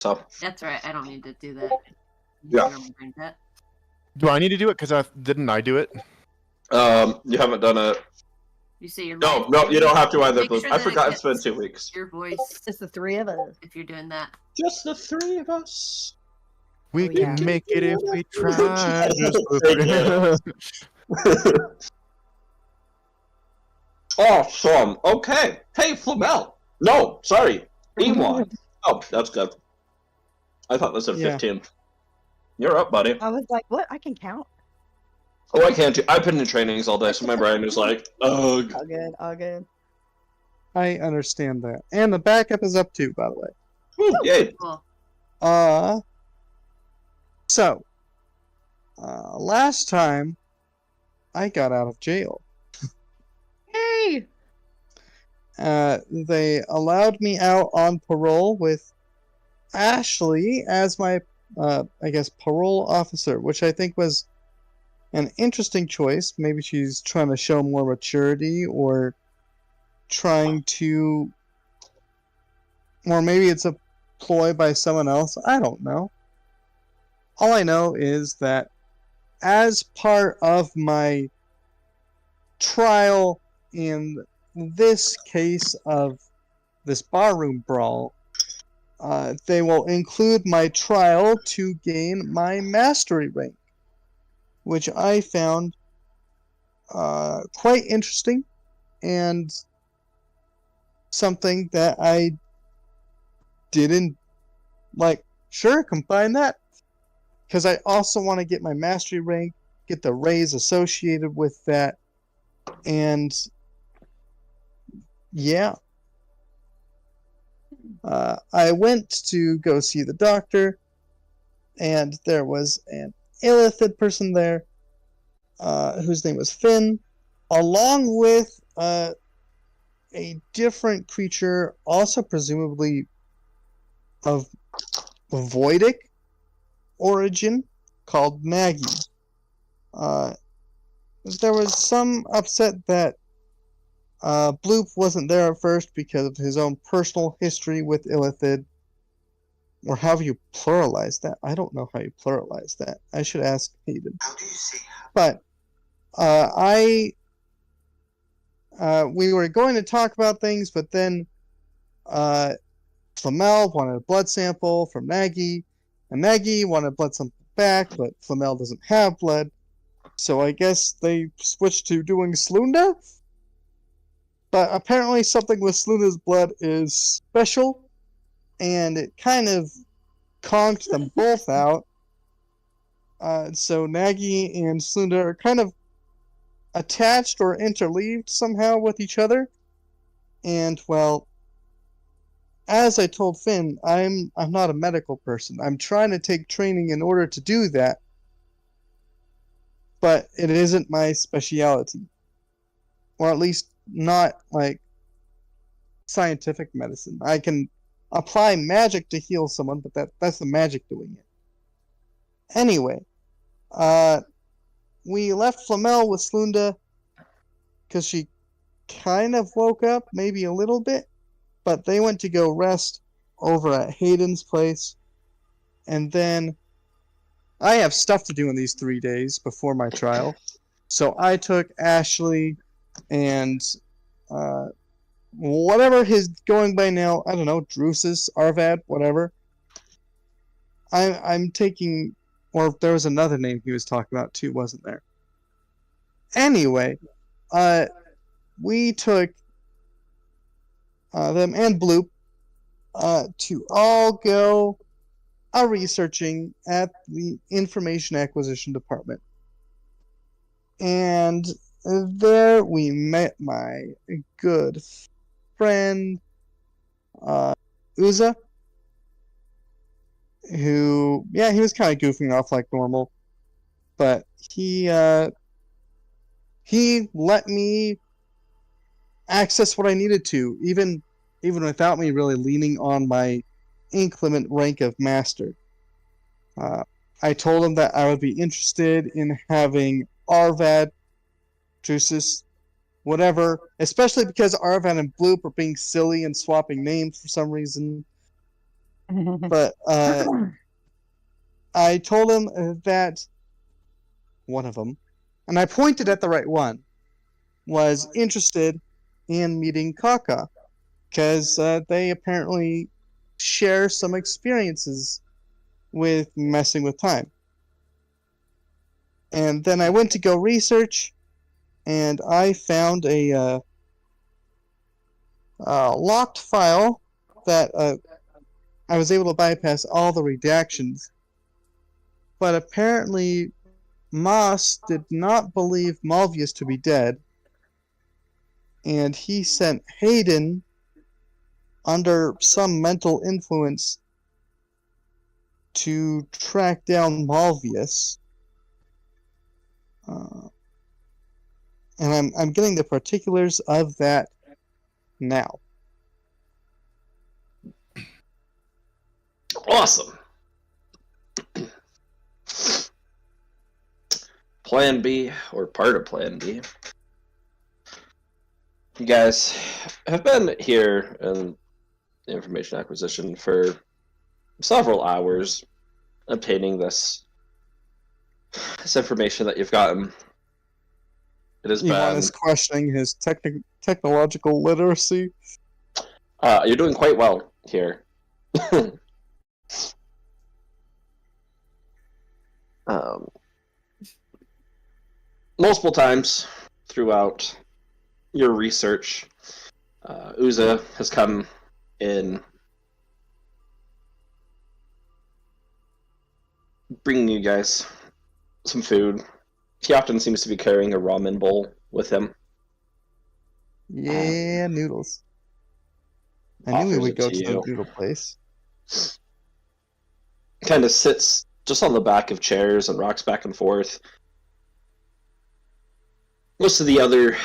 So That's right. I don't need to do that. Yeah. Remembering that. Do I need to do it? Because didn't I do it? you haven't done it. You say your No, you don't have to either. Make sure I that forgot it it's been gets 2 weeks. your voice Just the three of us. if you're doing that. Just the 3 of us. We Oh, can yeah. make it if we try. Just Thank you. Awesome. Okay. Hey, Flamel. No, sorry. Ewon. Oh, that's good. I thought this said 15. You're up, buddy. I was like, what? I can count? Oh, I can't. I've been in trainings all day, so my brain is like, ugh. All good, all good. I understand that. And the backup is up too, by the way. Woo, yay. Cool. So, last time I got out of jail. Hey! They allowed me out on parole with Ashley as my, I guess, parole officer, which I think was an interesting choice. Maybe she's trying to show more maturity, or trying to, or maybe it's a ploy by someone else. I don't know. All I know is that as part of my trial in this case of this barroom brawl, they will include my trial to gain my mastery rank, which I found quite interesting and something that I didn't like. Sure, combine that, because I also want to get my mastery rank, get the raise associated with that, and yeah. I went to go see the doctor, and there was an illithid person there, whose name was Finn, along with a different creature, also presumably of Voidic origin, called Maggie. There was some upset that Bloop wasn't there at first because of his own personal history with Illithid. Or how you pluralize that? I don't know how you pluralize that. I should ask Hayden. How do you say But we were going to talk about things, but then Flamel wanted a blood sample from Maggie, and Maggie wanted blood sample back, but Flamel doesn't have blood. So I guess they switched to doing Slunda? But apparently something with Slunda's blood is special, and it kind of conked them both out. So Nagi and Slunda are kind of attached or interleaved somehow with each other. And, well, as I told Finn, I'm not a medical person. I'm trying to take training in order to do that. But it isn't my specialty. Or at least not, like, scientific medicine. I can apply magic to heal someone, but that's the magic doing it. Anyway, we left Flamel with Slunda because she kind of woke up, maybe a little bit, but they went to go rest over at Hayden's place. And then I have stuff to do in these 3 days before my trial, so I took Ashley and whatever his going by now, I don't know, Drusus, Arvad, whatever. I'm taking, or there was another name he was talking about too, wasn't there? Anyway, we took them and Bloop to all go researching at the Information Acquisition Department. And there we met my good friend, Uza, who, yeah, he was kind of goofing off like normal, but he let me access what I needed to, even without me really leaning on my inclement rank of master. I told him that I would be interested in having Arvad, Drusus, whatever, especially because Arvad and Bloop are being silly and swapping names for some reason. But I told him that one of them, and I pointed at the right one, was interested in meeting Kaka, because they apparently share some experiences with messing with time. And then I went to go research, and I found a locked file that I was able to bypass all the redactions. But apparently, Moss did not believe Malvius to be dead, and he sent Hayden under some mental influence to track down Malvius. And I'm getting the particulars of that now. Awesome. Plan B, or part of Plan B. You guys have been here in the information acquisition for several hours, obtaining this information that you've gotten. It has Elon been. is questioning his technological literacy. You're doing quite well here. Multiple times throughout your research, Uza has come in bringing you guys some food. He often seems to be carrying a ramen bowl with him. Yeah, noodles. I knew we offers would it go to to the you. noodle place. Kind of sits just on the back of chairs and rocks back and forth. Most of the other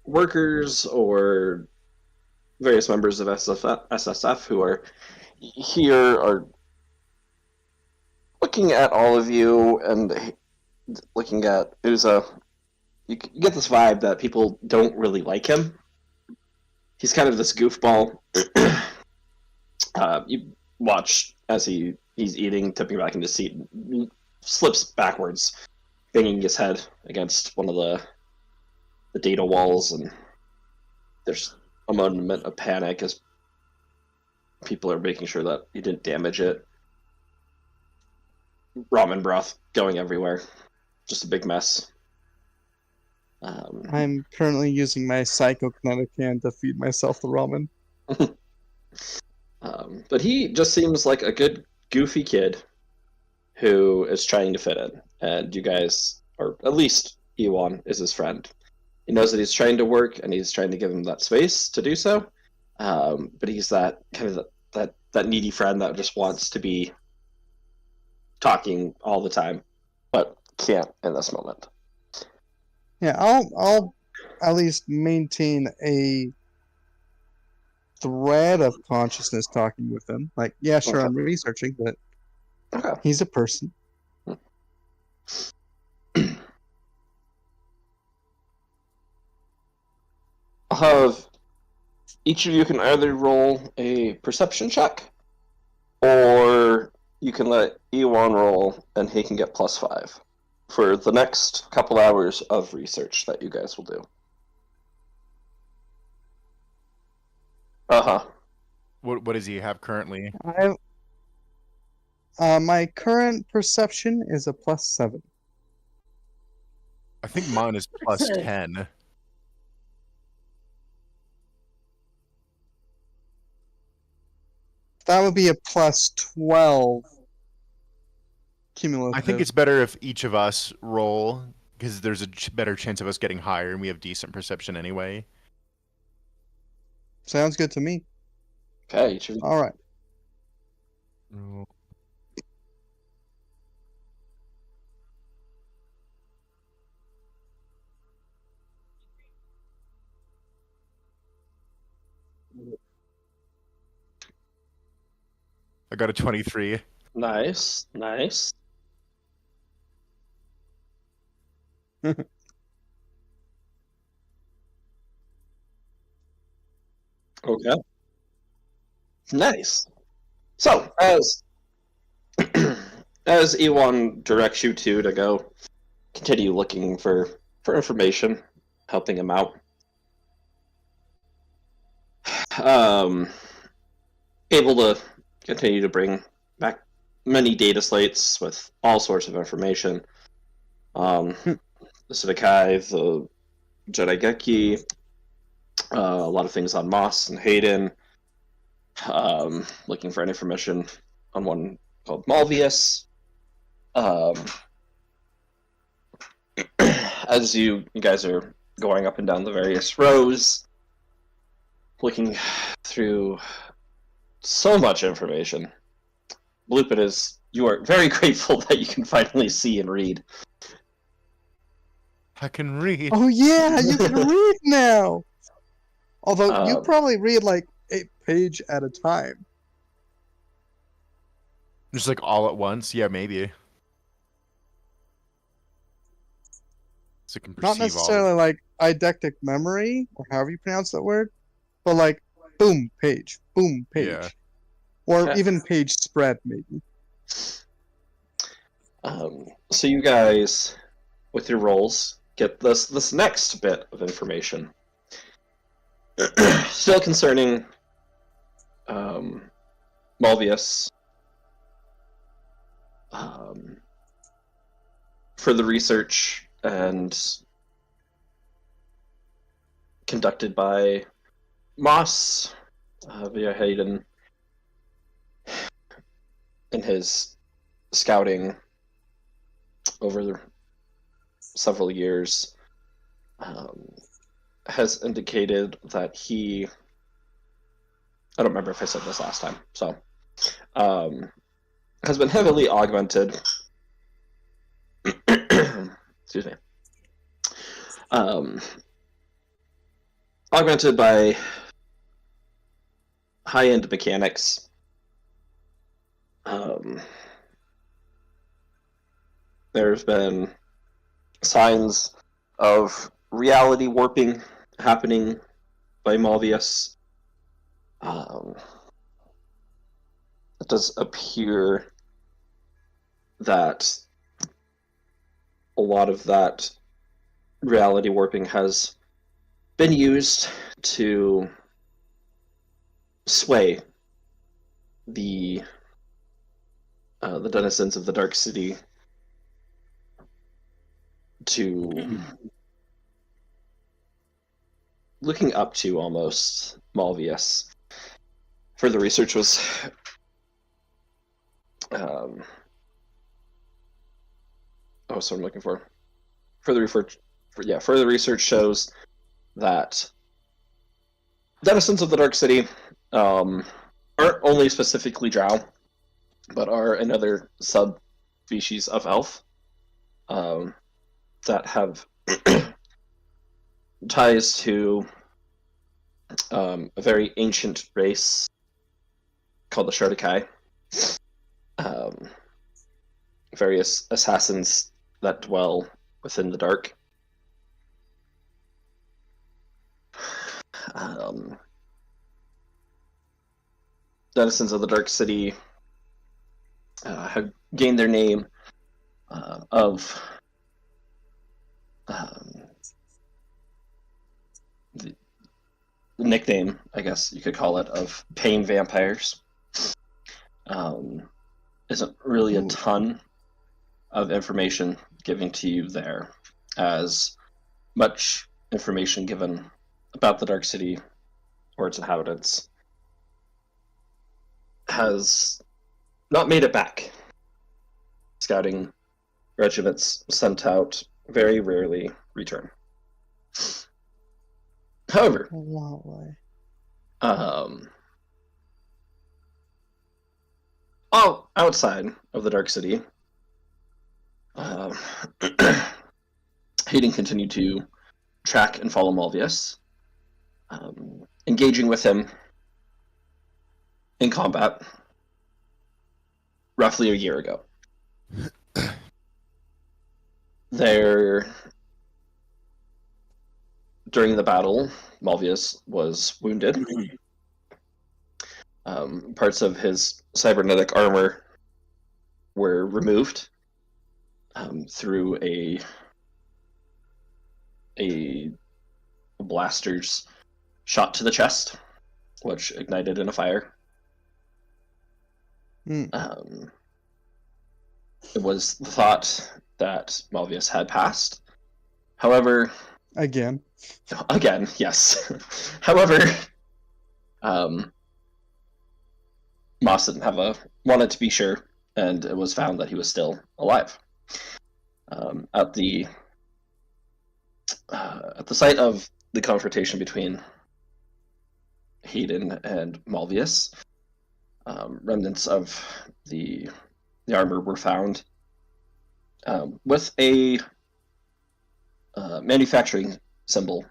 workers or various members of SSF who are here are looking at all of you and looking at Uza. You get this vibe that people don't really like him. He's kind of this goofball. You watch as he's eating, tipping back in his seat, slips backwards, banging his head against one of the data walls, and there's a moment of panic as people are making sure that he didn't damage it. Ramen broth going everywhere. Just a big mess. I'm currently using my psychokinetic hand to feed myself the ramen. But he just seems like a good, goofy kid who is trying to fit in. And you guys, or at least Ewan, is his friend. He knows that he's trying to work, and he's trying to give him that space to do so. But he's that kind of that needy friend that just wants to be talking all the time, but can't in this moment. Yeah, I'll at least maintain a thread of consciousness talking with him. Like, yeah, sure, Okay. I'm researching, but Okay. he's a person. I'll have each of you can either roll a perception check, or you can let Ewan roll, and he can get +5 for the next couple hours of research that you guys will do. Uh-huh. What does he have currently? My current perception is a +7. I think mine is +10. That would be a +12 cumulative. I think it's better if each of us roll, because there's a better chance of us getting higher, and we have decent perception anyway. Sounds good to me. Okay, each of you. All right. I got a 23. Nice, nice. Okay. Nice. So, as Ewan directs you to go continue looking for information, helping him out. Able to continue to bring back many data slates with all sorts of information. The Civikai, the Jedi Geki, a lot of things on Moss and Hayden. Looking for any information on one called Malvius. As you guys are going up and down the various rows, looking through so much information, Bloopit you are very grateful that you can finally see and read. I can read. Oh yeah, you can read now. Although you Um, probably read like a page at a time. Just like all at once. Yeah, maybe. So you can Not perceive all. necessarily like eidetic memory, or however you pronounce that word, but like boom, page, Yeah. or Okay. even page spread maybe. So you guys, with your rolls, get this next bit of information. Still concerning Malvius. For the research and conducted by Moss via Hayden in his scouting over several years, has indicated that he, I don't remember if I said this last time, so has been heavily augmented. Excuse me. Augmented by high-end mechanics. There's been signs of reality warping happening by Malvius. It does appear that a lot of that reality warping has been used to sway the denizens of the Dark City to looking up to almost Malvius. Further research was so I'm looking for further research shows that denizens of the Dark City aren't only specifically Drow, but are another subspecies of elf that have ties to a very ancient race called the Shardakai. Various assassins that dwell within the dark. Denizens of the Dark City have gained their name of the nickname, I guess you could call it, of pain vampires. Isn't really a ton of information given to you there, as much information given about the Dark City or its inhabitants has not made it back. Scouting regiments sent out very rarely return. However, all outside of the Dark City, Hayden continued to track and follow Malvius, engaging with him in combat roughly a year ago. During the battle, Malvius was wounded, Parts of his cybernetic armor were removed through a blaster's shot to the chest, which ignited in a fire. Mm. It was thought that Malvius had passed. However, Again. again, yes. However, Moss didn't wanted to be sure, and it was found that he was still alive. At the site of the confrontation between Hayden and Malvius, remnants of the armor were found with a manufacturing symbol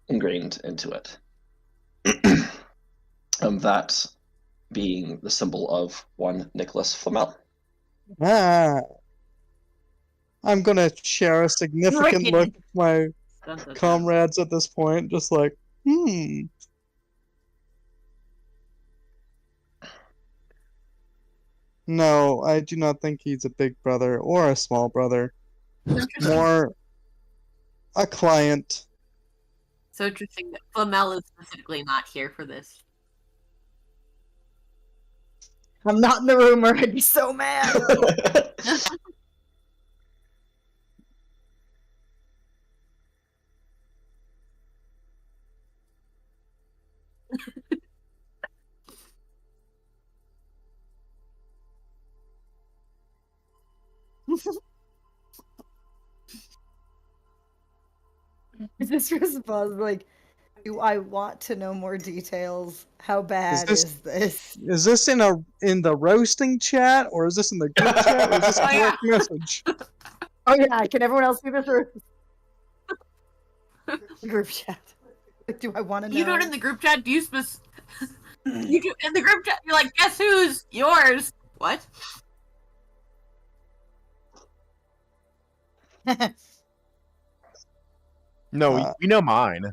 ingrained into it. That being the symbol of one Nicholas Flamel. Ah. I'm gonna share a significant look at my Dun, dun, dun. comrades at this point, just like, No, I do not think he's a big brother or a small brother. More a client. So interesting that Flamel is specifically not here for this. I'm not in the room or I'd be so mad. This response like, do I want to know more details? How bad this- is this? Is this in the roasting chat, or is this in the group chat, or is this a Oh, yeah. direct message? Oh yeah, can everyone else see this or group chat? Like, do I want to know? You do it in the group chat. Do you you do in the group chat? You're like, guess who's yours? What? No, Uh, we know mine.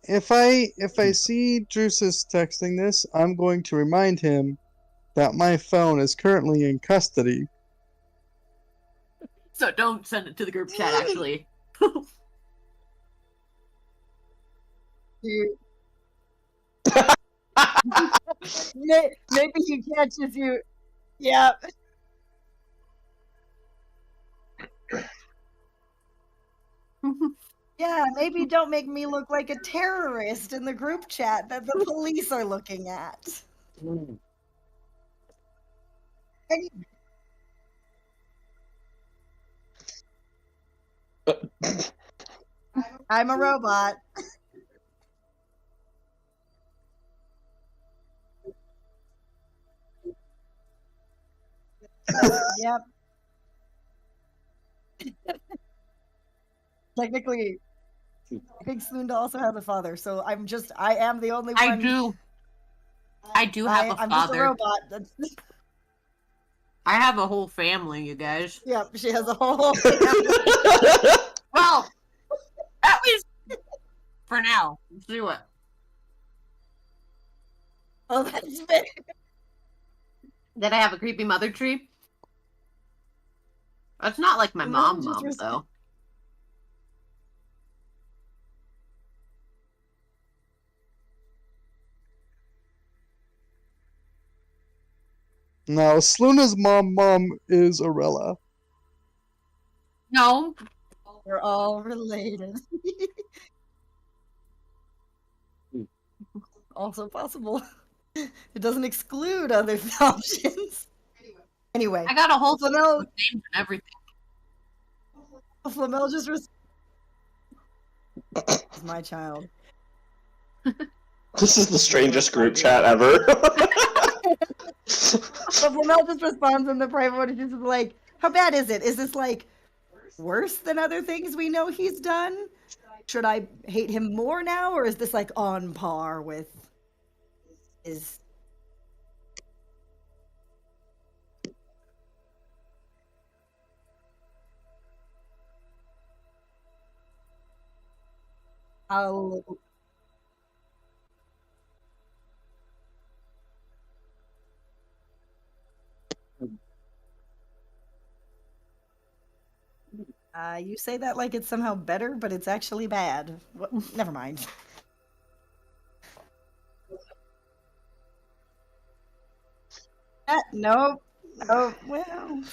If I see Drusus texting this, I'm going to remind him that my phone is currently in custody. So don't send it to the group chat. Actually, You- Maybe he catches you. Yeah. Yeah, maybe don't make me look like a terrorist in the group chat that the police are looking at. Any- I'm a robot. Yep. Technically, I think Slunda also has a father, so I am the only one. I do. I do have a I'm just a father. robot. That's- I have a whole family, you guys. Yep, she has a whole. Well, at least for now. Let's do it. Oh, that's fair. Did I have a creepy mother tree? That's not like my No, mom, just res- though. Now, Sluna's mom is Arella. No, We're all related. Also possible. It doesn't exclude other options. Anyway, I got a whole Flamel, names and everything. Flamel just is my child. This is the strangest group chat ever. So Flamel just responds in the private one. She's just like, "How bad is it? Is this like worse than other things we know he's done? Should I hate him more now, or is this like on par with his?" I'll you say that like it's somehow better, but it's actually bad. What? Never mind. Nope. Oh, well.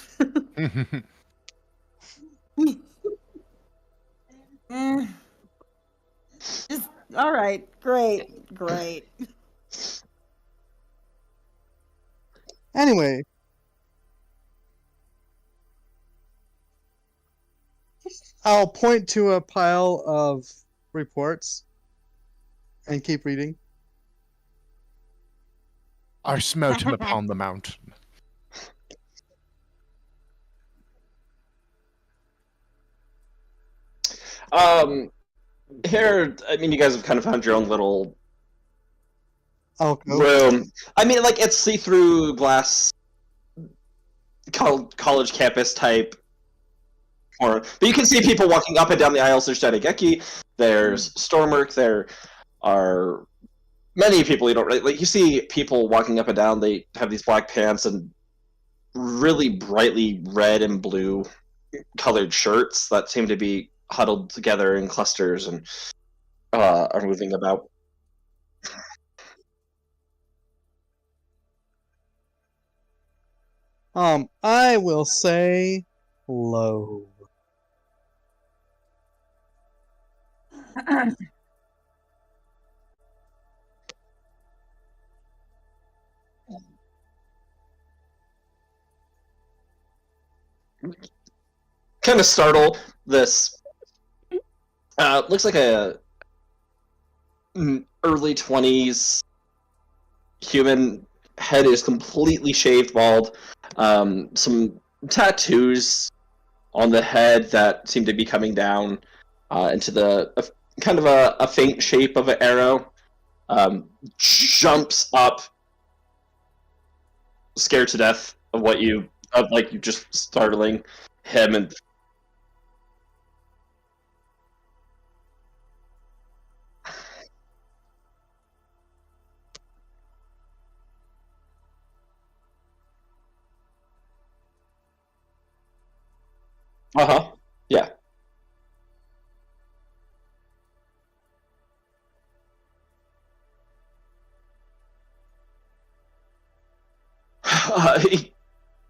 Eh. Just, all right. Great. Great. Anyway, I'll point to a pile of reports and keep reading. I smote him upon the mountain. Here, I mean, you guys have kind of found your own little Alcove. room. I mean, like, it's see-through glass college campus type corner. But you can see people walking up and down the aisles. There's Danigeki, there's Stormurk, there are many people you don't really... Like, you see people walking up and down, they have these black pants and really brightly red and blue colored shirts that seem to be huddled together in clusters and are moving about. I will say low. Kind of startle this. Looks like a early 20s human. Head is completely shaved bald. Some tattoos on the head that seem to be coming down into the kind of a faint shape of an arrow. Jumps up, scared to death of what you just startling him and. Uh-huh. Yeah.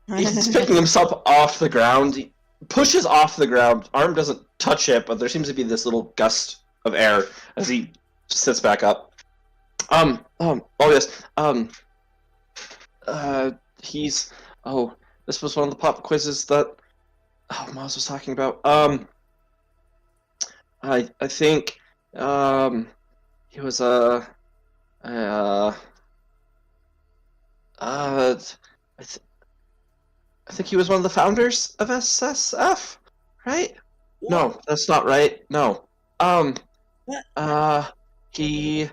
He's picking himself off the ground. He pushes off the ground. Arm doesn't touch it, but there seems to be this little gust of air as he sits back up. Oh yes. He's. Oh, this was one of the pop quizzes that. Oh, Miles was talking about. I think, he was I think he was one of the founders of SSF, right? No, that's not right. No. He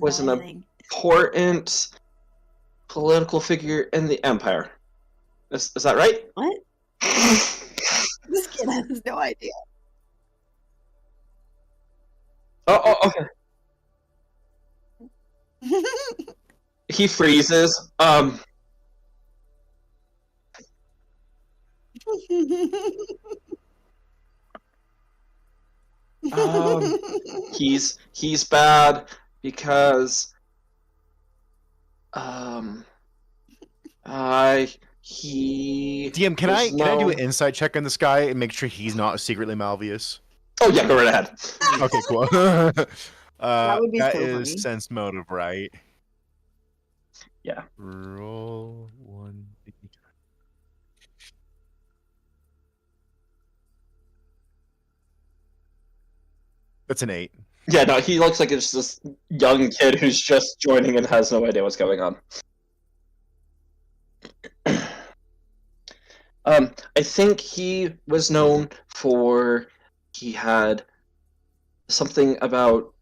was an important political figure in the Empire. Is that right? What? This kid has no idea. Oh, okay. He freezes. He's bad because DM, can I do an insight check on this guy and make sure he's not secretly Malvius? Oh yeah, go right ahead. Okay, cool. That would be that so is funny. sense motive, right? Yeah. Roll one. That's an 8. Yeah, no, he looks like it's this young kid who's just joining and has no idea what's going on. I think he was known for he had something about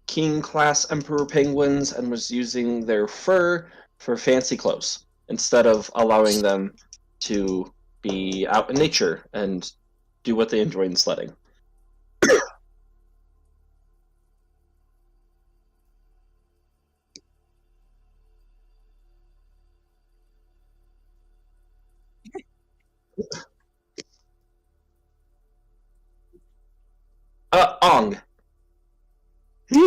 king-class emperor penguins and was using their fur for fancy clothes instead of allowing them to be out in nature and do what they enjoy in sledding. Ong. He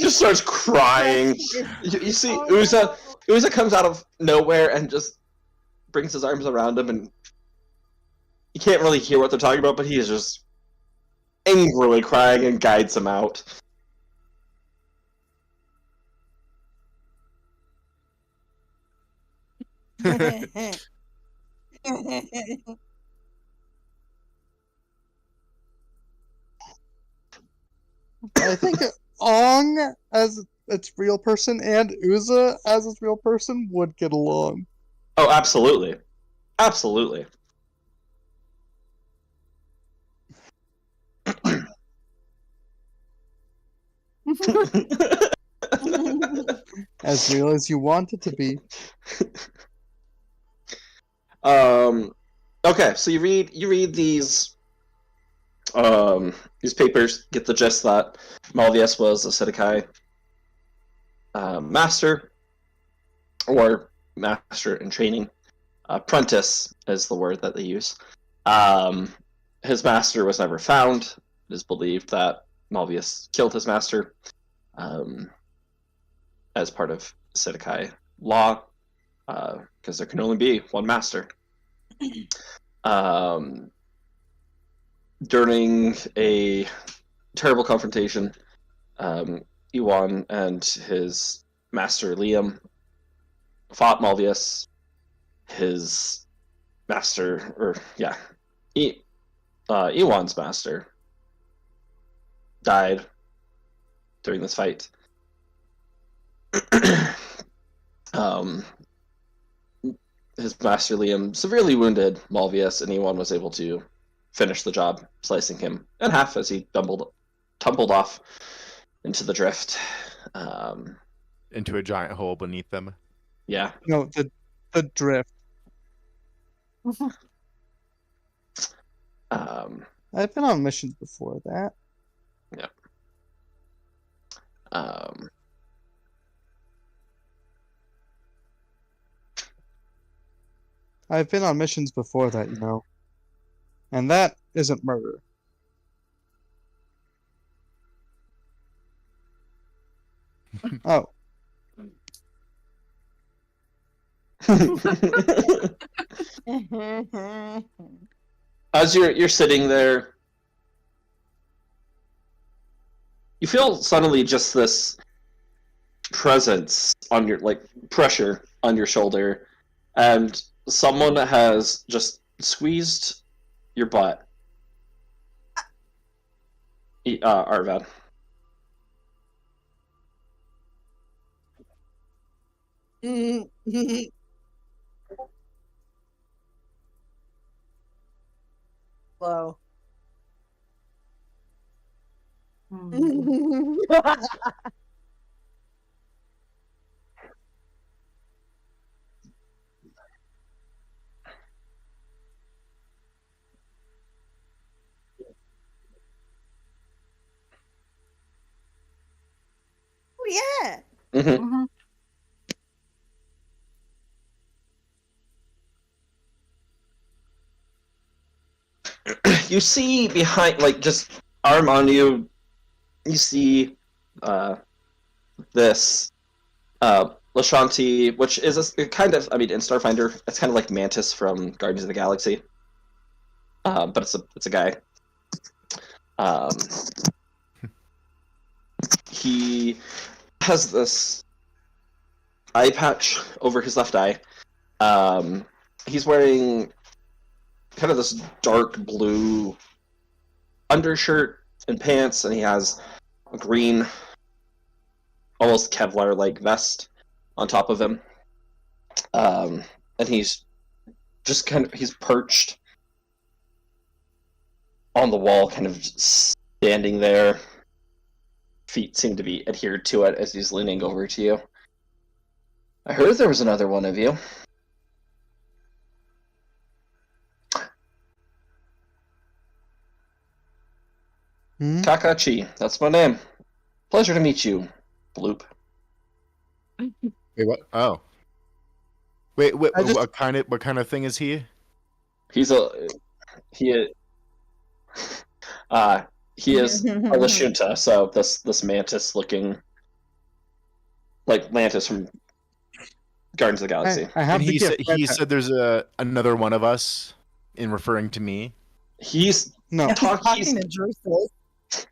just starts crying. You see, Oh, Uza. no. Uza comes out of nowhere and just brings his arms around him, and you can't really hear what they're talking about, but he is just angrily crying and guides him out. I think Ong as its real person and Uza as its real person would get along. Oh, absolutely. Absolutely. As real as you want it to be. Okay, so you read these papers, get the gist that Malvius was a Sedekai master, or master in training. Apprentice is the word that they use. His master was never found. It is believed that Malvius killed his master as part of Sedekai law, because there can only be one master. During a terrible confrontation, Iwan and his master Liam fought Malvius. His master, Iwan's master died during this fight. His master Liam severely wounded Malvius, and Iwan was able to finish the job, slicing him in half as he tumbled off into the drift. Into a giant hole beneath them. Yeah. No, the drift. I've been on missions before that. Yeah. I've been on missions before that, you know. And that isn't murder. Oh. As you're sitting there, you feel suddenly just this presence on your, like, pressure on your shoulder, and someone has just squeezed your butt. Arvad. Slow. Oh yeah. Mm-hmm. You see behind, like, just arm on you, you see this Lashanti, which is a kind of, I mean, in Starfinder, it's kind of like Mantis from Guardians of the Galaxy, but it's a guy. He has this eye patch over his left eye. He's wearing kind of this dark blue undershirt and pants, and he has a green, almost Kevlar-like vest on top of him. And he's just he's perched on the wall, kind of standing there. Feet seem to be adhered to it as he's leaning over to you. I heard there was another one of you. Hmm? Kakachi, that's my name. Pleasure to meet you, Bloop. Wait, what? Oh. Wait, I just- what kind of thing is he? He's he is a Lashunta, so this mantis looking like mantis from Guardians of the Galaxy. I have And the he gift. said there's another one of us in referring to me. He's No. He's talk- talking he's- to Drusus.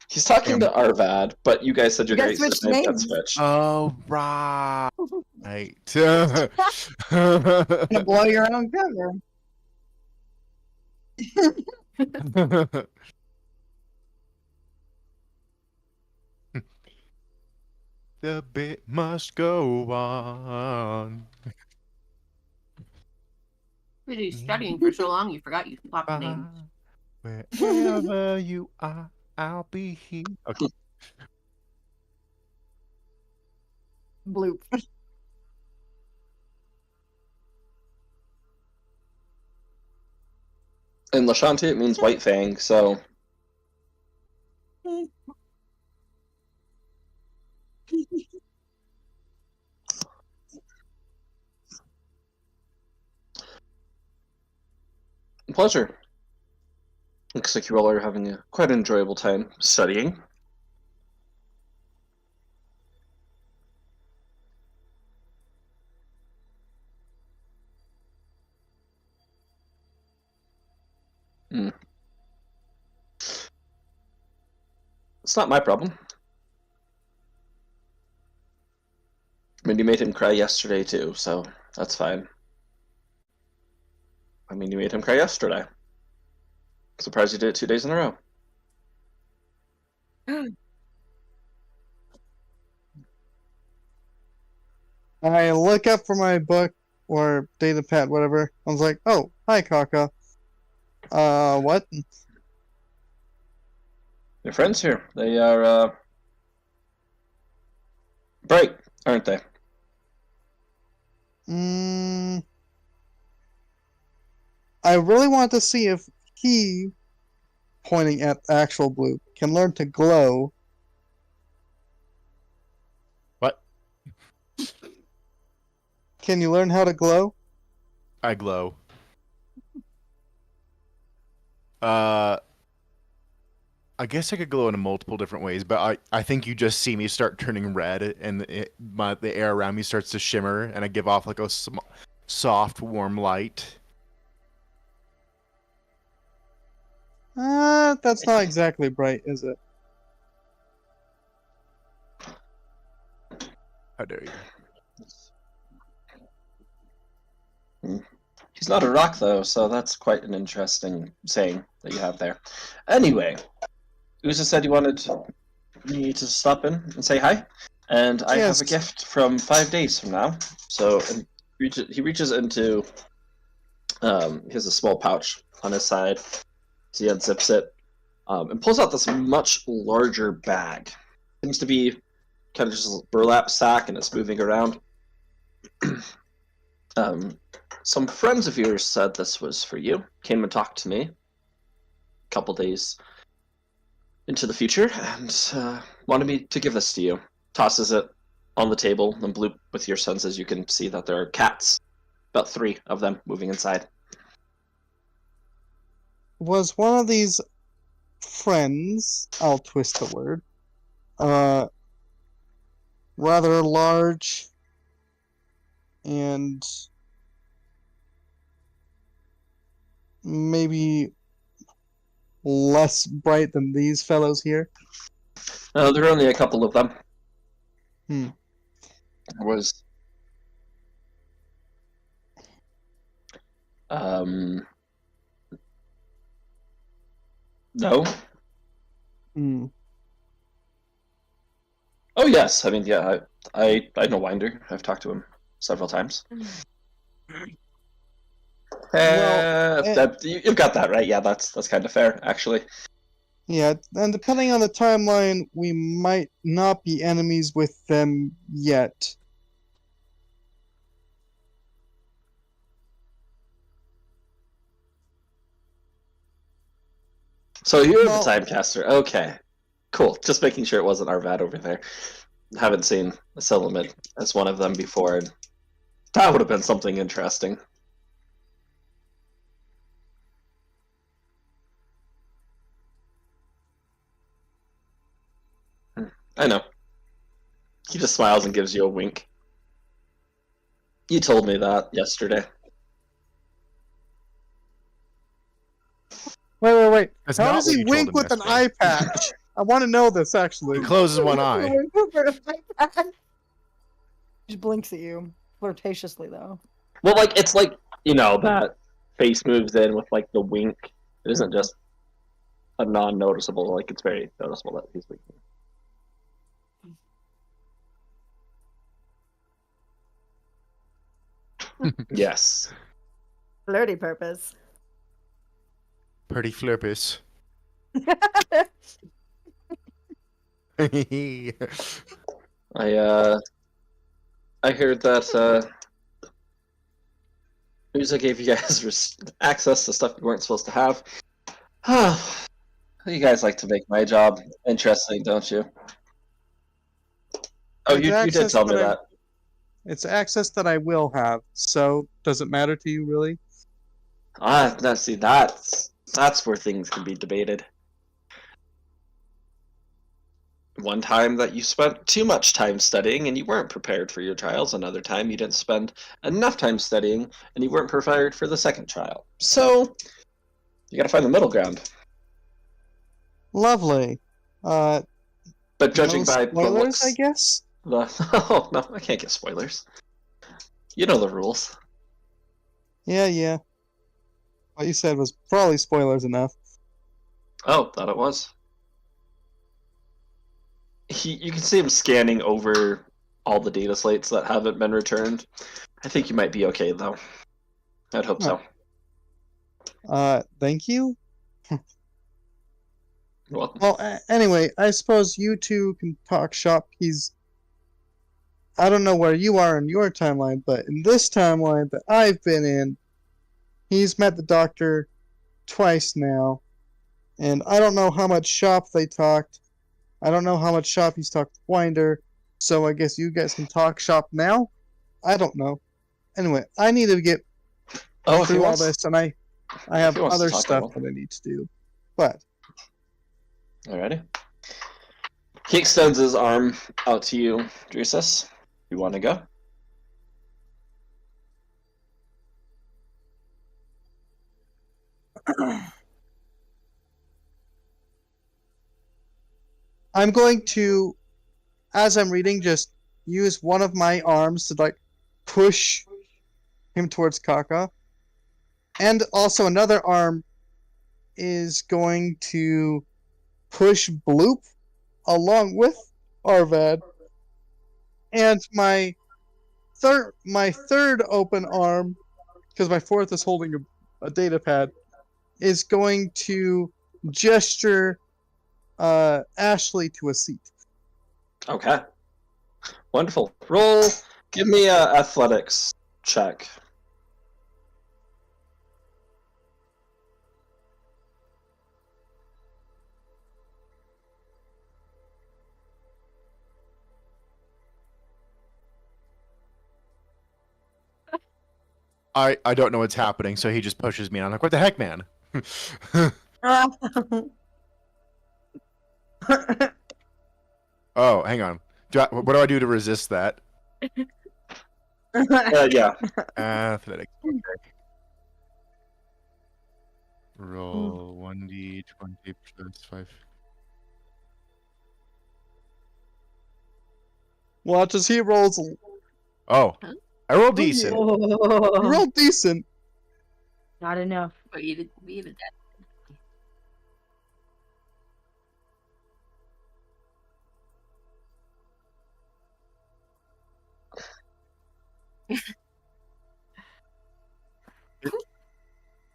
he's talking to Arvad, but you guys said your You guys names switched got names. switched. Oh right. Gonna blow your own cover. The bit must go on. Busy studying for so long, you forgot you swapped names. Wherever you are, I'll be here. Okay. Bloop. In Lashanti, it means White Fang, so pleasure. Looks like you all are having a quite enjoyable time studying. It's not my problem. I mean, you made him cry yesterday too, so that's fine. I mean, you made him cry yesterday. Surprised you did it 2 days in a row. I look up from my book or data pad, whatever. I was like, oh, hi, Kaka. What? Your friends here, they are, bright, aren't they? I really want to see if he, pointing at the actual blue, can learn to glow. What? Can you learn how to glow? I glow. I guess I could glow in multiple different ways, but I think you just see me start turning red, and the air around me starts to shimmer, and I give off like a soft, warm light. That's not exactly bright, is it? How dare you? He's not a rock, though, so that's quite an interesting saying that you have there. Anyway, Uza said you wanted me to stop in and say hi, and I Yes. have a gift from 5 days from now. So he reaches into, he has a small pouch on his side, so he unzips it, and pulls out this much larger bag. Seems to be kind of just a burlap sack, and it's moving around. Some friends of yours said this was for you. Came and talked to me a couple days into the future, and wanted me to give this to you. Tosses it on the table, and Bloop, with your senses, you can see that there are cats, about 3 of them, moving inside. Was one of these friends, I'll twist the word, rather large and maybe less bright than these fellows here? There are only a couple of them. Hmm. Was no. Hmm. Oh yes, I mean yeah, I know Winder. I've talked to him several times. You've got that right. Yeah, that's kind of fair, actually. Yeah, and depending on the timeline, we might not be enemies with them yet. So you're Well- the Timecaster. Okay. Cool. Just making sure it wasn't Arvad over there. Haven't seen a Silamid as one of them before. That would have been something interesting. I know. He just smiles and gives you a wink. You told me that yesterday. Wait. That's How not does what he you told wink him with an yesterday. eye patch? I want to know this actually. He closes one eye. Just blinks at you flirtatiously, though. Well, like, it's like, that face moves in with, like, the wink. It isn't just a non-noticeable, like, it's very noticeable that he's winking. Yes. Flirty purpose. Pretty flirpus. I heard that, Musa gave you guys access to stuff you weren't supposed to have. You guys like to make my job interesting, don't you? Oh, It's you did access tell me that I- that. It's access that I will have, so does it matter to you really? Now see, that's where things can be debated. One time that you spent too much time studying and you weren't prepared for your trials. Another time you didn't spend enough time studying and you weren't prepared for the second trial. So you gotta find the middle ground. Lovely. But judging No by the spoilers, looks, I guess. oh no, I can't get spoilers. You know the rules. Yeah. What you said was probably spoilers enough. Oh, thought it was. You can see him scanning over all the data slates that haven't been returned. I think you might be okay though. I'd hope so. Thank you. You're welcome. Well, anyway, I suppose you two can talk shop. I don't know where you are in your timeline, but in this timeline that I've been in, he's met the doctor twice now, and I don't know how much shop they talked. I don't know how much shop he's talked to Winder, so I guess you guys can talk shop now? I don't know. Anyway, I need to get If he through all wants- this, and I have he wants to other talk, I stuff will. that I need to do. But Alrighty. He extends his arm out to you, Drusus. You want to go? I'm going to, as I'm reading, just use one of my arms to push him towards Kaka. And also another arm is going to push Bloop along with Arvad. And my third open arm, because my fourth is holding a data pad, is going to gesture Ashley to a seat. Okay. Wonderful. Roll. Give me a athletics check. I don't know what's happening, so he just pushes me, and I'm like, what the heck, man? Oh, hang on. What do I do to resist that? Yeah. Athletics. Okay. Roll 1d20 plus 5. Watch as he rolls. Oh, I rolled decent. You rolled decent. Not enough. But you did that.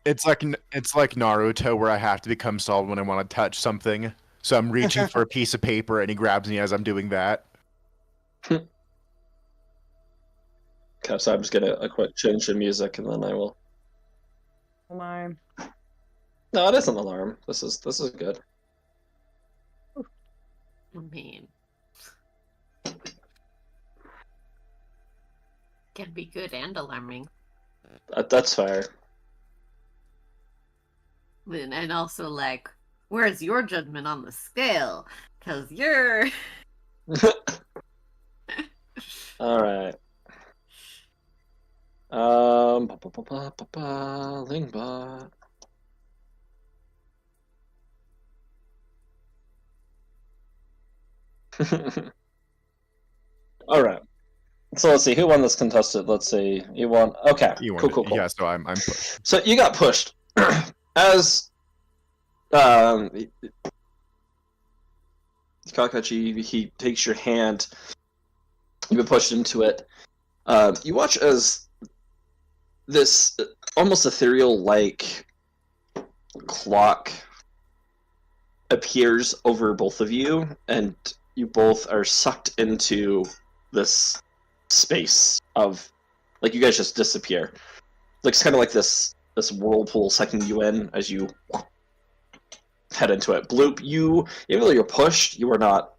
It's like Naruto, where I have to become solid when I want to touch something. So I'm reaching for a piece of paper, and he grabs me as I'm doing that. Okay, so I'm just gonna a quick change the music, and then I will. Alarm. No, it is an alarm. This is good. I mean, can be good and alarming. That's fair. And also, like, where's your judgment on the scale? Because you're. All right. Lingbot. All right. So let's see who won this contested. Let's see. You won. Okay. You Cool. wanted, yeah. So I'm pushed. So you got pushed as um Kakashi. He takes your hand. You've been pushed into it. You watch as this almost ethereal like clock appears over both of you, and you both are sucked into this space of like you guys just disappear. Like it's kind of like this whirlpool sucking you in as you head into it. Bloop, you even though you're pushed, you are not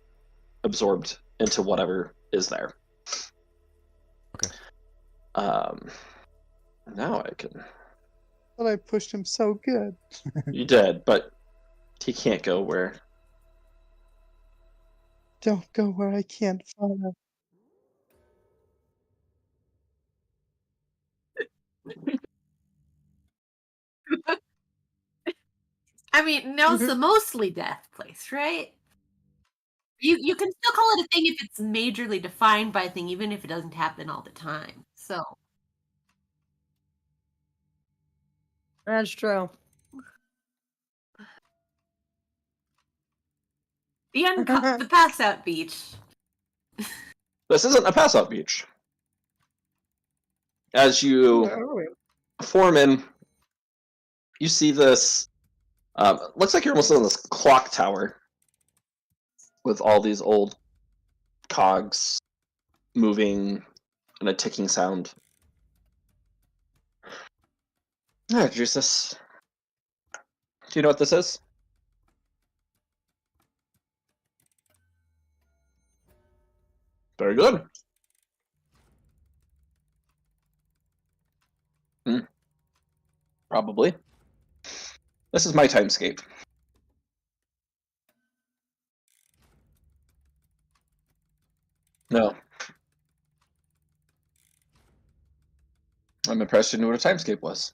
absorbed into whatever is there. Okay. Now I can. But I pushed him so good. You did, but he can't go where. Don't go where I can't follow. I mean, no, it's a mostly death place, right? You can still call it a thing if it's majorly defined by a thing, even if it doesn't happen all the time. So That's true. the pass out beach. This isn't a pass out beach. As you form in, you see this. Looks like you're almost on this clock tower with all these old cogs moving and a ticking sound. Ah, Jesus. Do you know what this is? Very good. Probably. This is my timescape. No. I'm impressed you knew what a timescape was.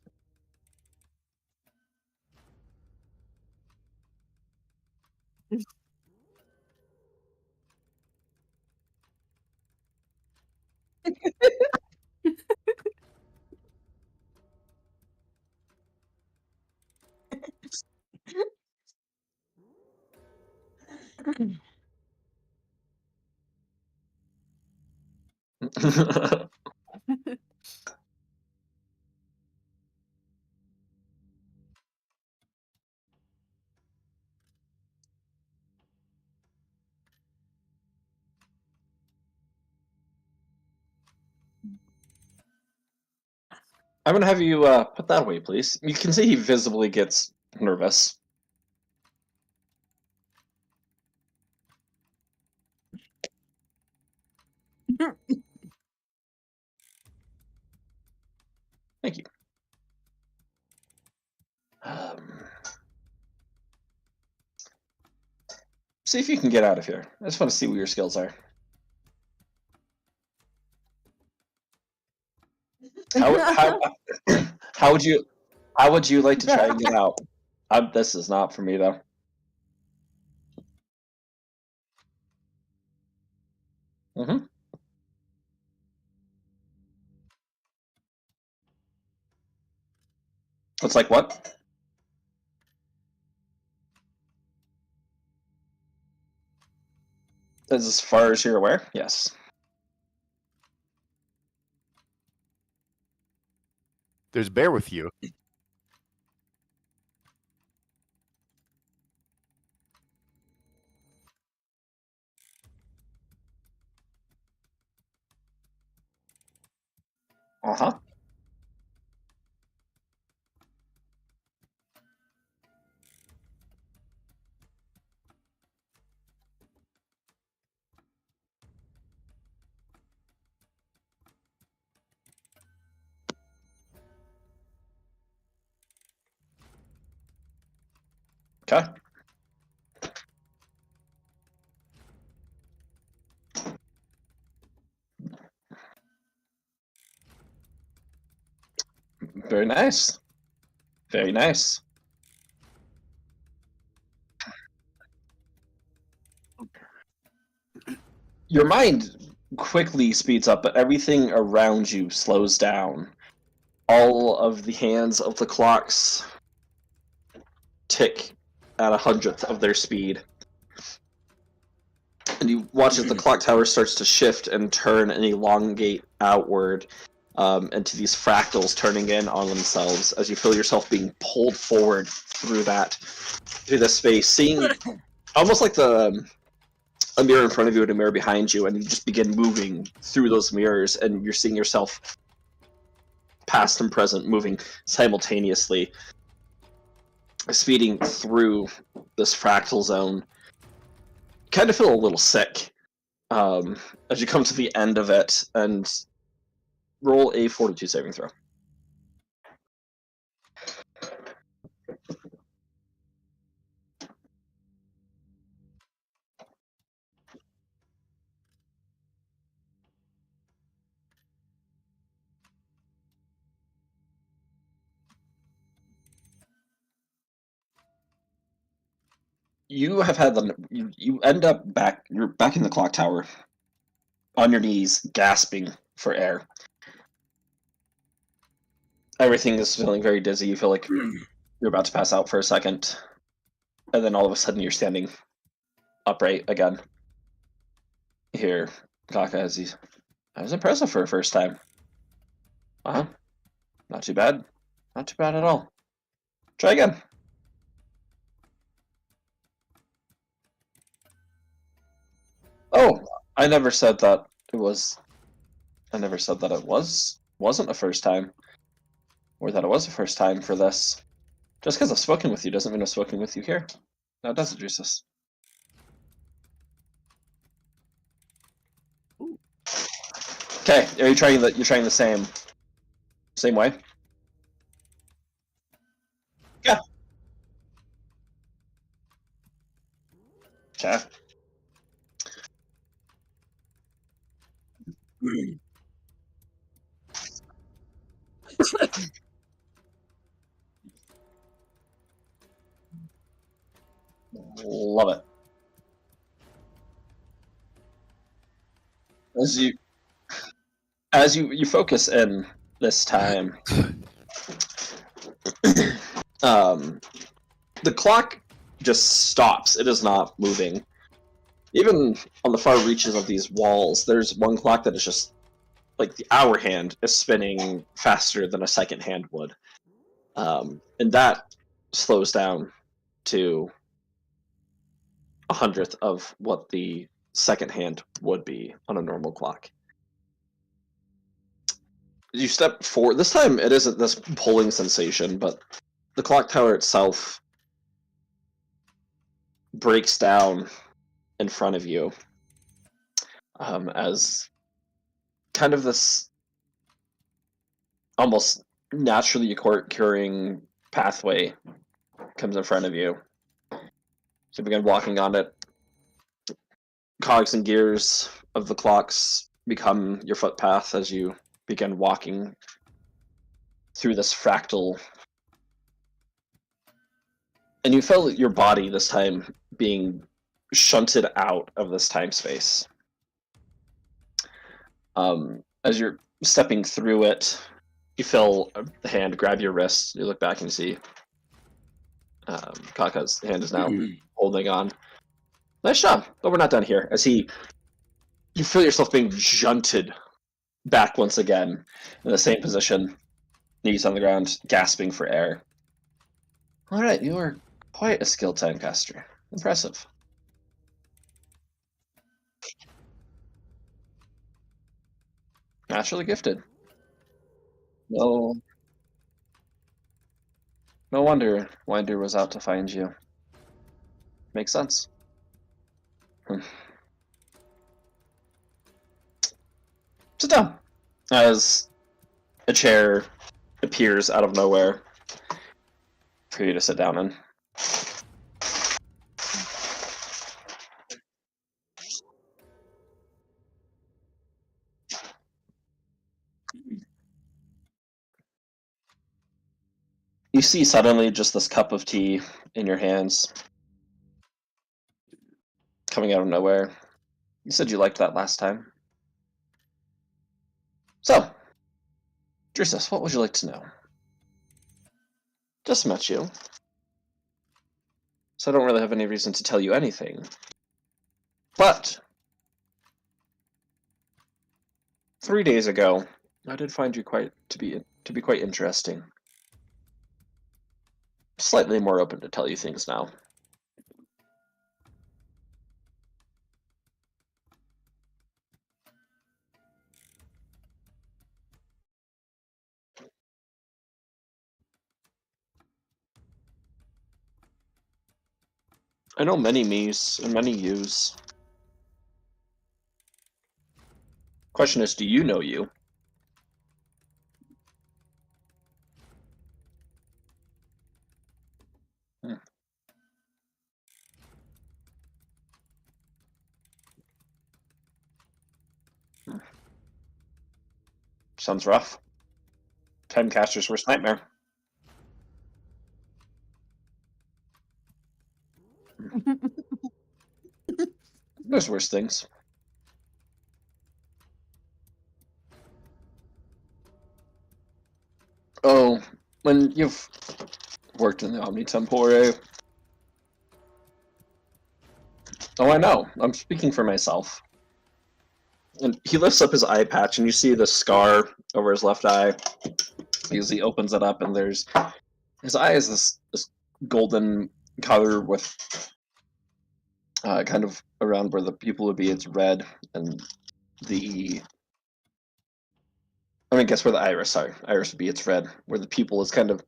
I'm gonna have you put that away, please. You can see he visibly gets nervous. Thank you. See if you can get out of here. I just want to see what your skills are. How would you like to try and get out? This is not for me though. Mm-hmm. It's like what? As far as you're aware, yes. There's bear with you. Uh-huh. Okay. Very nice. Very nice. Your mind quickly speeds up, but everything around you slows down. All of the hands of the clocks tick at 100th of their speed. And you watch as the clock tower starts to shift and turn and elongate outward into these fractals turning in on themselves as you feel yourself being pulled forward through this space, seeing almost like a mirror in front of you and a mirror behind you, and you just begin moving through those mirrors, and you're seeing yourself past and present moving simultaneously, speeding through this fractal zone. Kind of feel a little sick as you come to the end of it, and roll a fortitude saving throw. You have had you end up you're back in the clock tower, on your knees, gasping for air. Everything is feeling very dizzy. You feel like you're about to pass out for a second, and then all of a sudden you're standing upright again. Here, Kaka, that was impressive for a first time. Not too bad. Not too bad at all. Try again. Oh, I never said that it was. I never said that it wasn't a first time, or that it was a first time for this. Just because I've spoken with you doesn't mean I've spoken with you here. Now, does it, Jesus? Okay, are you trying you're trying the same way? Yeah. Okay. Love it. As you focus in this time, the clock just stops. It is not moving. Even on the far reaches of these walls, there's one clock that is just like the hour hand is spinning faster than a second hand would. And that slows down to 100th of what the second hand would be on a normal clock. You step forward. This time it isn't this pulling sensation, but the clock tower itself breaks down in front of you as kind of this almost naturally occurring pathway comes in front of you. So you begin walking on it. Cogs and gears of the clocks become your footpath as you begin walking through this fractal. And you feel your body this time being shunted out of this time space. As you're stepping through it, you feel a hand grab your wrist. You look back and see Kaka's hand is now holding on. Nice job, but we're not done here. You feel yourself being shunted back once again in the same position, knees on the ground, gasping for air. All right, you are quite a skilled timecaster. Impressive. Naturally gifted. No wonder Winder was out to find you. Makes sense. Sit down. As a chair appears out of nowhere for you to sit down in. You see suddenly just this cup of tea in your hands, coming out of nowhere. You said you liked that last time. So, Drusus, what would you like to know? Just met you. So I don't really have any reason to tell you anything. But 3 days ago, I did find you to be quite interesting. Slightly more open to tell you things now. I know many me's and many you's. Question is, do you know you? Sounds rough. Timecaster's worst nightmare. There's worse things. Oh, when you've worked in the Omnitempore. Oh, I know. I'm speaking for myself. And he lifts up his eye patch, and you see the scar over his left eye. He opens it up, and there's his eye is this golden color with kind of around where the pupil would be. It's red, and guess where the iris? Sorry, iris would be. It's red, where the pupil is kind of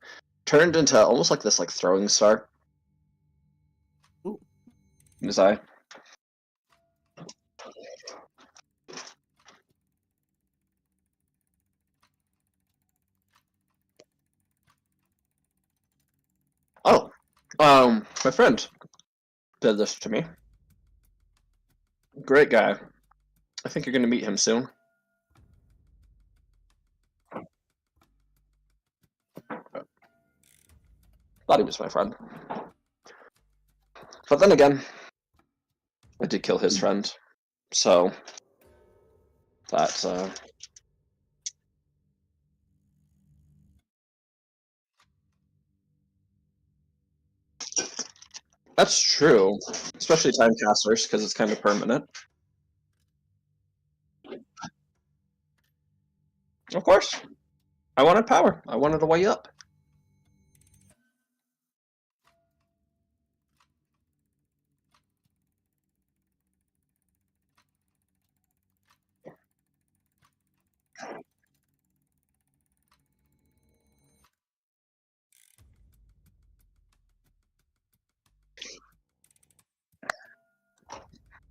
turned into almost like this, throwing star. Ooh. In his eye. Oh, my friend did this to me. Great guy. I think you're going to meet him soon. Thought he was my friend. But then again, I did kill his friend. So, that's, that's true. Especially Timecasters, because it's kind of permanent. Of course. I wanted power. I wanted to weigh up.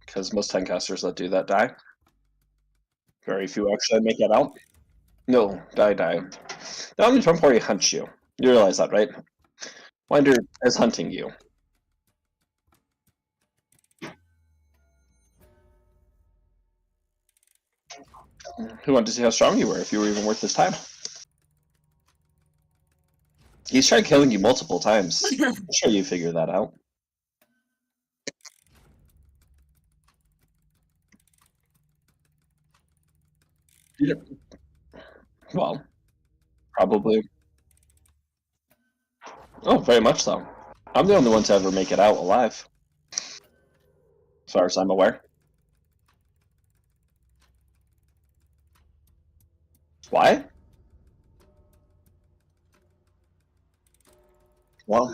Because most Timecasters that do that die. Very few actually make it out. No, die. The Omnitempore hunts you. You realize that, right? Winder is hunting you. Who wanted to see how strong you were, if you were even worth his time? He's tried killing you multiple times. I'm sure you figured that out. Yeah. Well, probably. Oh, very much so. I'm the only one to ever make it out alive. As far as I'm aware. Why? Well,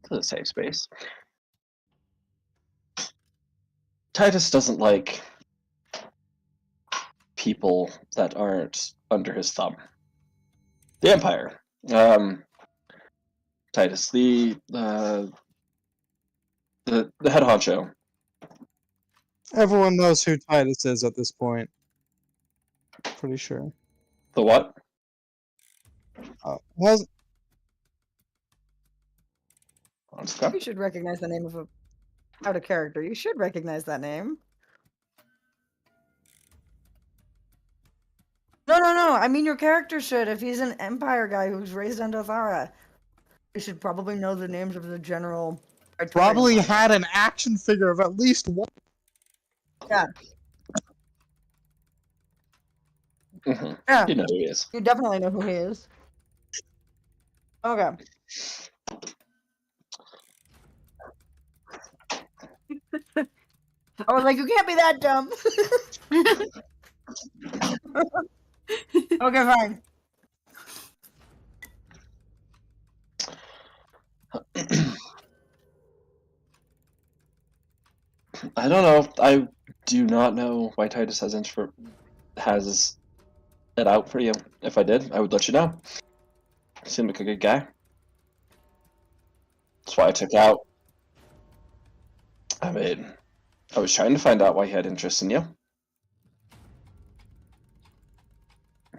to the safe space. Titus doesn't like people that aren't under his thumb. The Empire. Titus, the head honcho. Everyone knows who Titus is at this point. Pretty sure. The what? Has That's okay. You should recognize the name of a out of character. You should recognize that name. No, no, no. I mean, your character should. If he's an Empire guy who's raised on Dothara, you should probably know the names of the general. Probably Praetorian had an action figure of at least one. Yeah, Mhm. yeah. You know who he is. You definitely know who he is. Okay. I was like, you can't be that dumb. Okay, fine. I don't know. I do not know why Titus has it out for you. If I did, I would let you know. Seemed like a good guy. That's why I took out. I mean, I was trying to find out why he had interest in you.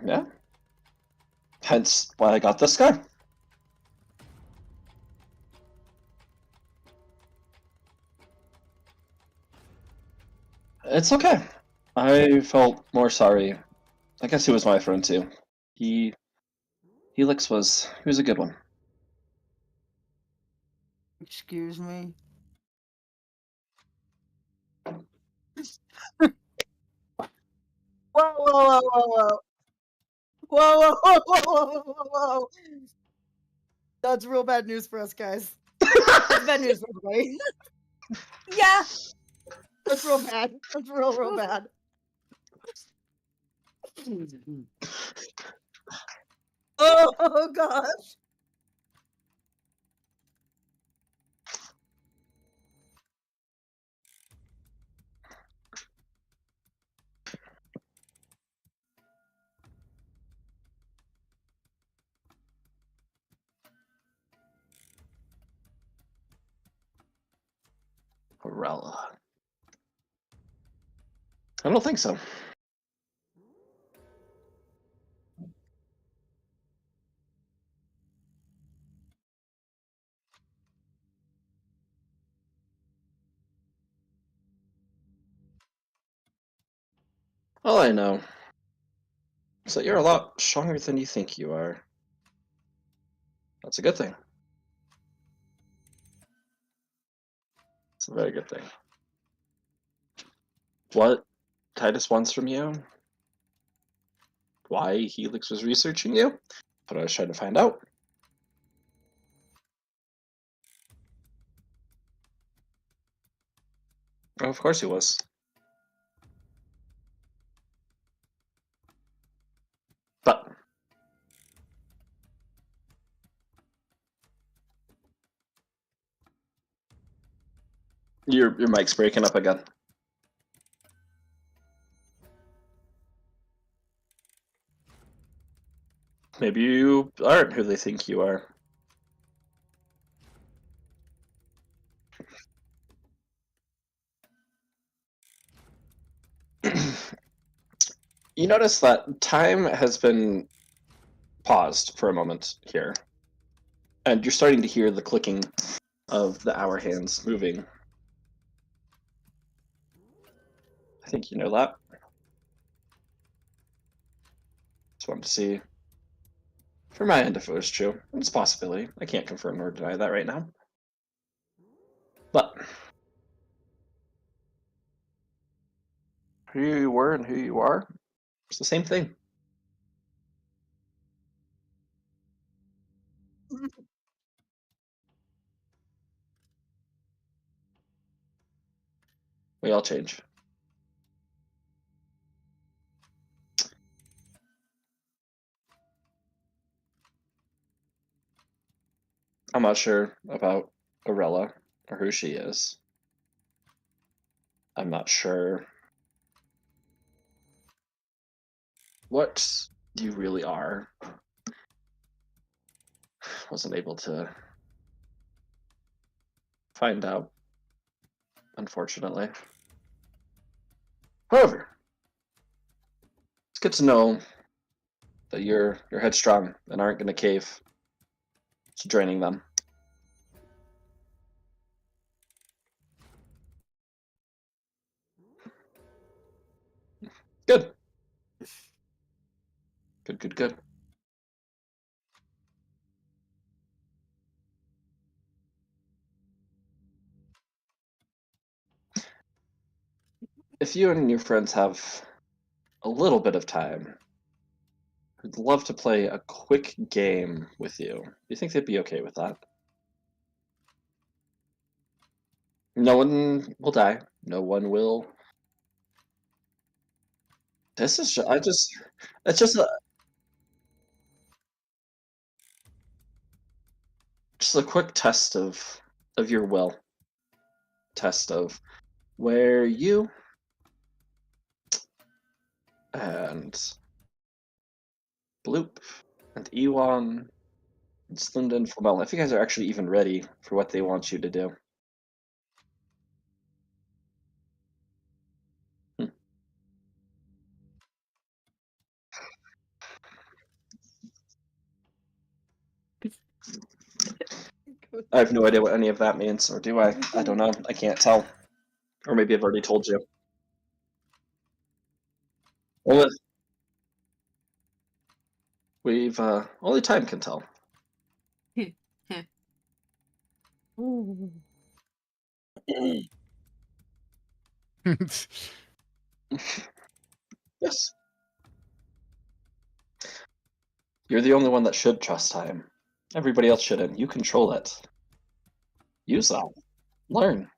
Yeah. Hence why I got this guy. It's okay. I felt more sorry. I guess he was my friend too. Helix was a good one. Excuse me. Whoa, whoa, whoa, whoa, whoa. Whoa, whoa, whoa, whoa, whoa, whoa, whoa. That's real bad news for us, guys. That's bad news for everybody. Yeah, that's real bad. That's real, real bad. Oh gosh. Corella. I don't think so. All I know is that you're a lot stronger than you think you are. That's a good thing. It's a very good thing. What Titus wants from you? Why Helix was researching you? But I was trying to find out. Oh, of course he was. But your mic's breaking up again. Maybe you aren't who they think you are. You notice that time has been paused for a moment here, and you're starting to hear the clicking of the hour hands moving. I think you know that. Just wanted to see from my end if it was true. It's a possibility. I can't confirm nor deny that right now. But who you were and who you are, it's the same thing. We all change. I'm not sure about Arella or who she is. I'm not sure what you really are. Wasn't able to find out, unfortunately. However, it's good to know that you're headstrong and aren't going to cave to joining them. Good. Good. If you and your friends have a little bit of time, I'd love to play a quick game with you. Do you think they'd be okay with that? No one will die. No one will. This is it's just a quick test of your will. Test of where you and Bloop and Ewan and Slunda and Flamel, if you guys are actually even ready for what they want you to do. I have no idea what any of that means, or do I? I don't know. I can't tell. Or maybe I've already told you. Well, we've only time can tell. Yes. You're the only one that should trust time. Everybody else shouldn't. You control it. Use that. Learn.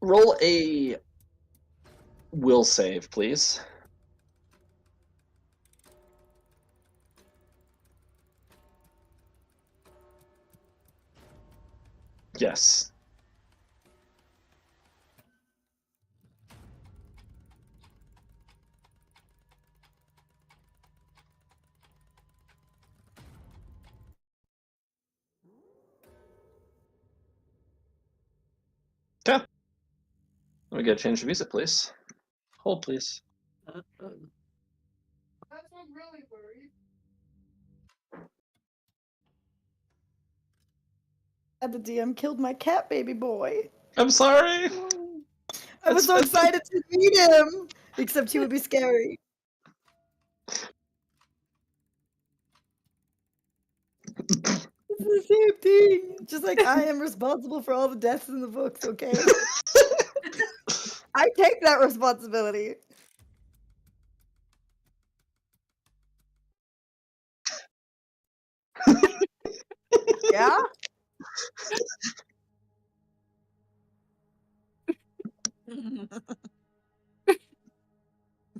Roll a will save, please. Yes. Okay. Let me get a change of music, please. Hold, please. And the DM killed my cat baby boy. I'm sorry. I was so excited to meet him. Except he would be scary. It's the same thing. Just like I am responsible for all the deaths in the books, okay? I take that responsibility. Yeah?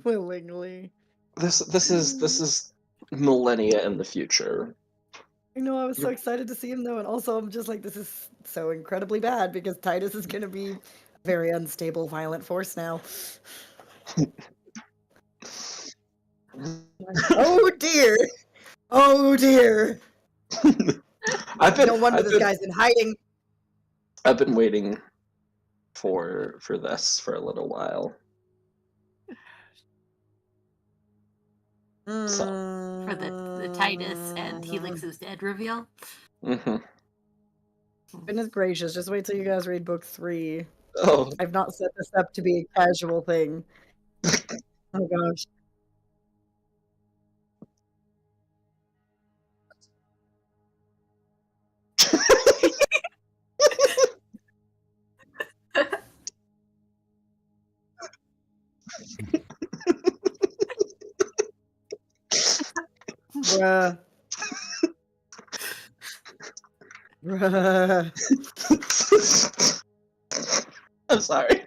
Willingly. This is millennia in the future. I know, I was so excited to see him though, and also I'm just like, this is so incredibly bad because Titus is gonna be a very unstable, violent force now. Oh dear! Oh dear! No wonder this guy's in hiding. I've been waiting for this for a little while. So. For the Titus and Helix is dead reveal. Mm-hmm. Goodness gracious, just wait till you guys read book 3. Oh. I've not set this up to be a casual thing. Oh gosh. Bruh. Bruh. I'm sorry.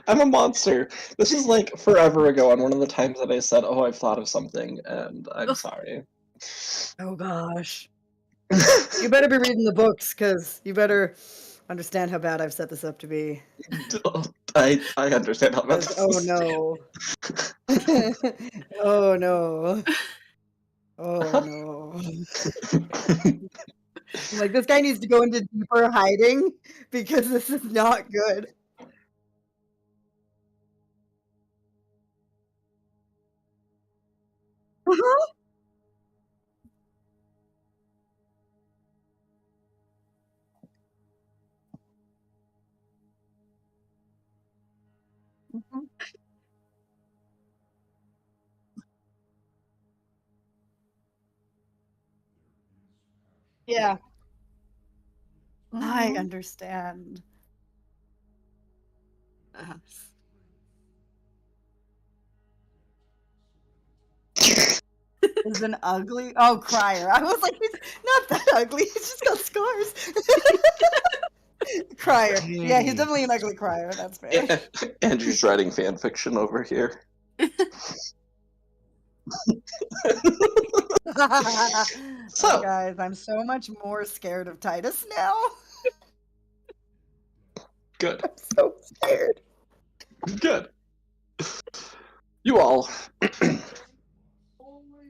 I'm a monster. This is like forever ago on one of the times that I said, "Oh, I've thought of something," and I'm sorry. Oh gosh. You better be reading the books, because you better understand how bad I've set this up to be. I understand how about 'Cause, oh no. Oh no. Oh no. Like, this guy needs to go into deeper hiding because this is not good. Uh-huh. Mhm. Yeah, I Mhm. understand. Uh, Is an ugly crier. I was like, he's not that ugly. He's just got scars. Crier. Yeah, he's definitely an ugly crier. That's fair. Yeah, Andrew's writing fan fiction over here. Oh, So, guys, I'm so much more scared of Titus now. good. I'm so scared. Good. You all,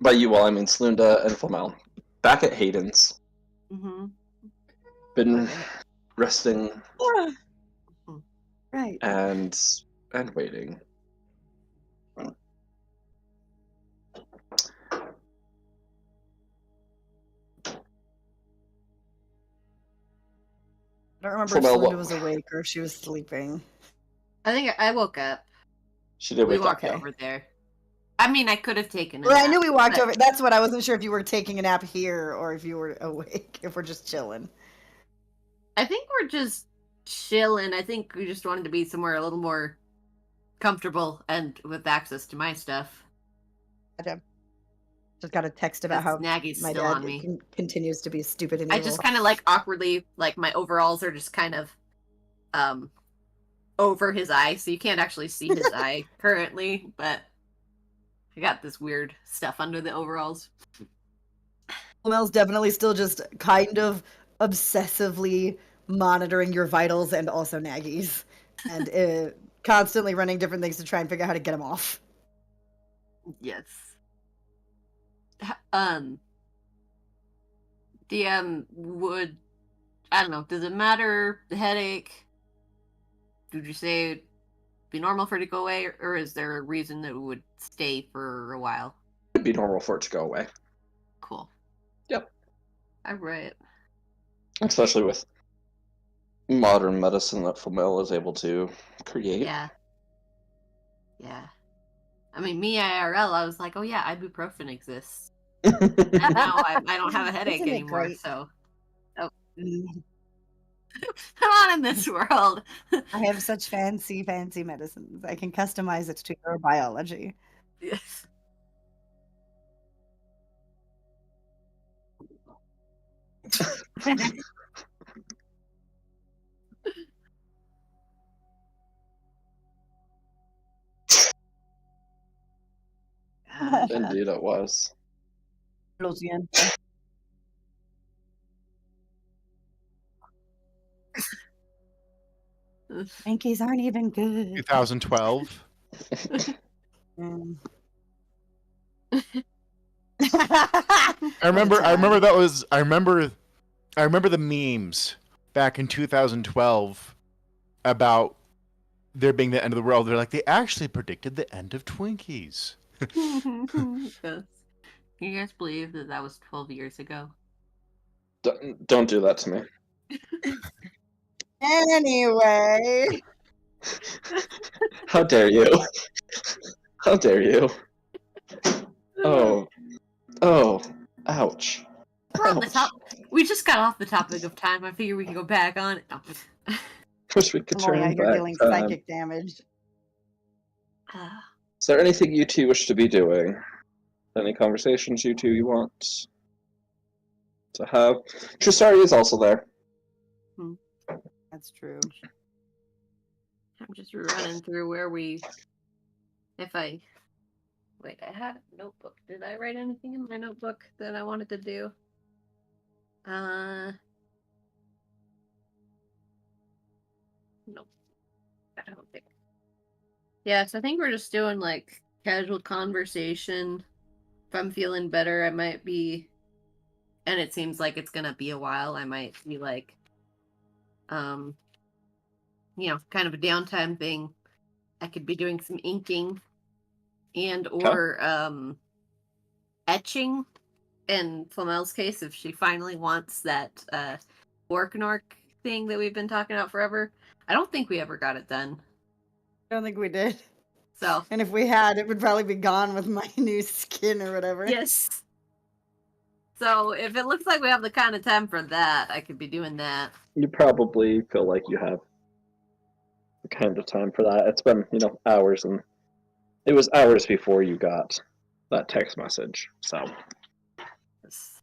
by you all, I mean Slunda and Flamel, back at Hayden's, mm-hmm. been resting Right. and waiting. I don't remember if Flamel, Celinda what? was awake or if she was sleeping. I think I woke up. She did We wake up. walked over there. I mean, I could have taken a Well, I nap, knew we walked but over. That's what I wasn't sure if you were taking a nap here or if you were awake, if we're just chilling. I think we're just chilling. I think we just wanted to be somewhere a little more comfortable and with access to my stuff. Gotcha. Just got a text about Because how Nagy's my still dad on me. continues to be stupid and I evil. just kind of like awkwardly, like my overalls are just kind of over his eye, so you can't actually see his eye currently, but I got this weird stuff under the overalls. Mel's definitely still just kind of obsessively monitoring your vitals and also Nagy's, and constantly running different things to try and figure out how to get him off. Yes. DM would, I don't know, does it matter the headache? Would you say it'd be normal for it to go away, or is there a reason that it would stay for a while? It'd be normal for it to go away, Cool. Yep. All right. especially with modern medicine that Flamel is able to create. Yeah. Yeah. I mean, me IRL, I was like, oh yeah, ibuprofen exists. And now I don't have a headache Isn't it anymore, great? so Mm, I'm not in this world. I have such fancy medicines. I can customize it to your biology. Yes. Indeed, it was. Lucian. Twinkies aren't even good. 2012. Mm. I remember that was I remember the memes back in 2012 about there being the end of the world. They're like, they actually predicted the end of Twinkies. Yes. Can you guys believe that that was 12 years ago? Don't do that to me. Anyway. How dare you? How dare you? Oh, ouch. We're on the Ouch. top. We just got off the topic of time. I figure we can go back on it. No. Wish we could I'm only turn out here back dealing time. psychic damage. Is there anything you two wish to be doing? Any conversations you two you want to have? Trisari is also there. That's true. I'm just running through where we. If I Wait, I had a notebook. Did I write anything in my notebook that I wanted to do? Nope. I don't think. Yes, I think we're just doing like casual conversation. If I'm feeling better, I might be, and it seems like it's gonna be a while, I might be like, kind of a downtime thing. I could be doing some inking and or etching. In Flamel's case, if she finally wants that Orknork thing that we've been talking about forever, I don't think we ever got it done. I don't think we did. So And if we had, it would probably be gone with my new skin or whatever. yes. So if it looks like we have the kind of time for that, I could be doing that. You probably feel like you have the kind of time for that. It's been, hours, and it was hours before you got that text message. So Yes.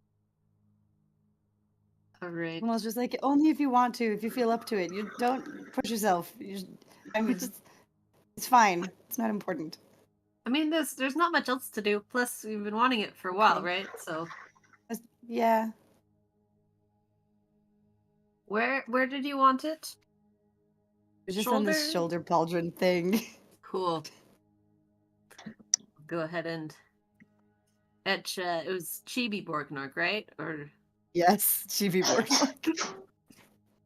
All right. I was just like, only if you want to, if you feel up to it. You don't push yourself. It's fine. It's not important. I mean, there's not much else to do. Plus, we've been wanting it for a while, Okay. right? So Yeah. where did you want it? It's just on this shoulder pauldron thing. Cool. Go ahead and etch. It was Chibi Borgnork, right? Or Yes, Chibi Borgnork.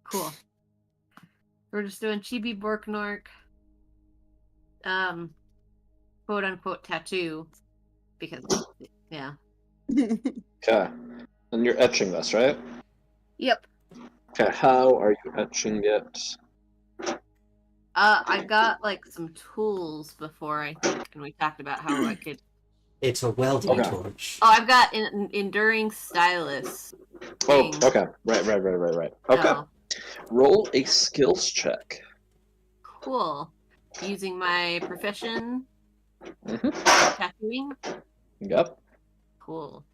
cool. We're just doing Chibi Borgnork, quote unquote tattoo, because yeah. okay, and you're etching this, right? Yep. Okay, how are you etching it? I got like some tools before, I think, and we talked about how I could. It's a welding Okay. torch. Oh, I've got an enduring stylus. Oh, thing. okay, right. Okay, Oh, roll a skills check. cool. Using my profession, Mm-hmm. tattooing. Yep. Cool.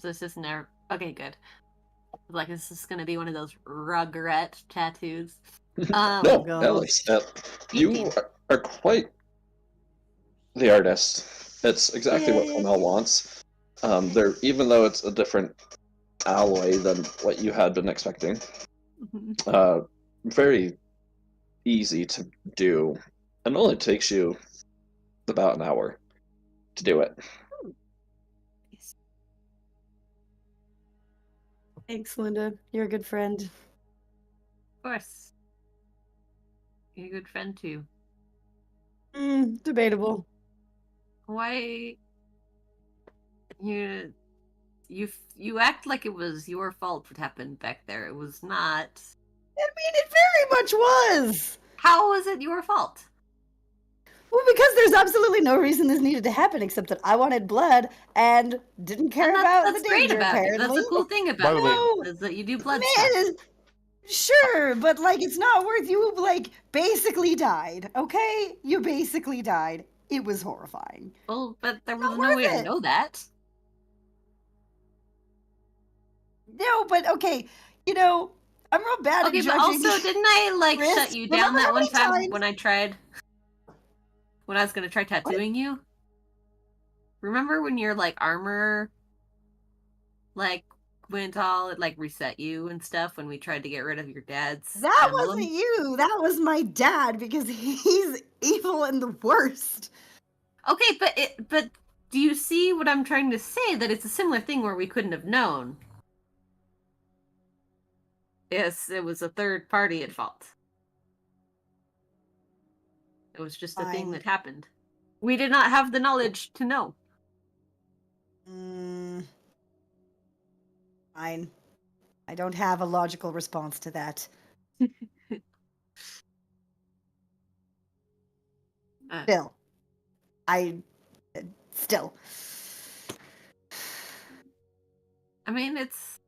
This isn't there. Okay, good. Like, is this gonna be one of those Rugrat tattoos? No, God. Alex, you are quite the artist. It's exactly what Yay. Flamel wants. Even though it's a different alloy than what you had been expecting, very easy to do, and only takes you about an hour to do it. Thanks, Linda. You're a good friend. Of course. You're a good friend too. Debatable. Why you act like it was your fault what happened back there. It was not. I mean, it very much was. How was it your fault? Well, because there's absolutely no reason this needed to happen except that I wanted blood and didn't care And about that's the great danger, about it. apparently. That's the cool thing By about the way- it, is that you do blood Man, stuff. sure, but like it's not worth you like basically died, okay? You basically died. It was horrifying. Well, but there Not was no worth way to it. know that. No, but okay, I'm real bad Okay, at but judging. also, didn't I like Chris, shut you down remember that how one many time times- when I was gonna try tattooing you? Remember when your like armor like went all it like reset you and stuff when we tried to get rid of your dad's That emblem? wasn't you. That was my dad because he's evil and the worst. Okay, but do you see what I'm trying to say? That it's a similar thing where we couldn't have known. Yes, it was a third party at fault. It was just a thing Fine. that happened. We did not have the knowledge to know. Fine. I don't have a logical response to that. Still. Still. I mean, it's...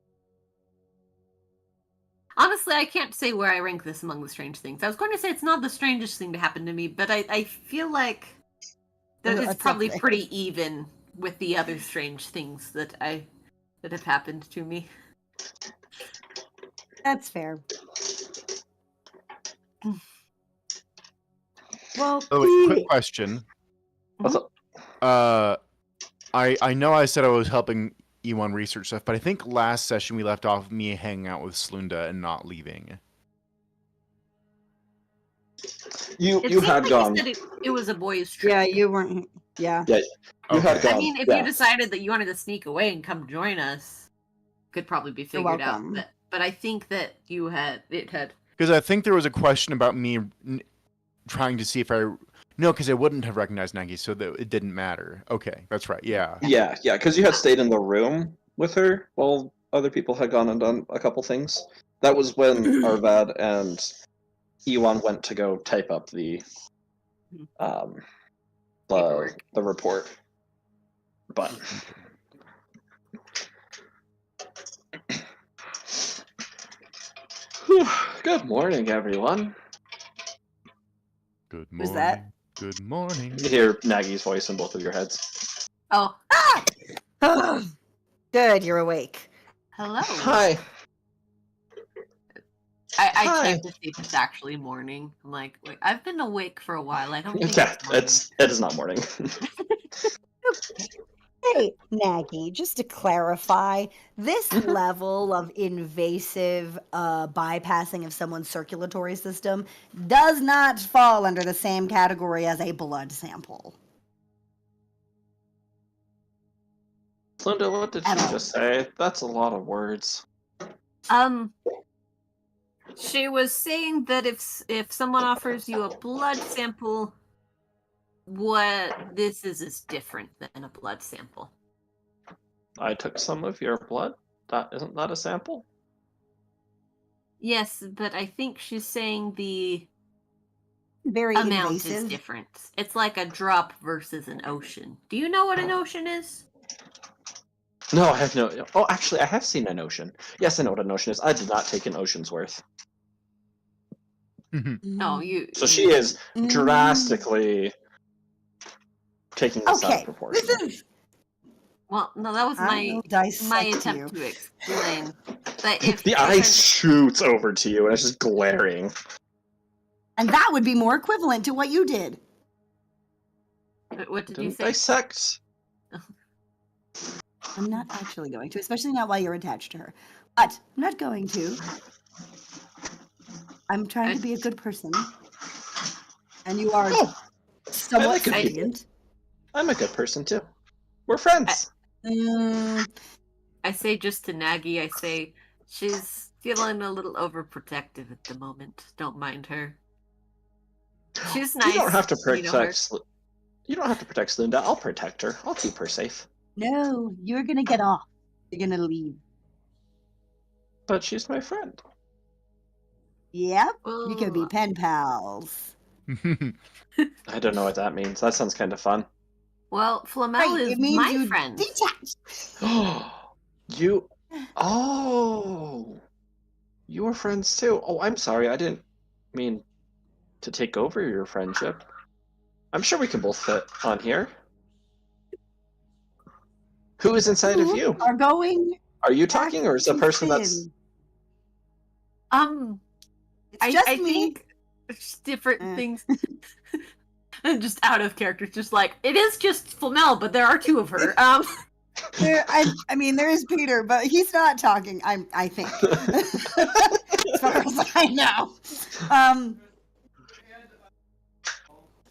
Honestly, I can't say where I rank this among the strange things. I was going to say it's not the strangest thing to happen to me, but I feel like that No, it's that's probably okay. pretty even with the other strange things that have happened to me. That's fair. Well, Oh, wait, quick question. What's up? I know I said I was helping E1 research stuff, but I think last session we left off me hanging out with Slunda and not leaving. You It you seemed had like gone. you said it was a boys' trip. yeah, you weren't. Yeah. You had Okay. gone. I mean, if yeah. you decided that you wanted to sneak away and come join us, could probably be figured out. welcome. But I think that it had. Because I think there was a question about me trying to see if I... No, because I wouldn't have recognized Nagi, so that it didn't matter. Okay, that's right, yeah. Yeah, because you had stayed in the room with her while other people had gone and done a couple things. That was when Arvad and Ewan went to go type up the Paperwork. the report. But good morning, everyone. Good morning. Who's that? Good morning. You hear Nagi's voice in both of your heads. Oh, Good, you're awake. hello. Hi. I Hi. checked to see if it's actually morning. I'm like, wait, I've been awake for a while. I don't think Yeah, it's it is not morning. Hey, Nagy, just to clarify, this level of invasive bypassing of someone's circulatory system does not fall under the same category as a blood sample. Linda, what did you At all. just say? That's a lot of words. She was saying that if someone offers you a blood sample, what this is different than a blood sample. I took some of your blood. Isn't that a sample? Yes, but I think she's saying the Very amount is invasive. different. It's like a drop versus an ocean. Do you know what an ocean is? No, I have no. Oh, actually, I have seen an ocean. Yes, I know what an ocean is. I did not take an ocean's worth. No, you. So she is drastically taking this out of Okay, proportion. this is. Well, no, that was I my will dissect attempt you. to explain that if The eye shoots over to you and it's just glaring. And that would be more equivalent to what you did. What did you Didn't say? dissect. I'm not actually going to, especially not while you're attached to her. But I'm not going to. I'm trying to be a good person. And you are Oh, somewhat like good people. sentient. I'm a good person too. We're friends. I say just to Nagy, I say she's feeling a little overprotective at the moment. Don't mind her. She's nice. You don't have to you know her. protect. You don't have to protect Linda. I'll protect her. I'll keep her safe. No, you're going to get off. You're going to leave. But she's my friend. Yep. You can be Well, pen pals. I don't know what that means. That sounds kind of fun. Well, Flamel Right, is it means my you friend. detach. You. Oh. You were friends too. Oh, I'm sorry. I didn't mean to take over your friendship. I'm sure we can both fit on here. Who is inside of you? Are going Are you talking, or is the to person that's? Finn. It's I just me. think it's different things. Just out of character, just like it is just Flamel, but there are two of her. There, I mean, there is Peter, but he's not talking. I think, as far as I know.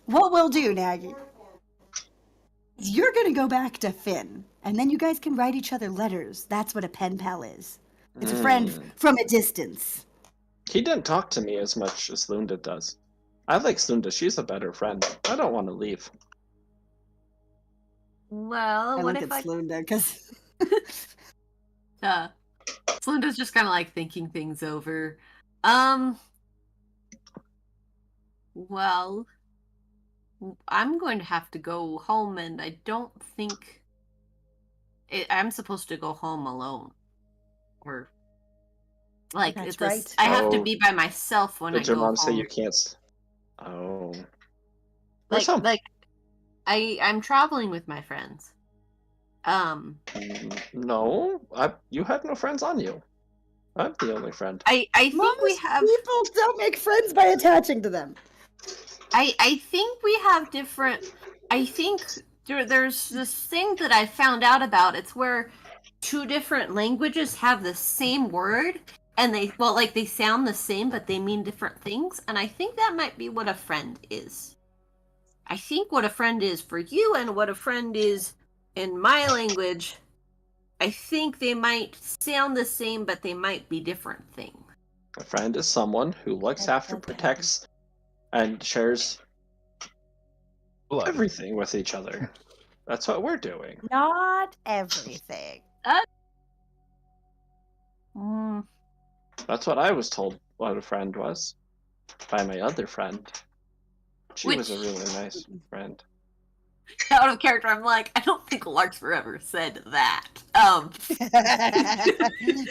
What we'll do, Nagy, is you're gonna go back to Finn, and then you guys can write each other letters. That's what a pen pal is. It's a friend from a distance. He didn't talk to me as much as Lunda does. I like Lunda. She's a better friend. I don't want to leave. Well, I what look if at Slunda because Slinda's just kind of like thinking things over. Well, I'm going to have to go home, and I don't think I'm supposed to go home alone. Or like That's it's right. I have to Oh. be by myself when I Did your go mom home. say you can't? Oh. Where's home? like I'm traveling with my friends. No, you had no friends on you. I'm the only friend. I think we Most have people don't make friends by attaching to them. I think we have different. I think there's this thing that I found out about. It's where two different languages have the same word, and they sound the same, but they mean different things. And I think that might be what a friend is. I think what a friend is for you and what a friend is in my language, I think they might sound the same, but they might be different things. A friend is someone who looks after, protects, and shares Blood. everything with each other. That's what we're doing. Not everything. That's what I was told what a friend was by my other friend. She was a Which- really nice friend. Out of character, I'm like, I don't think Larkspur ever said that.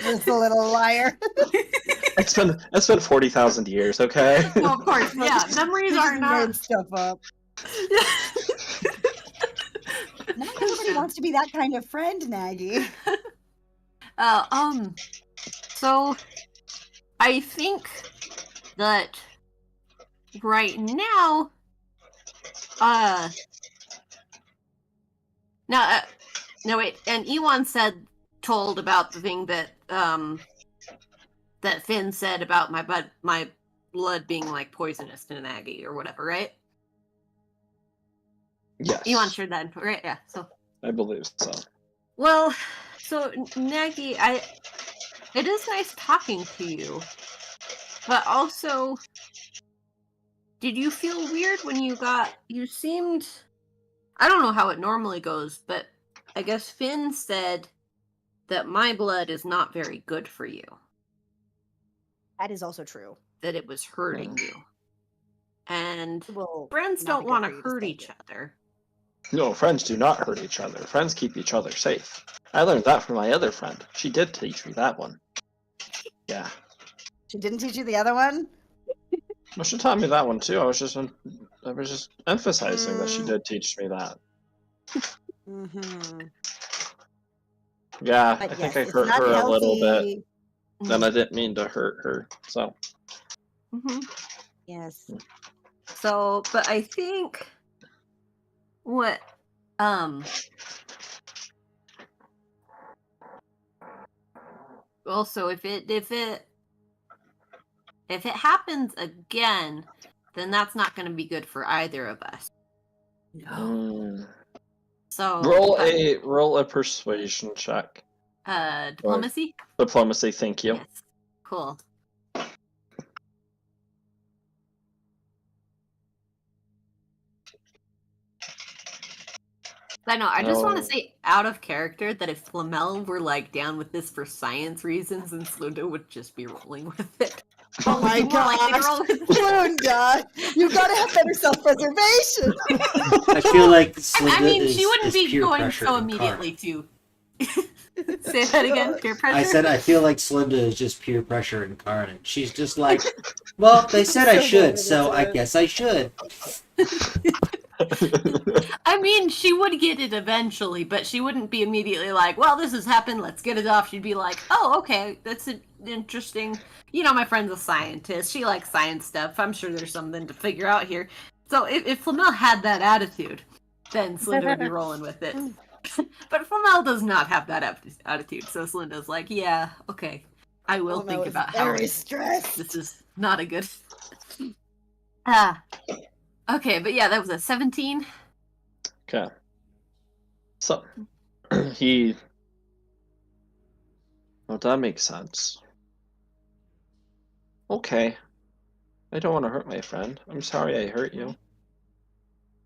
Just a little liar. It's been 40,000 years, okay? Well, of course, yeah. Memories He are just not. made stuff up. Not everybody wants to be that kind of friend, Naggy. So I think that right now, no wait, and Ewan told about the thing that that Finn said about my blood being like poisonous to Naggy or whatever, right? Yes. Ewan shared that info, right? Yeah. So I believe so. well, so Naggy, it is nice talking to you, but also, did you feel weird when you seemed, I don't know how it normally goes, but I guess Finn said that my blood is not very good for you, That is also true. that it was hurting you. And Well, friends not don't be good want for to you to hurt say each it. other. No, friends do not hurt each other. Friends keep each other safe. I learned that from my other friend. She did teach me that one. Yeah. She didn't teach you the other one? Well, she taught me that one too. I was just emphasizing that she did teach me that. Mm-hmm. Yeah, But I yes, think I it's hurt not her a little bit, healthy. and I didn't mean to hurt her. So Mm-hmm. Yes. So, but I think what also if it happens again, then that's not going to be good for either of us. So roll a persuasion check. diplomacy. Diplomacy, thank you. Yes. Cool. I know. I just want to Oh. say, out of character, that if Flamel were like down with this for science reasons, and Slunda would just be rolling with it. Oh my More likely to roll gosh. with it. Flunda, you gotta have better self-preservation. I feel like I Slinda mean, is, she wouldn't is be peer going pressure so incarnate. immediately to. Say that again. Peer pressure. I said I feel like Slinda is just peer pressure incarnate. She's just like, well, they said I So should, vulnerable so to I it. guess I should. I mean, she would get it eventually, but she wouldn't be immediately like, well, this has happened, let's get it off. She'd be like, oh, okay, that's interesting. You know, my friend's a scientist. She likes science stuff. I'm sure there's something to figure out here. So if Flamel had that attitude, then Slinda would be rolling with it. But Flamel does not have that attitude, so Slinda's like, yeah, okay, I will Flamel think is about how very stressed. this is not a good... Okay, but yeah, that was a 17. Okay. So he. Well, that makes sense. Okay. I don't want to hurt my friend. I'm sorry I hurt you.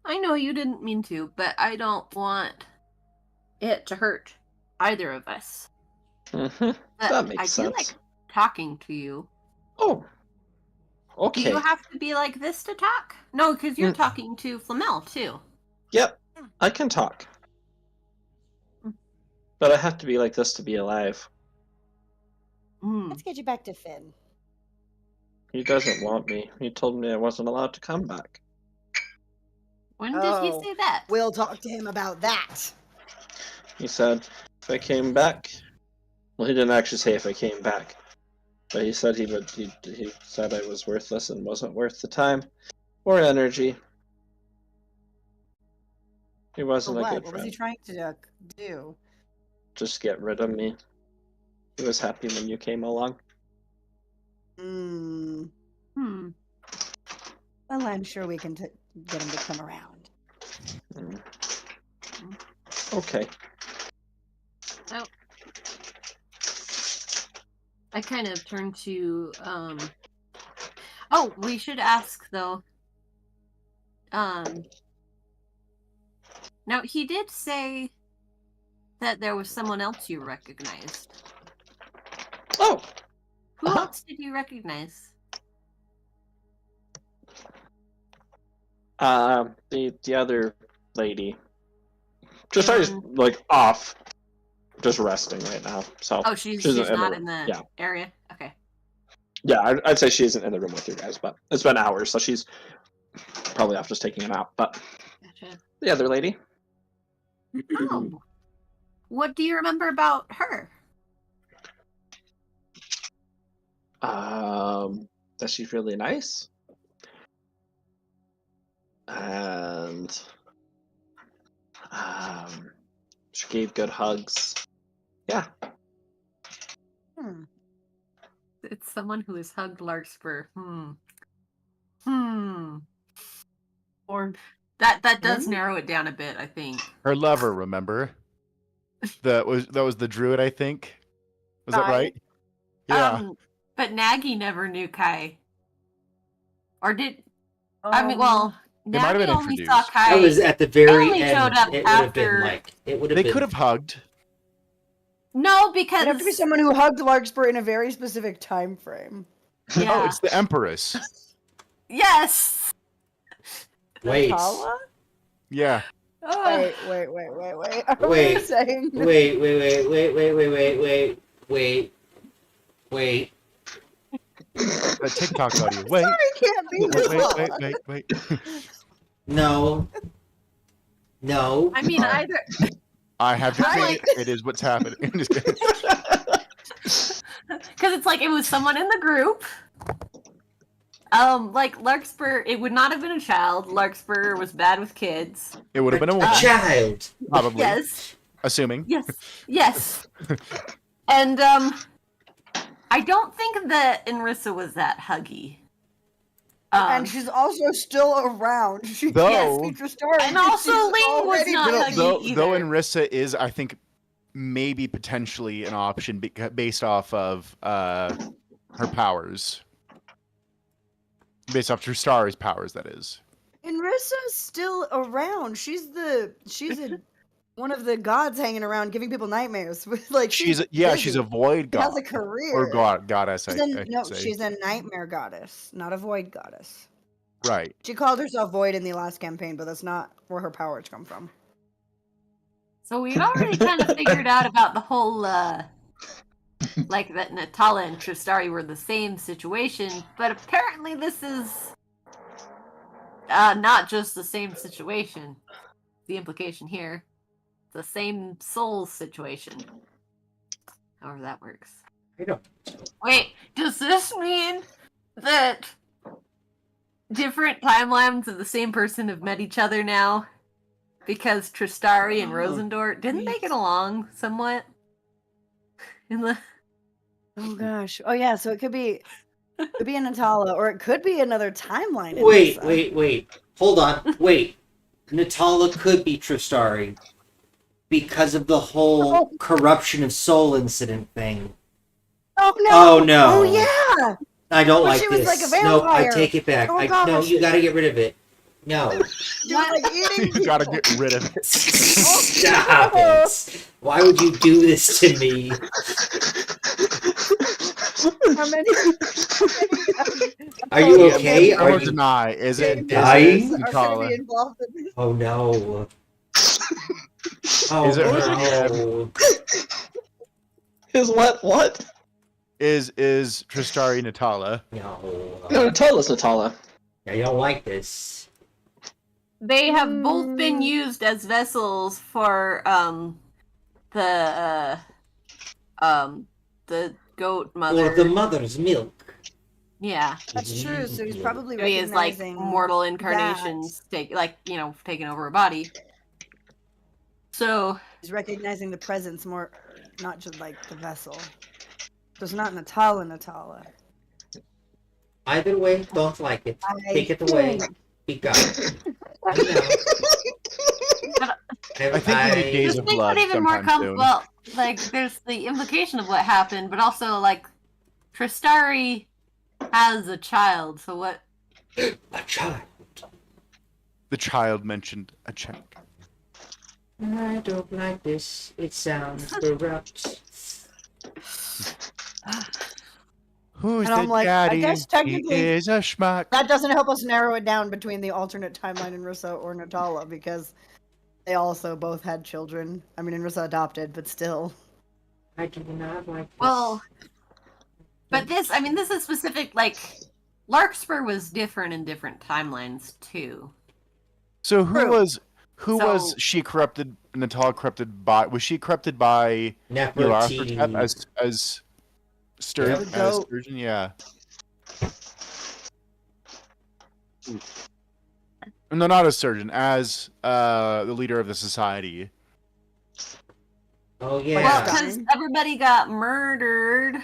I know you didn't mean to, but I don't want it to hurt either of us. Mm-hmm. But That makes I sense. do like talking to you. Oh. Do Okay. you have to be like this to talk? No, because you're talking to Flamel, too. Yep. I can talk. But I have to be like this to be alive. Mm. Let's get you back to Finn. He doesn't want me. He told me I wasn't allowed to come back. When did he Oh. say that? We'll talk to him about that. He said if I came back. Well, he didn't actually say if I came back. But he said he said I was worthless and wasn't worth the time or energy. He For wasn't a what? good What was he friend. trying to do? Just get rid of me. He was happy when you came along. Hmm. Hmm. Well, I'm sure we can get him to come around. Mm. Okay. Oh. I kind of turn to Oh, we should ask though. Now he did say that there was someone else you recognized. Oh, Who Uh-huh. else did you recognize? the other lady. Just And- like off, just resting right now. So Oh, she's in not the- in the yeah. area. Okay. Yeah, I'd say she isn't in the room with you guys, but it's been hours, so she's probably off just taking a nap. But Gotcha. the other lady, Oh. What do you remember about her? that she's really nice, and she gave good hugs. Yeah, Hmm. It's someone who has hugged Larkspur. Or that does Hmm? narrow it down a bit, I think. Her lover, remember? That was the druid, I think. Was that Kai? right? Yeah. But Nagy never knew Kai. Or did I mean well They might have Nagy been only saw introduced. Kai. That was at the very only end. showed up It would have been after- like it would have They been. could have hugged. No, because It'd have to be someone who hugged Larkspur in a very specific time frame. Yeah. Oh, it's the Empress. Yes. Wait. Natala? Yeah. Oh, Wait. Are we Wait. saying Wait. That TikTok audio. Wait. Sorry, can't be Natala. Wait. No. No. I mean Alright. either I have to I say like- it is what's happening. Just kidding. because it's like it was someone in the group. Like Larkspur, it would not have been a child. Larkspur was bad with kids. It would have been a A woman, child. probably. Yes. Assuming. Yes. And I don't think that Inrissa was that huggy. And she's also still around. She Though- can't speak to story. And also She's Ling was already not been- huggy Though either. Inrissa is, I think, maybe potentially an option based off of her powers. Based off Trustari's powers, that is. Inrissa's still around. She's one of the gods hanging around giving people nightmares. Like She's a busy. void She has god. a career. Or goddess, I should say. She's a nightmare goddess, not a void goddess. Right. She called herself Void in the last campaign, but that's not where her powers come from. So we've already kind of figured out about the whole, like that Natala and Tristari were the same situation, but apparently this is not just the same situation. The implication here, the same soul situation. However that works. I don't. Wait, does this mean that different timelines of the same person have met each other now? Because Tristari and Rosendor didn't they get along somewhat? In the Oh gosh. Oh yeah. So it could be a Natala, or it could be another timeline. in Wait. Inrissa. Hold on. Wait. Natala could be Tristari because of the whole corruption of soul incident thing. Oh no. Oh no. Oh yeah. I don't Well, like she was this. like a No, I vampire. take it back. Oh, No, gosh. you gotta get rid of it. No. She was like eating You gotta people. get rid of it. Stop it. Why would you do this to me? How many? Are you Yeah, okay? Confirm Are or you... deny? Is it dying? Are going to Natala? be involved in this? Oh no. Oh Is it her no. Is what? Is Tristari Natala? No. No, tell us, Natala. I don't like this. they have both been used as vessels for the goat mother. Or the mother's milk. Yeah. That's true. So he's probably So he is like recognizing mortal incarnations, taking over a body. So He's recognizing the presence more, not just like the vessel. So it's not Natala. Either way, don't like it. Take it away. Be gone. I think we need Days this of makes Blood it even more sometime soon. well. Like, there's the implication of what happened, but also like Tristari has a child. So what? A child. The child mentioned a check. I don't like this. It sounds corrupt. Who's And the I'm like, daddy? I guess technically He is a schmuck. that doesn't help us narrow it down between the alternate timeline in Rissa or Natala because they also both had children. I mean, Rissa adopted, but still. I do not like this. Well, but this is specific. Like, Larkspur was different in different timelines too. So True. who So- was she corrupted? Natala corrupted by? Was she corrupted by Nefertiti. Nyarlathotep as Sturgeon? Yeah. As Sturgeon, yeah. No, not as Sturgeon, as the leader of the society. Oh Well, yeah. because everybody got murdered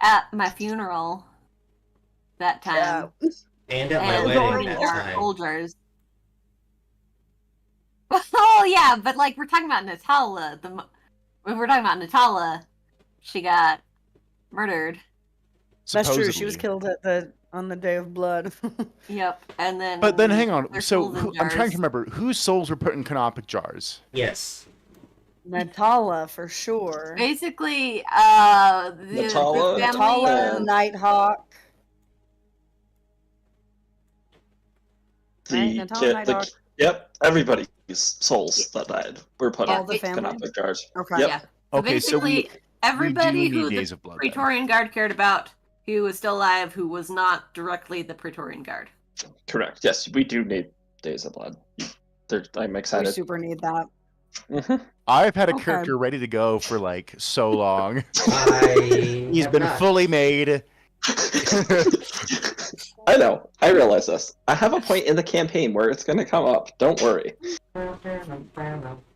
at my funeral that time. And at my And wedding Thorin that are time. Folgers. Oh yeah, but like we're talking about Natala. When we're talking about Natala, she got murdered. That's true. She was Supposedly. killed on the Day of Blood. Yep, and then. But then hang on. their So souls in I'm trying jars. to remember whose souls were put in canopic jars. Yes. Natala for sure. Basically, Natala? the family. Natala, and- Nighthawk. The, Right, Natala, kid, Nighthawk. yep, everybody's souls that died were put All on the family? canopic jars. Okay. Yep. Yeah. So Okay, so basically, we everybody do who need the Days of Blood. then. Praetorian Guard cared about, who was still alive, who was not directly the Praetorian Guard. Correct. Yes, we do need Days of Blood. I'm We excited. super need that. Mhm. I've had a Okay. character ready to go for like so long. I He's have been not. fully made. I know. I realize this. I have a point in the campaign where it's going to come up. Don't worry. This That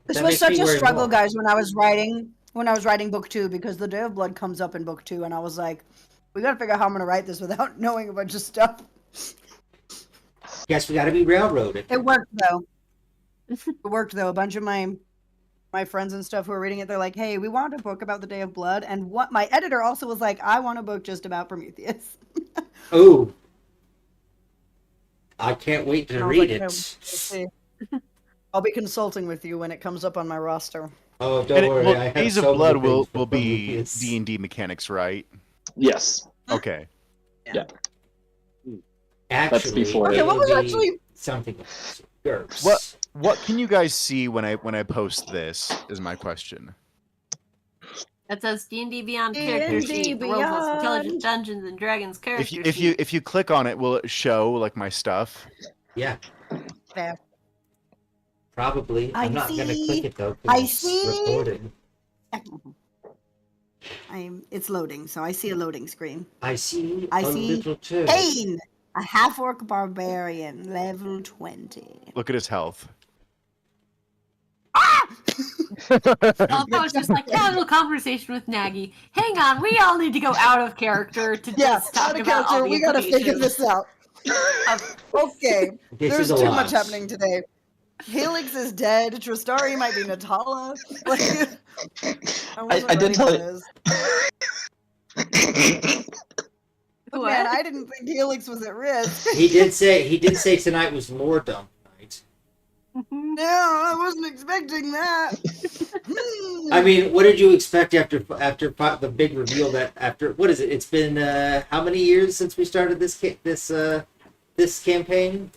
was makes such me a worry struggle, more. guys, when I was writing book 2, because the Day of Blood comes up in book 2, and I was like, we gotta figure out how I'm gonna write this without knowing a bunch of stuff. Guess we gotta be railroaded. It worked though. A bunch of my friends and stuff who were reading it, they're like, hey, we want a book about the Day of Blood, and what my editor also was like, I want a book just about Prometheus. Ooh. I can't wait to And I was read like, it. "No, we'll see." I'll be consulting with you when it comes up on my roster. Oh, don't worry. I have Days of so Blood many will things for be Prometheus. D&D mechanics, right? Yes. Okay. Actually, before Okay, it what was it'll be actually something else. GURPS. What can you guys see when I post this? Is my question. It says D&D Beyond D&D character sheet, the world's most Beyond. intelligent Dungeons and Dragons character If you click on it, will it show like my stuff? Yeah, fair? probably. I I'm not gonna see. click it though. 'cause I it's see. recorded. It's loading, so I see a loading screen. I see I a see little too. Pain, a half-orc barbarian, level 20. Look at his health. I was just like casual conversation with Nagy. Hang on, we all need to go out of character to Yeah, just talk out of about all character. the We gotta figure implications this out. Okay, This there's is a too lot. much happening today. Helix is dead. Tristari might be Natala. Like, wasn't I did ready tell for you- this. What? Man, I didn't think Helix was at risk. He did say tonight was lore dump night. No, I wasn't expecting that. I mean, what did you expect after the big reveal that after what is it? It's been how many years since we started this campaign?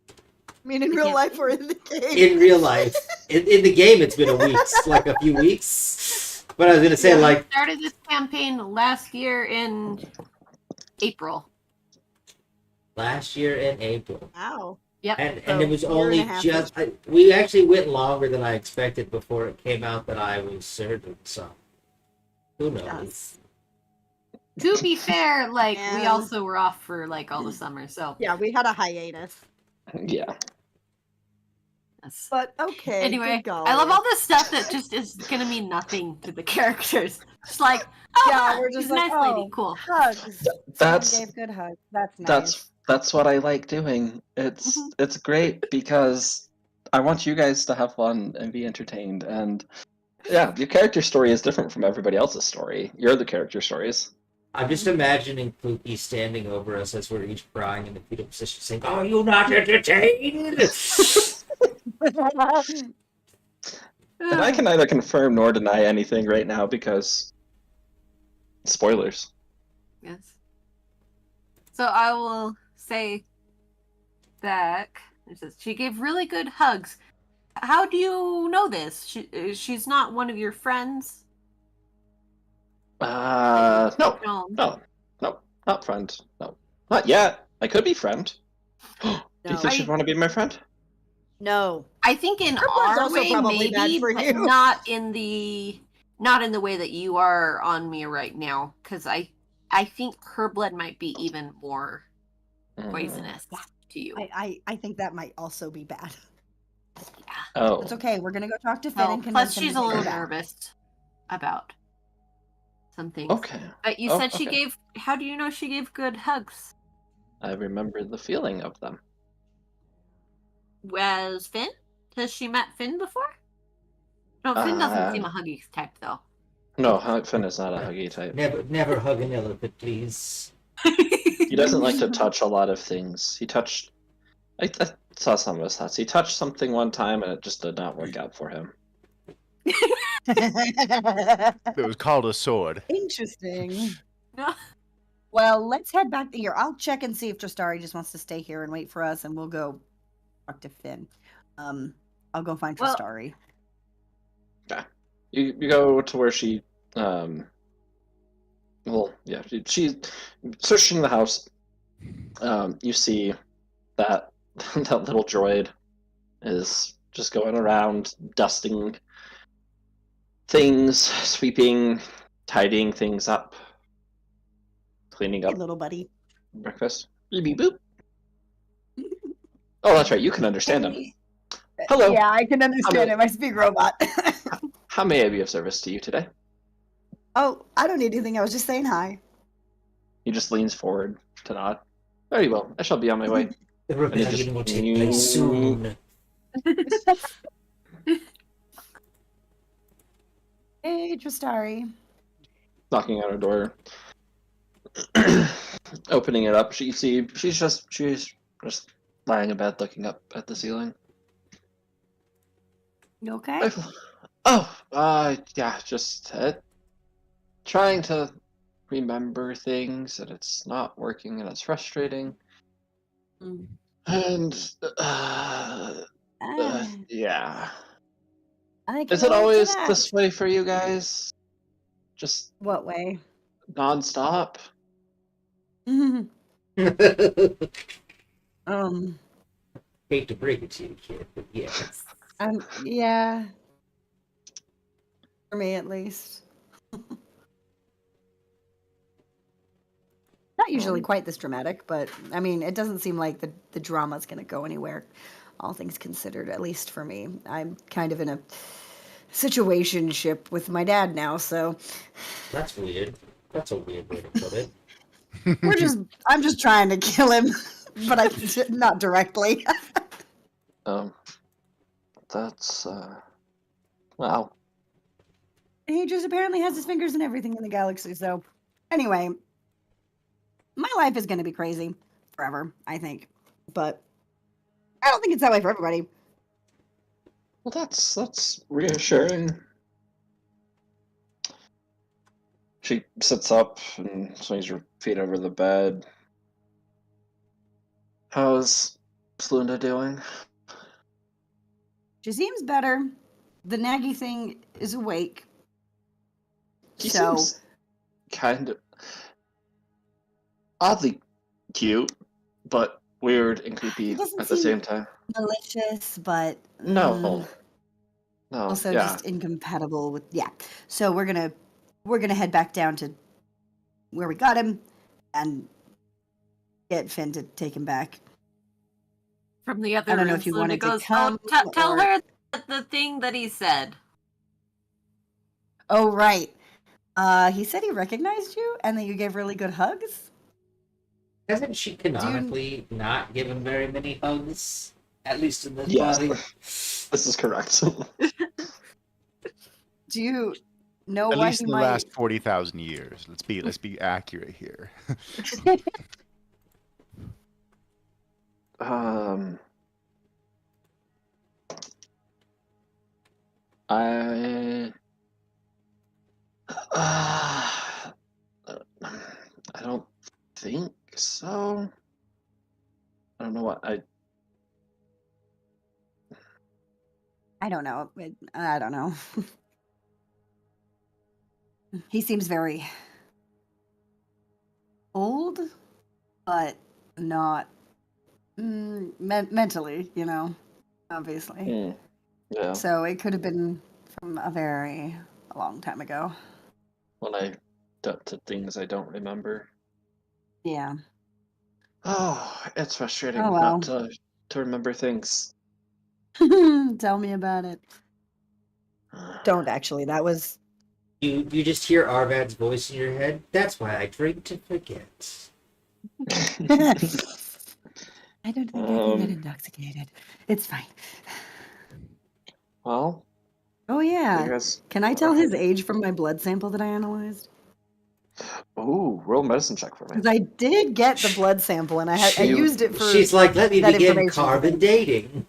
I mean, in real life or in the game? In real life, in the game, it's been a week, like a few weeks. But I was gonna say, like, Started this campaign last year in April. last year in April, Wow. Yep. and So, it was year and only a half just we actually went longer than I expected before it came out that I was certain. So Who knows? Yes. To be fair, like we Yeah. also were off for like all the summer, so Yeah, we had a hiatus. Yeah. yes. But okay. Anyway, good golly. I love all this stuff that just is gonna mean nothing to the characters. Just like, oh, Yeah, huh, we're she's just a like, nice lady, oh, cool. hugs. That's Someone gave good hugs. That's nice. that's what I like doing. It's great because I want you guys to have fun and be entertained. And yeah, your character story is different from everybody else's story. You're the character stories. I'm just imagining Pookie standing over us as we're each crying in the fetal position saying, "Are you not entertained?" And I can neither confirm nor deny anything right now because spoilers. Yes. So I will say that it says she gave really good hugs. How do you know this? She's not one of your friends. No, No. no, not friend. No, not yet. I could be friend. Do you No. think she'd want to be my friend? No. I think in Her blood's our also way, probably bad maybe, for but you. not in the way that you are on me right now. Because I think her blood might be even more poisonous to you. I think that might also be bad. Yeah. Oh, It's okay. We're gonna go talk to Finn Well, and convince plus him she's to a take her little back. nervous about some things. okay. But you Oh, said she okay. gave. How do you know she gave good hugs? I remember the feeling of them. Was Finn? Has she met Finn before? No, Finn doesn't seem a huggy type though. No, Finn is not a huggy type. Never hug an elephant, please. He doesn't like to touch a lot of things. He touched. I saw some of his thoughts. He touched something one time and it just did not work out for him. It was called a sword. Interesting. No. Well, let's head back here. I'll check and see if Tristari just wants to stay here and wait for us, and we'll go talk to Finn. I'll go find Well- Tristari. You go to where she well, yeah, she's searching the house. You see that that little droid is just going around dusting things, sweeping, tidying things up, cleaning Hey, up little buddy. breakfast. Beep beep boop. Oh, that's right. You can understand him. Hello. Yeah, I can understand Hello. it. I speak robot. How may I be of service to you today? Oh, I don't need anything. I was just saying hi. He just leans forward to nod. Very well. I shall be on my way. The And it just- rebellion will take place soon. Hey, Tristari. Knocking on her door. Opening it up. She's just lying in bed looking up at the ceiling. You okay? Yeah, just trying to remember things and it's not working and it's frustrating. Mm. And Ah, yeah. I can Is it relate to always that. this way for you guys? Just What way? nonstop? Hate to break it to you, kid, but yes. Yeah. For me, at least. Not usually quite this dramatic, but I mean, it doesn't seem like the drama's going to go anywhere, all things considered, at least for me. I'm kind of in a situationship with my dad now, so That's weird. That's a weird way to put it. I'm just trying to kill him, but not directly. That's wow. He just apparently has his fingers in everything in the galaxy, so anyway, my life is going to be crazy forever, I think. But I don't think it's that way for everybody. Well, that's reassuring. She sits up and swings her feet over the bed. How's Slunda doing? She seems better. The Nagy thing is awake. He So seems kind of oddly cute, but weird and creepy doesn't at the seem- same time. malicious, but No, no, also yeah. just incompatible with So we're gonna we're gonna head back down to where we got him and get Finn to take him back. From the other I don't know room, if you Selena wanted to goes, come tell or- her the thing that he said. Oh, right. He said he recognized you and that you gave really good hugs. Hasn't she canonically not given very many hugs? At least in this Yes. body? This is correct. Do you know At why least he in the might? last 40,000 years. Let's be accurate here. I I don't think so. I don't know what I don't know. I don't know. He seems very old, but not mentally, obviously. Yeah. So it could have been from a long time ago. When I did to things I don't remember. Yeah. Oh, it's frustrating Oh, well. not to remember things. Tell me about it. Don't actually. That was. You just hear Arvad's voice in your head. That's why I drink to forget. I don't think I can get Um, intoxicated. It's fine. Well, Oh, you yeah. guys. Can I tell his age from my blood sample that I analyzed? Ooh, roll a medicine check for me. Because I did get the blood sample and I used it for. She's like, let me that begin information. carbon dating.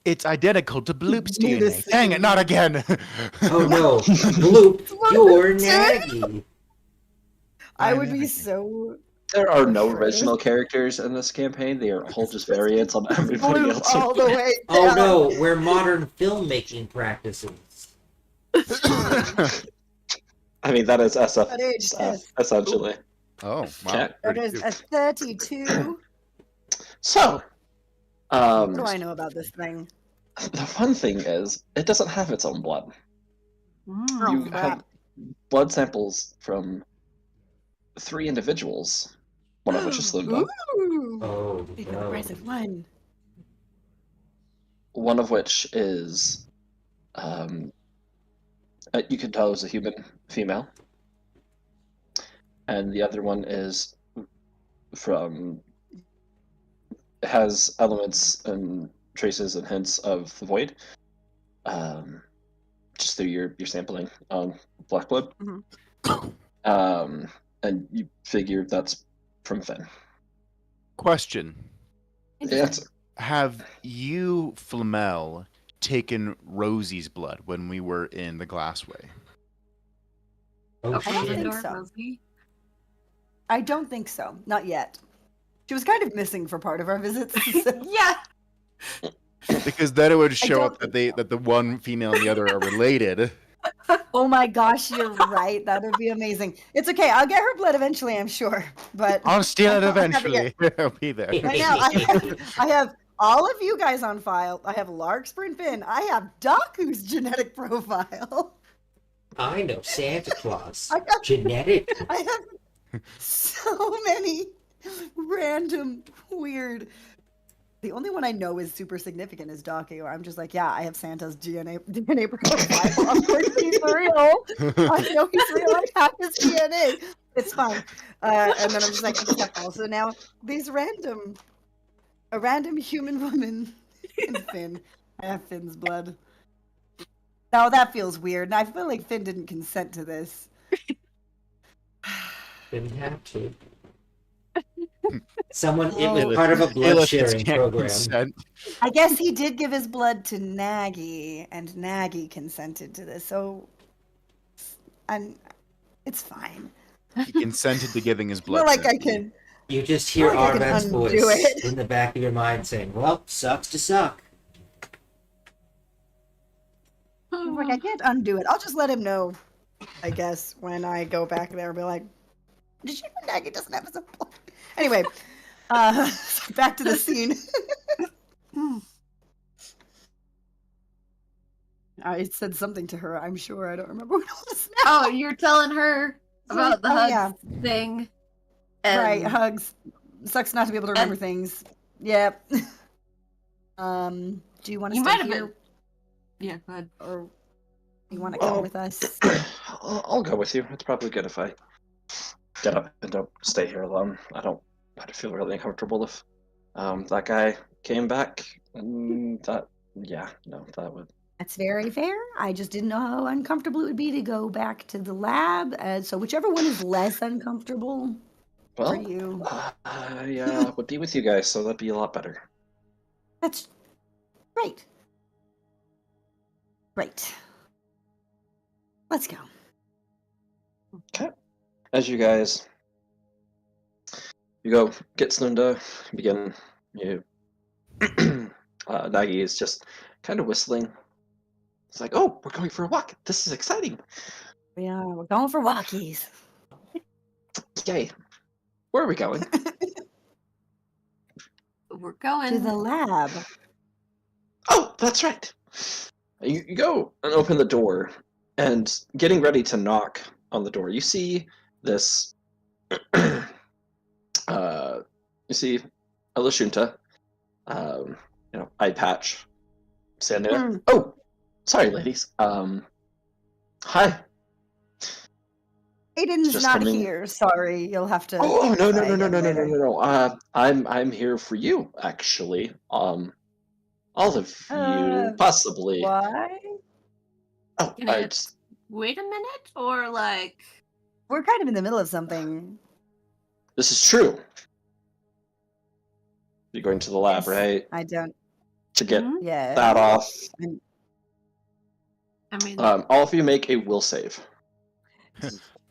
It's identical to Bloop's Do the DNA. Dang it, same. not again. Oh no, Bloop, you're Nagy. I I'm would be everything. so. There are no Sure. original characters in this campaign. They are all just variants on everybody Blue else. all the way Oh down. no, we're modern filmmaking practices. I mean, that is SF What age stuff, test? essentially. Oh, wow. Okay. That Pretty is cute. a 32. So, What do I know about this thing? the fun thing is, it doesn't have its own blood. Oh, You crap. have blood samples from 3 individuals, one of which is Slunda, Ooh. Oh Big no. impressive one. one of which is, you can tell is a human female, and the other one is has elements and traces and hints of the void, just through your sampling on black blood. And you figure that's from Finn. Question. The answer. Have you, Flamel, taken Rosie's blood when we were in the Glassway? Oh Open the shit. think door, so. Rosie. I don't think so. Not yet. She was kind of missing for part of our visits. so- Yeah. Because then it would show don't up that the one female and the other are related. Oh my gosh, you're right. That would be amazing. It's okay. I'll get her blood eventually, I'm sure. But I'll steal it I haven't yet. eventually. I'll be there. Right now, I have all of you guys on file. I have Larkspur and Finn. I have Daku's genetic profile. I know Santa Claus. I have, Genetic. I have so many random, weird. The only one I know is super significant is Daku. I'm just like, yeah, I have Santa's DNA profile. Of course he's real. I know he's real. I have his DNA. It's fine. And then I'm just like, I just have also now a random human woman in Finn. I have Finn's blood. Now that feels weird. And I feel like Finn didn't consent to this. Didn't have to. Someone, it Oh. was part of a blood Illiths sharing can't program. consent. I guess he did give his blood to Nagy, and Nagy consented to this. So, it's fine. He consented to giving his blood. Not like to I me. can. You just hear Like I can Arvad's undo voice it. in the back of your mind saying, well, sucks to suck. I'm like, I can't undo it. I'll just let him know, I guess, when I go back there and be like, did you know Nagy doesn't have his own blood? Anyway, so back to the scene. I said something to her. I'm sure. I don't remember what it was now. Oh, you're telling her about the Oh, hugs yeah. thing. Right, And hugs. Sucks not to be able to remember things. Yep. Do you want to you stay might have here, been. Yeah, go ahead. or you want to Well, come with us? I'll go with you. It's probably good if I get up and don't stay here alone. I'd feel really uncomfortable if that guy came back and that would. That's very fair. I just didn't know how uncomfortable it would be to go back to the lab. So whichever one is less uncomfortable for Well, you. I would be with you guys, so that'd be a lot better. That's great. Great. Let's go. Okay. As you guys, you go get Slunda, begin. You, Nagi is just kind of whistling. It's like, oh, we're going for a walk. This is exciting. Yeah, we're going for walkies. Yay. Where are we going? We're going To the lab. Oh, that's right. You go and open the door, and getting ready to knock on the door, you see this. You see Elishunta, eye patch, standing there. Hmm. Oh, sorry, ladies. Hi. Aiden's Just not coming- here. Sorry, you'll have to. Oh, no, no, try no, no, again no, no, no, later. no, no. I'm here for you, actually. All of you, possibly. Why? Oh, Can I- I just, Wait a minute, or like. We're kind of in the middle of something. this is true. You're going to the lab, Yes. right? I don't. To get Mhm. Yeah. that off. I mean, All of you make a will save.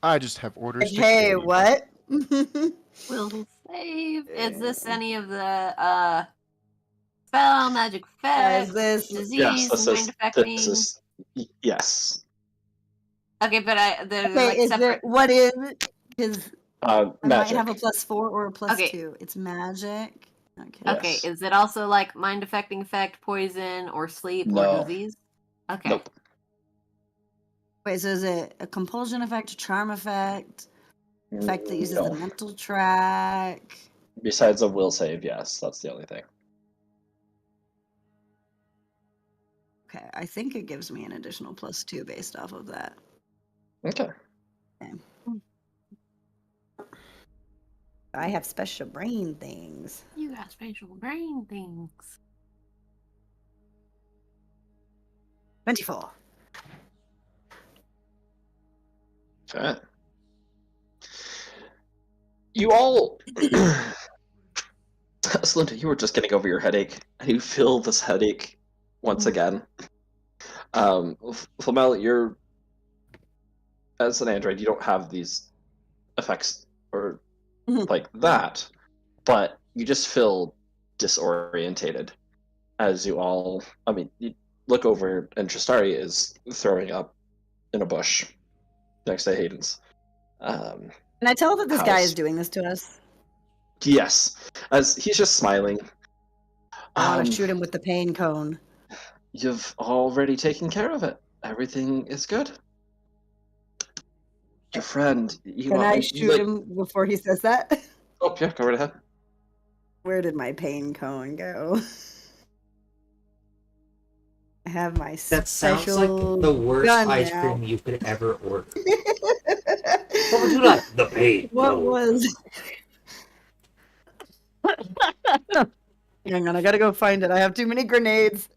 I just have orders. to Hey, kill you. what? will save. Is this any of the spell, magic effect, Is this? disease, Yes, this mind affecting? is yes. Okay, but they're Okay, like is separate. it? What is? Because I might Magic. have a +4 or a Okay. +2. It's magic. Okay. Yeah. Okay, Yes. is it also like mind affecting effect, poison, or sleep, No. or disease? Okay. Nope. Wait, so is it a compulsion effect, a charm effect that uses No. the mental track? Besides a will save, yes, that's the only thing. Okay, I think it gives me an additional +2 based off of that. Okay. I have special brain things. You got spatial brain things. 24. Okay. You all, Slinda, you were just getting over your headache, and you feel this headache once again. Flamel, you're as an android, you don't have these effects or like that, but you just feel disorientated as you all. I mean, you look over, and Tristari is throwing up in a bush next to Hayden's. Can I tell that this guy House. is doing this to us? Yes, as he's just smiling. I want to shoot him with the pain cone. You've already taken care of it. Everything is good. Your friend, Can I shoot him before he says that? Oh yeah, go right ahead. Where did my pain cone go? I have my That sounds special like the worst gun ice now. cream you could ever order. What would you like? The pain. What No. was? Hang on, I gotta go find it. I have too many grenades.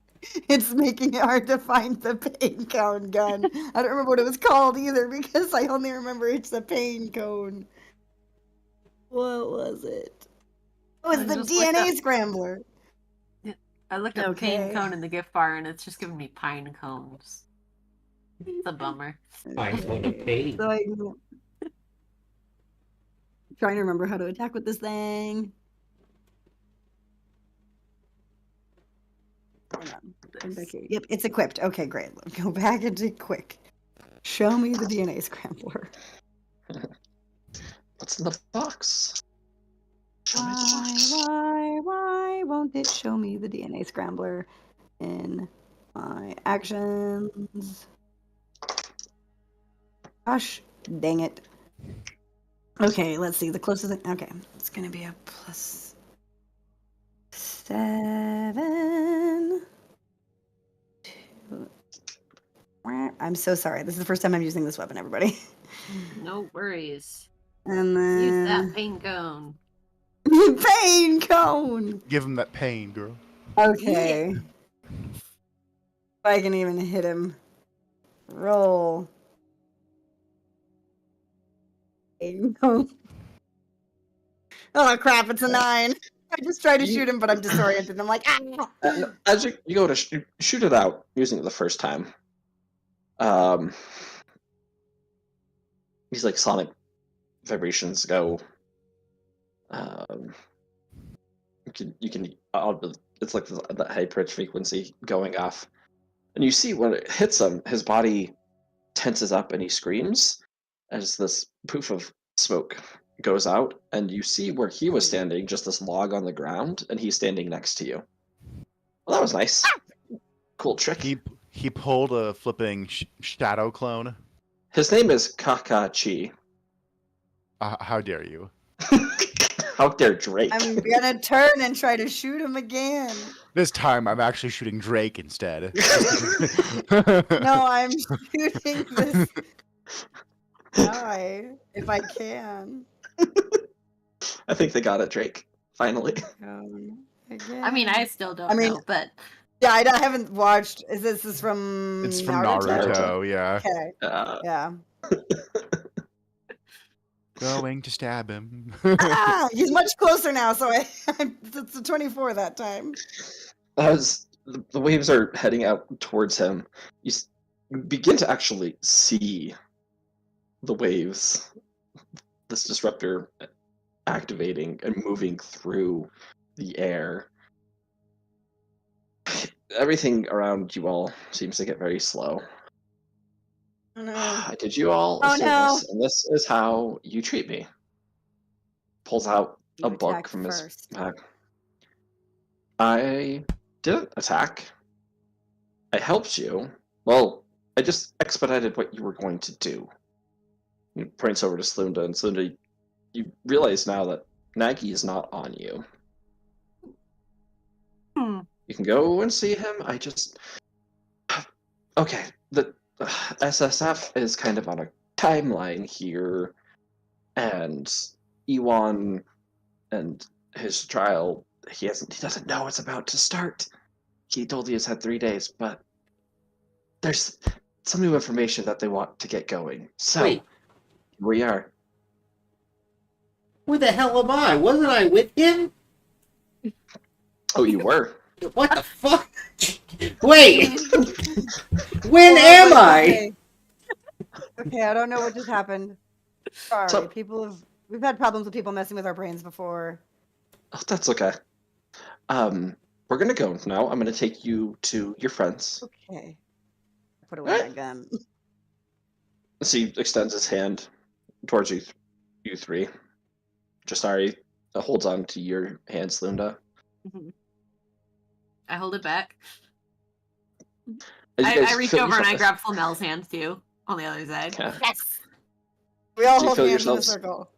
It's making it hard to find the pain cone gun. I don't remember what it was called either because I only remember it's a pain cone. What was it? Oh, it's I the just looked DNA up- scrambler. I looked up Okay. pain cone in the gift bar, and it's just giving me pine cones. It's a bummer. Pine cone of pain. So I'm trying to remember how to attack with this thing. Hold on. Come back here. Yep, it's equipped. Okay, great. Go back into quick. Show me the DNA scrambler. What's in the box? Show me the box. Why won't it show me the DNA scrambler in My actions. Gosh, dang it. Okay, let's see. The closest thing. Okay, it's gonna be a +7. I'm so sorry. This is the first time I'm using this weapon, everybody. No worries. And Use that then pain cone. pain cone. Give him that pain, girl. Okay. If I can even hit him. Roll. Pain cone. Oh crap! It's a 9. I just tried to shoot him, but I'm disoriented. I'm like, ah. And as you go to shoot it out using it the first time, these like sonic vibrations go. You can it's like that high pitch frequency going off, and you see when it hits him, his body tenses up and he screams as this poof of smoke goes out, and you see where he was standing, just this log on the ground, and he's standing next to you. Well, that was nice. Cool trick. He pulled a flipping shadow clone. His name is Kakachi. How dare you? How dare Drake? I'm gonna turn and try to shoot him again. This time I'm actually shooting Drake instead. No, I'm shooting this guy if I can. I think they got it, Drake. Finally. Again. I mean, I still don't I mean- know, but Yeah, I haven't watched. Is this from? It's from Naruto, yeah. Okay. Yeah. Going to stab him. Ah, he's much closer now, so it's a 24 that time. As the waves are heading out towards him, you begin to actually see the waves, this disruptor activating and moving through the air. Everything around you all seems to get very slow. Oh, no. I did you all Oh, say no. this, and this is how you treat me. Pulls out You a book attacked from his first. pack. I didn't attack. I helped you. Well, I just expedited what you were going to do. He points over to Slunda, and Slunda, you realize now that Nagy is not on you. Hmm. You can go and see him. I just... Okay, the SSF is kind of on a timeline here, and Ewan and his trial, he doesn't know it's about to start. He told you it's had 3 days, but there's some new information that they want to get going. So, Wait. here we are. Where the hell am I? Wasn't I with him? Oh, you were? What the fuck? Wait! When am I? Okay, I don't know what just happened. Sorry, So- we've had problems with people messing with our brains before. Oh, that's okay. We're gonna go now. I'm gonna take you to your friends. Okay. Put away my gun. So he extends his hand towards you three. Jastari holds on to your hands, Lunda. I hold it back. As you guys I reach feel over and I yourself- grab Flamel's hand too on the other side. Okay. Yes. We all Do you hold feel hands in a yourselves- circle.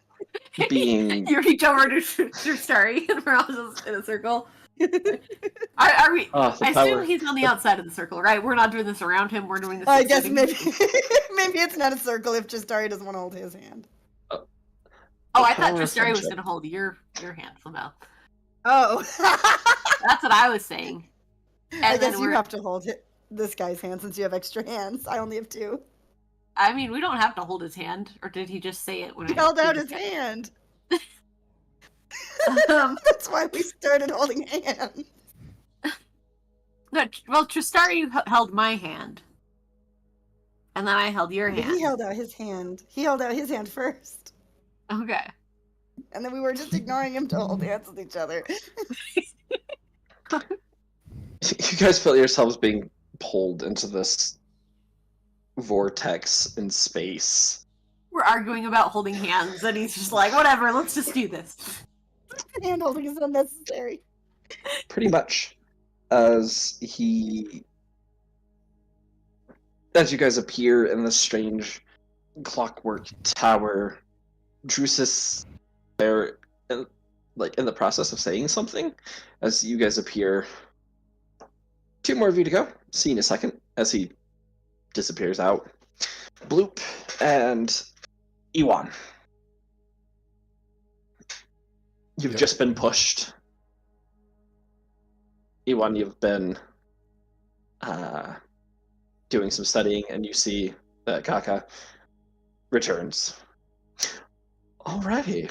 being You reach over to Starry and we're all just in a circle. Are we? the I power. assume he's on the outside of the circle, right? We're not doing this around him. We're doing this. I just guess sitting. maybe maybe it's not a circle if Justari doesn't want to hold his hand. Oh, I thought power of Tristari was friendship. going to hold your hand, Flamel. Oh. That's what I was saying. And I then guess you we're- have to hold this guy's hand since you have extra hands. I only have 2. I mean, we don't have to hold his hand, or did he just say it when He I held out did his hand. Um, That's why we started holding hands. no, well, Tristari held my hand, and then I held your But hand. he held out his hand. He held out his hand first. Okay. And then we were just ignoring him to hold hands with each other. You guys feel yourselves being pulled into this vortex in space. We're arguing about holding hands, and he's just like, whatever, let's just do this. Hand holding is unnecessary. Pretty much, as he as you guys appear in this strange clockwork tower, Drusus, there, in, in the process of saying something, as you guys appear. 2 more of you to go. See you in a second as he disappears out. Bloop and Ewan. You've Yep. just been pushed. Ewan, you've been doing some studying, and you see that Kaka returns. Alrighty.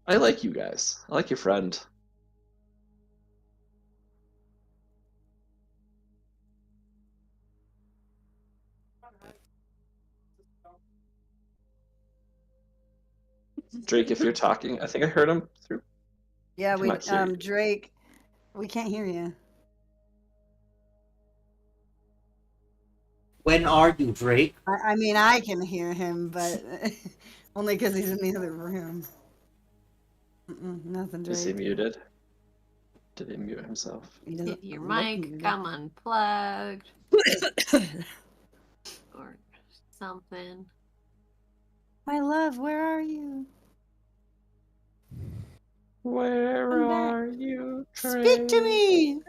I like you guys. I like your friend. Drake, if you're talking, I think I heard him through. Yeah, we Cannot hear you. Drake, we can't hear you. When are you, Drake? I mean, I can hear him, but only because he's in the other room. Nothing, Is he Drake. muted? Did he mute himself? He doesn't If your look mic muted. come unplugged or something. My love, where are you? Where Come back. are you, Speak to me.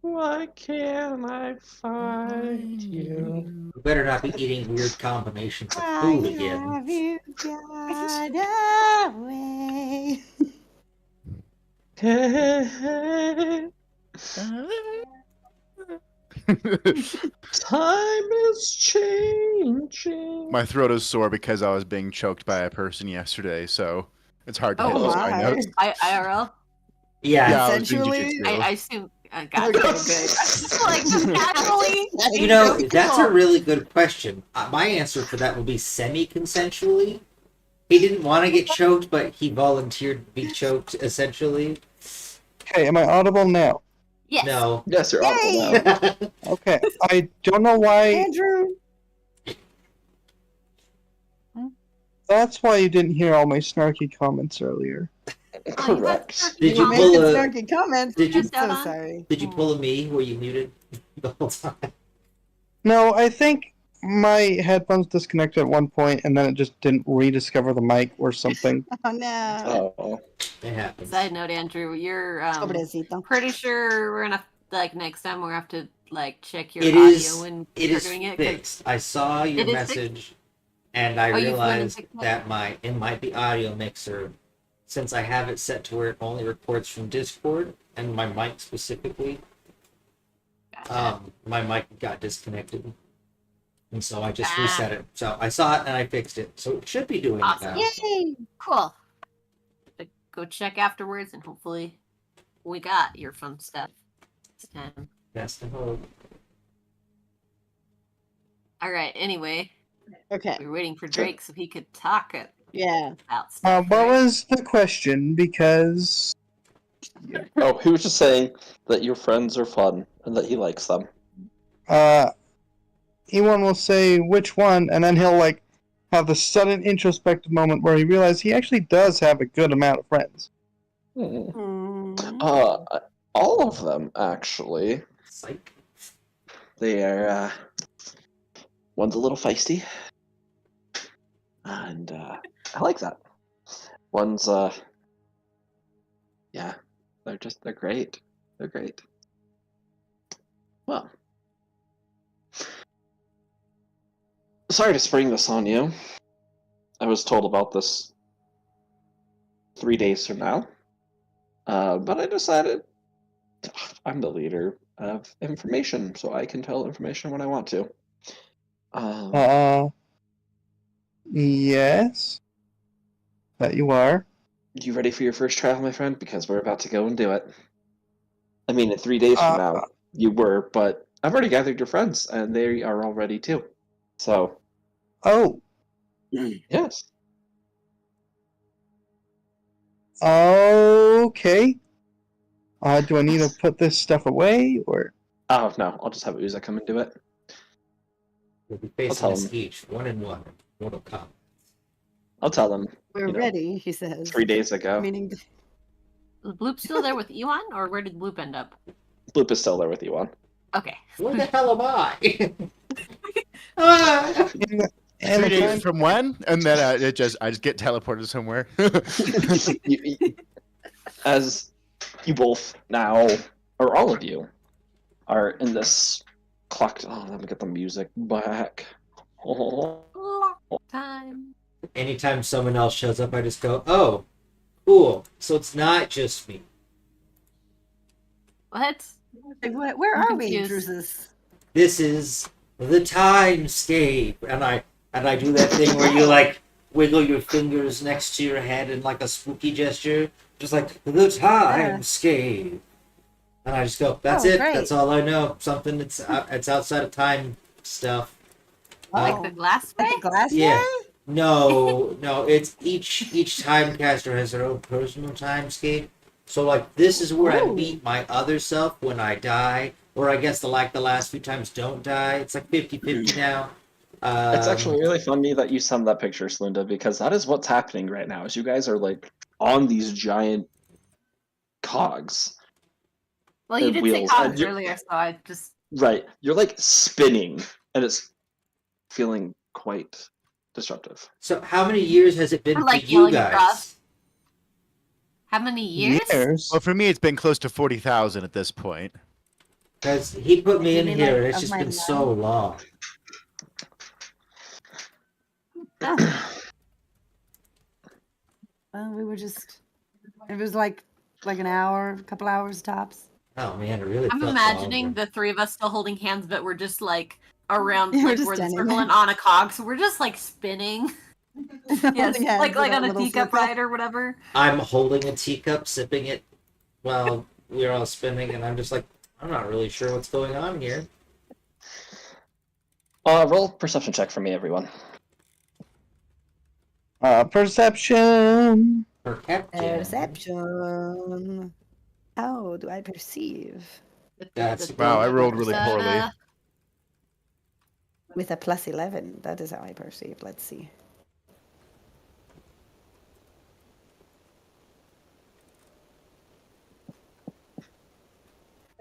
Why can't I find you? You better not be eating weird combinations of Why food again. have you got away? Hey, time is changing. My throat is sore because I was being choked by a person yesterday, so it's hard to Oh hit those my. high notes. IRL? Yeah. Yeah, I was doing Essentially, jujitsu. I assume. God, okay, good. I was just like, casually. You know, that's a really good question. My answer for that would be semi-consensually. He didn't want to get choked, but he volunteered to be choked, essentially. Okay, am I audible now? Yes. No. Yes, you're awful Yay! now. Okay, I don't know why. Andrew. That's why you didn't hear all my snarky comments earlier. Correct. Did You you were pull making a snarky comments. Did you- I'm so sorry. Did you pull a me? Were you muted the whole time? No, I think my headphones disconnected at one point, and then it just didn't rediscover the mic or something. Oh no. Oh. It happens. Side note, Andrew, you're Pobrecito. pretty sure we're gonna next time we're gonna have to check your It audio is. when It you're is doing it. 'Cause fixed. I saw your It is fixed? message, and I Oh, you went and realized fixed it? that in the audio mixer, since I have it set to where it only records from Discord and my mic specifically, Gotcha. my mic got disconnected, and so I just Ah. reset it. So I saw it and I fixed it, so it should be doing Awesome. it now. Yay! Cool. But go check afterwards, and hopefully we got your fun stuff this time. That's the hope. All right. Anyway, Okay. we were waiting for Drake so he could talk Yeah. about stuff. What right? was the question? Because Oh, he was just saying that your friends are fun and that he likes them. Ewan will say which one, and then he'll have the sudden introspective moment where he realizes he actually does have a good amount of friends. All of them actually. Psych. They are. One's a little feisty, and I like that. One's yeah, they're great. They're great. Well, sorry to spring this on you. I was told about this 3 days from now, but I decided I'm the leader of information, so I can tell information when I want to. Yes. That you are. You ready for your first trial, my friend? Because we're about to go and do it. I mean, in 3 days from now, you were, but I've already gathered your friends, and they are all ready too. So, Oh. yes. Okay. Do I need to put this stuff away, or? Oh, no, I'll just have Uza come and do it. We'll be I'll facing tell this him. each, 1-1. Mortal Kombat. I'll tell them We're You know, ready, he says. 3 days ago. Meaning, Was Bloop still there with Ewan, or where did Bloop end up? Bloop is still there with you on. Okay. Where the hell am I? Ah! And 3 the days time- from when? And then I just get teleported somewhere. As you both now, or all of you, are in this clock. Oh, let me get the music back. Oh. Time. Anytime someone else shows up, I just go, "Oh, cool." So it's not just me. What? Like, where I'm are we, confused. Drusus? This is the timescape, and I do that thing where you like wiggle your fingers next to your head in like a spooky gesture, just like the timescape. And I just go, "That's Oh, it. great. That's all I know. Something it's outside of time stuff." Like the glass Like way? the glass Yeah. guy? No. It's each timecaster has their own personal timescape. So like this is where I Ooh. meet my other self when I die, or I guess the last few times don't die. It's like 50-50 now. It's actually really funny that you sent that picture, Slinda, because that is what's happening right now. Is you guys are like on these giant cogs. Well, you and did say wheels, cogs and you- earlier, so I just. Right, you're like spinning, and it's feeling quite disruptive. So how many years has it been I'm, like, for you yelling guys? across. How many years? Well, for me, it's been close to 40,000 at this point. Because he put me You in mean, here, like, and it's of just my been life? so long. Well, we were just. It was like an hour, a couple hours tops. Oh man, it really. I'm felt imagining longer. the three of us still holding hands, but we're just like around, Yeah, we're like just we're standing circling there. on a cog, so we're just like spinning. Yes, Holding hands like in on a little teacup circle. ride or whatever. I'm holding a teacup, sipping it while we're all spinning, and I'm just like, I'm not really sure what's going on here. Roll perception check for me, everyone. Perception. Perception. How do I perceive? That's- Wow, I rolled really poorly. With a plus 11. That is how I perceive. Let's see.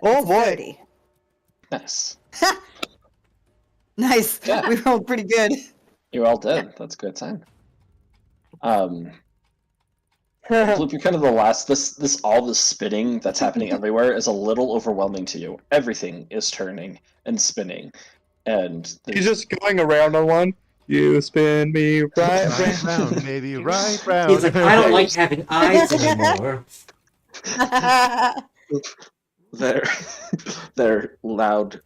Oh It's a boy. 30. Nice. Nice. Yeah. We rolled pretty good. You all did. That's a good sign. Bloop, you're kind of the last. All this spinning that's happening everywhere is a little overwhelming to you. Everything is turning and spinning, and He's there's- just going around on one. You spin me right Right round. round, baby, right round. He's like, I don't like having eyes anymore. they're loud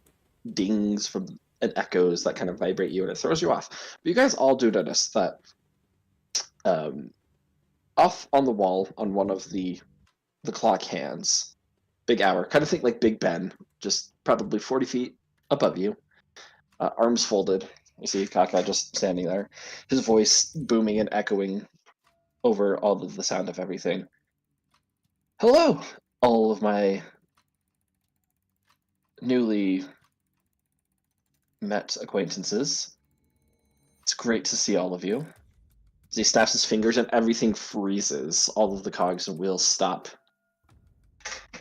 dings from and echoes that kind of vibrate you, and it throws you off. But you guys all do notice that off on the wall on one of the clock hands, big hour, kind of think like Big Ben, just probably 40 feet above you, arms folded. You see Kaka just standing there, his voice booming and echoing over all of the sound of everything. Hello, all of my newly met acquaintances. It's great to see all of you. As he snaps his fingers and everything freezes, all of the cogs and wheels stop.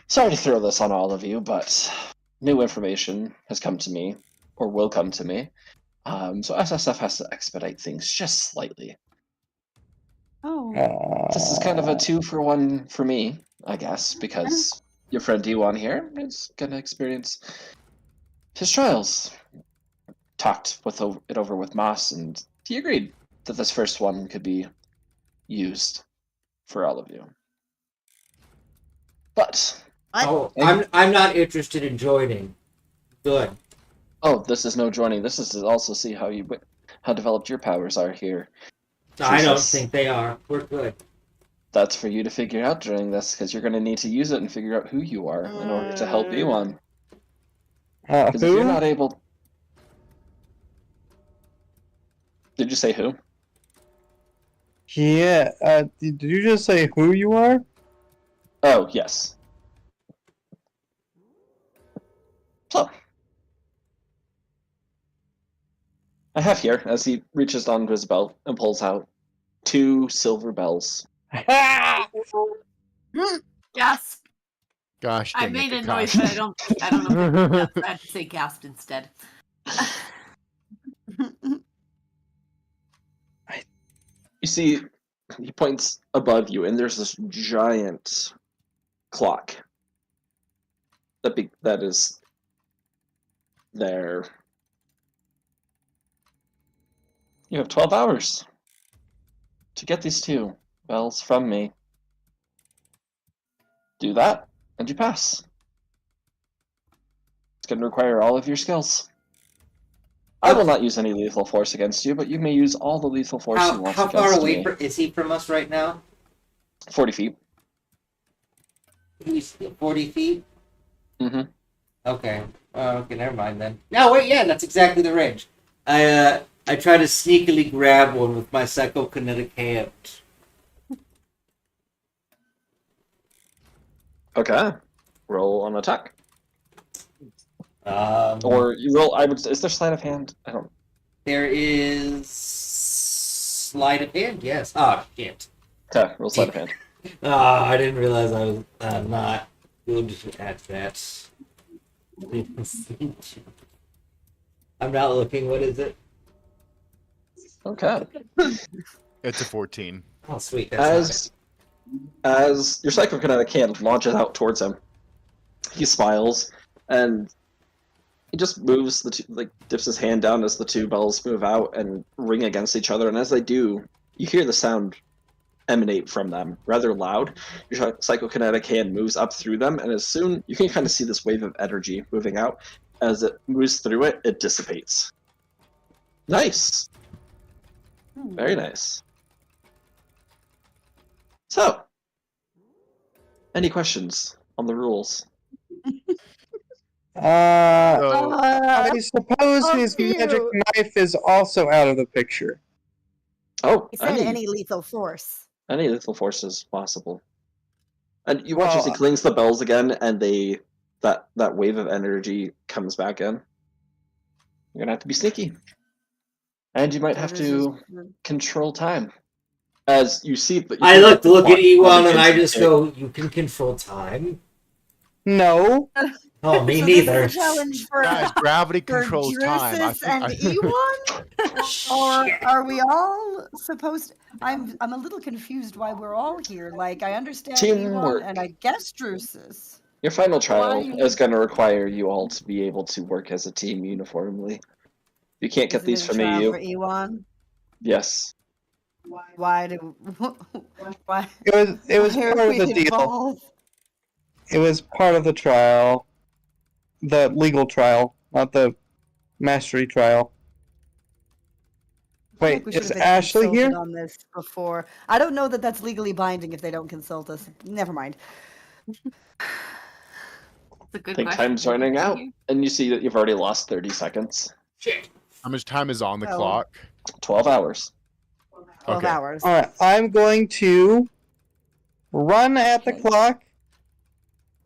Sorry to throw this on all of you, but new information has come to me, or will come to me. So SSF has to expedite things just slightly. Oh. This is kind of a 2-for-1 for me, I guess, because your friend D1 here is going to experience his trials. Talked it over with Moss, and he agreed that this first one could be used for all of you. But Oh, I'm not interested in joining. Good. this is no joining. This is to also see how developed your powers are here. I don't Jesus. think they are. We're good. That's for you to figure out during this, because you're going to need to use it and figure out who you are in order to help you on. Because if you're not able, did you say who? Yeah. Did you just say who you are? Oh, yes. So, I have here, as he reaches onto his belt and pulls out 2 silver bells. Yes. Gosh, I dang made it, a noise, Kakashi. but I don't know. If I had to say cast instead. You see, he points above you, and there's this giant clock that is there. You have 12 hours to get these 2 bells from me. Do that, and you pass. It's going to require all of your skills. I will not use any lethal force against you, but you may use all the lethal force you want How far against away me. is he from us right now? 40 feet. He's 40 feet? Mm-hmm. Okay. Okay, never mind then. No, wait, yeah, that's exactly the range. I try to sneakily grab one with my psychokinetic hand. Okay. Roll on attack. Or Or you roll, is there sleight of hand? I don't. there is sleight of hand, yes. Oh, shit. Okay, roll sleight of hand. I didn't realize I was not good at that. I'm not looking. What is it? Okay. It's a 14. Oh, sweet. That's As your psychokinetic hand launches out towards him, he smiles and he just moves dips his hand down as the 2 bells move out and ring against each other. And as they do, you hear the sound emanate from them, rather loud. Your psychokinetic hand moves up through them, and as soon you can kind of see this wave of energy moving out. As it moves through it, it dissipates. Nice. Very nice. So, any questions on the rules? So, I suppose Oh, his magic cute. knife is also out of the picture. Oh, He said any lethal force. any lethal force is possible. And you watch as he Well, clings the bells again, and that wave of energy comes back in. You're gonna have to be sneaky, and you might have to control time. As you see, I look at clock Ewan and I begins just to go, "You can control time." no. Oh, me So neither. This is a challenge for, guys, gravity for controls time. I Drusus think, and Ewan? Or are we all supposed I'm a little confused why we're all here. Like, I understand Teamwork. Ewan and I guess Drusus. Your final Why trial do you is need- going to require you all to be able to work as a team uniformly. You can't get Isn't these it a from trial you. for Ewan? Yes. Why do why It was why are part of we the deal. involved? It was part of the trial. The legal trial, not the mastery trial. I feel Wait, like we should is have been Ashley consulted here? on this before. I don't know that that's legally binding if they don't consult us. Never mind. It's a good I think question. time's running out, and you see that you've already lost 30 seconds. Shit. how much time is on the Oh. clock? 12 hours. 12 Okay. hours. All right, I'm going to run at the Okay. clock.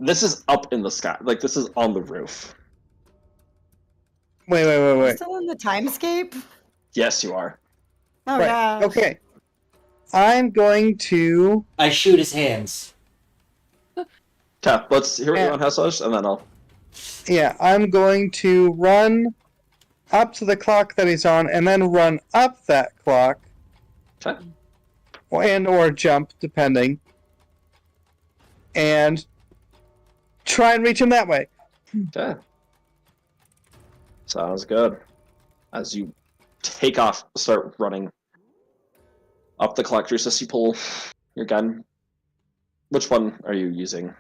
This is up in the sky. Like, this is on the roof. Wait. We're still in the timescape? Yes, you are. Oh, Right. gosh. Okay. I'm going to. I shoot his hands. Okay, let's hear what Yeah. you want, Hessosh, and then I'll... Yeah, I'm going to run up to the clock that he's on, and then run up that clock, Okay. and or jump, depending, and try and reach him that way. Okay. Sounds good. As you take off, start running up the clock, Drusus, you pull your gun. Which one are you using?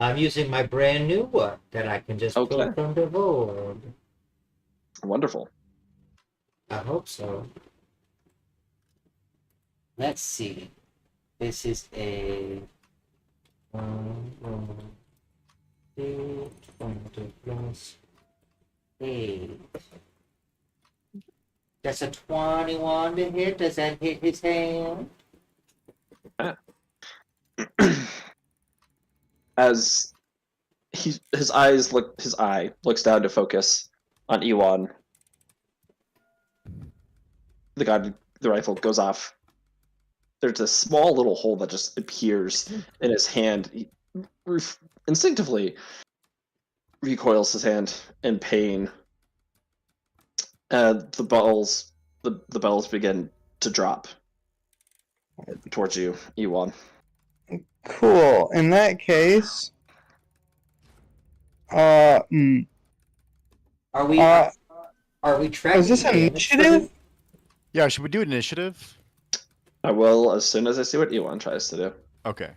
I'm using my brand new one that I can just Okay. pull from the board. Wonderful. I hope so. Let's see. This is a 20 plus 8. That's a 21 to hit. Does that hit his hand? As his eye looks down to focus on Ewan. The rifle goes off. There's a small little hole that just appears in his hand. instinctively recoils his hand in pain, and the bells begin to drop towards you, Ewan. Cool. In that case, Are we Uh, tracking is this an damage for initiative? him? Yeah, should we do initiative? I will as soon as I see what Ewan tries to do. Okay.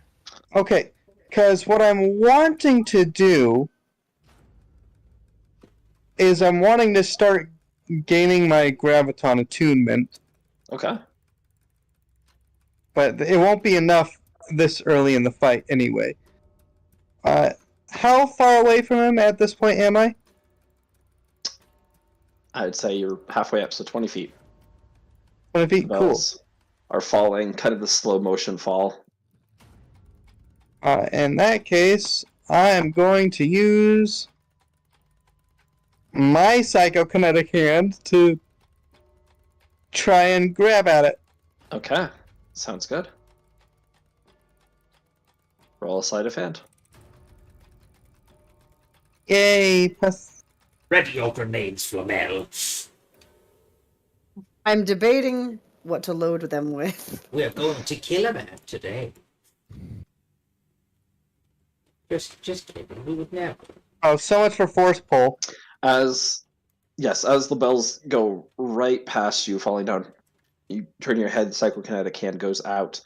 Okay, because what I'm wanting to do is I'm wanting to start gaining my graviton attunement, Okay. but it won't be enough this early in the fight anyway. How far away from him at this point am I? I'd say you're halfway up, so 20 feet. 20 The feet? Cool. bells are falling, kind of the slow motion fall. In that case, I am going to use my psychokinetic hand to try and grab at it. Okay. Sounds good. Roll a sleight of hand. Yay! Plus, Ready your grenades, Flamel. I'm debating what to load them with. We're going to kill a man today. Just kidding. We would never. oh, so much for force pull. As the bells go right past you, falling down, you turn your head, the psychokinetic hand goes out.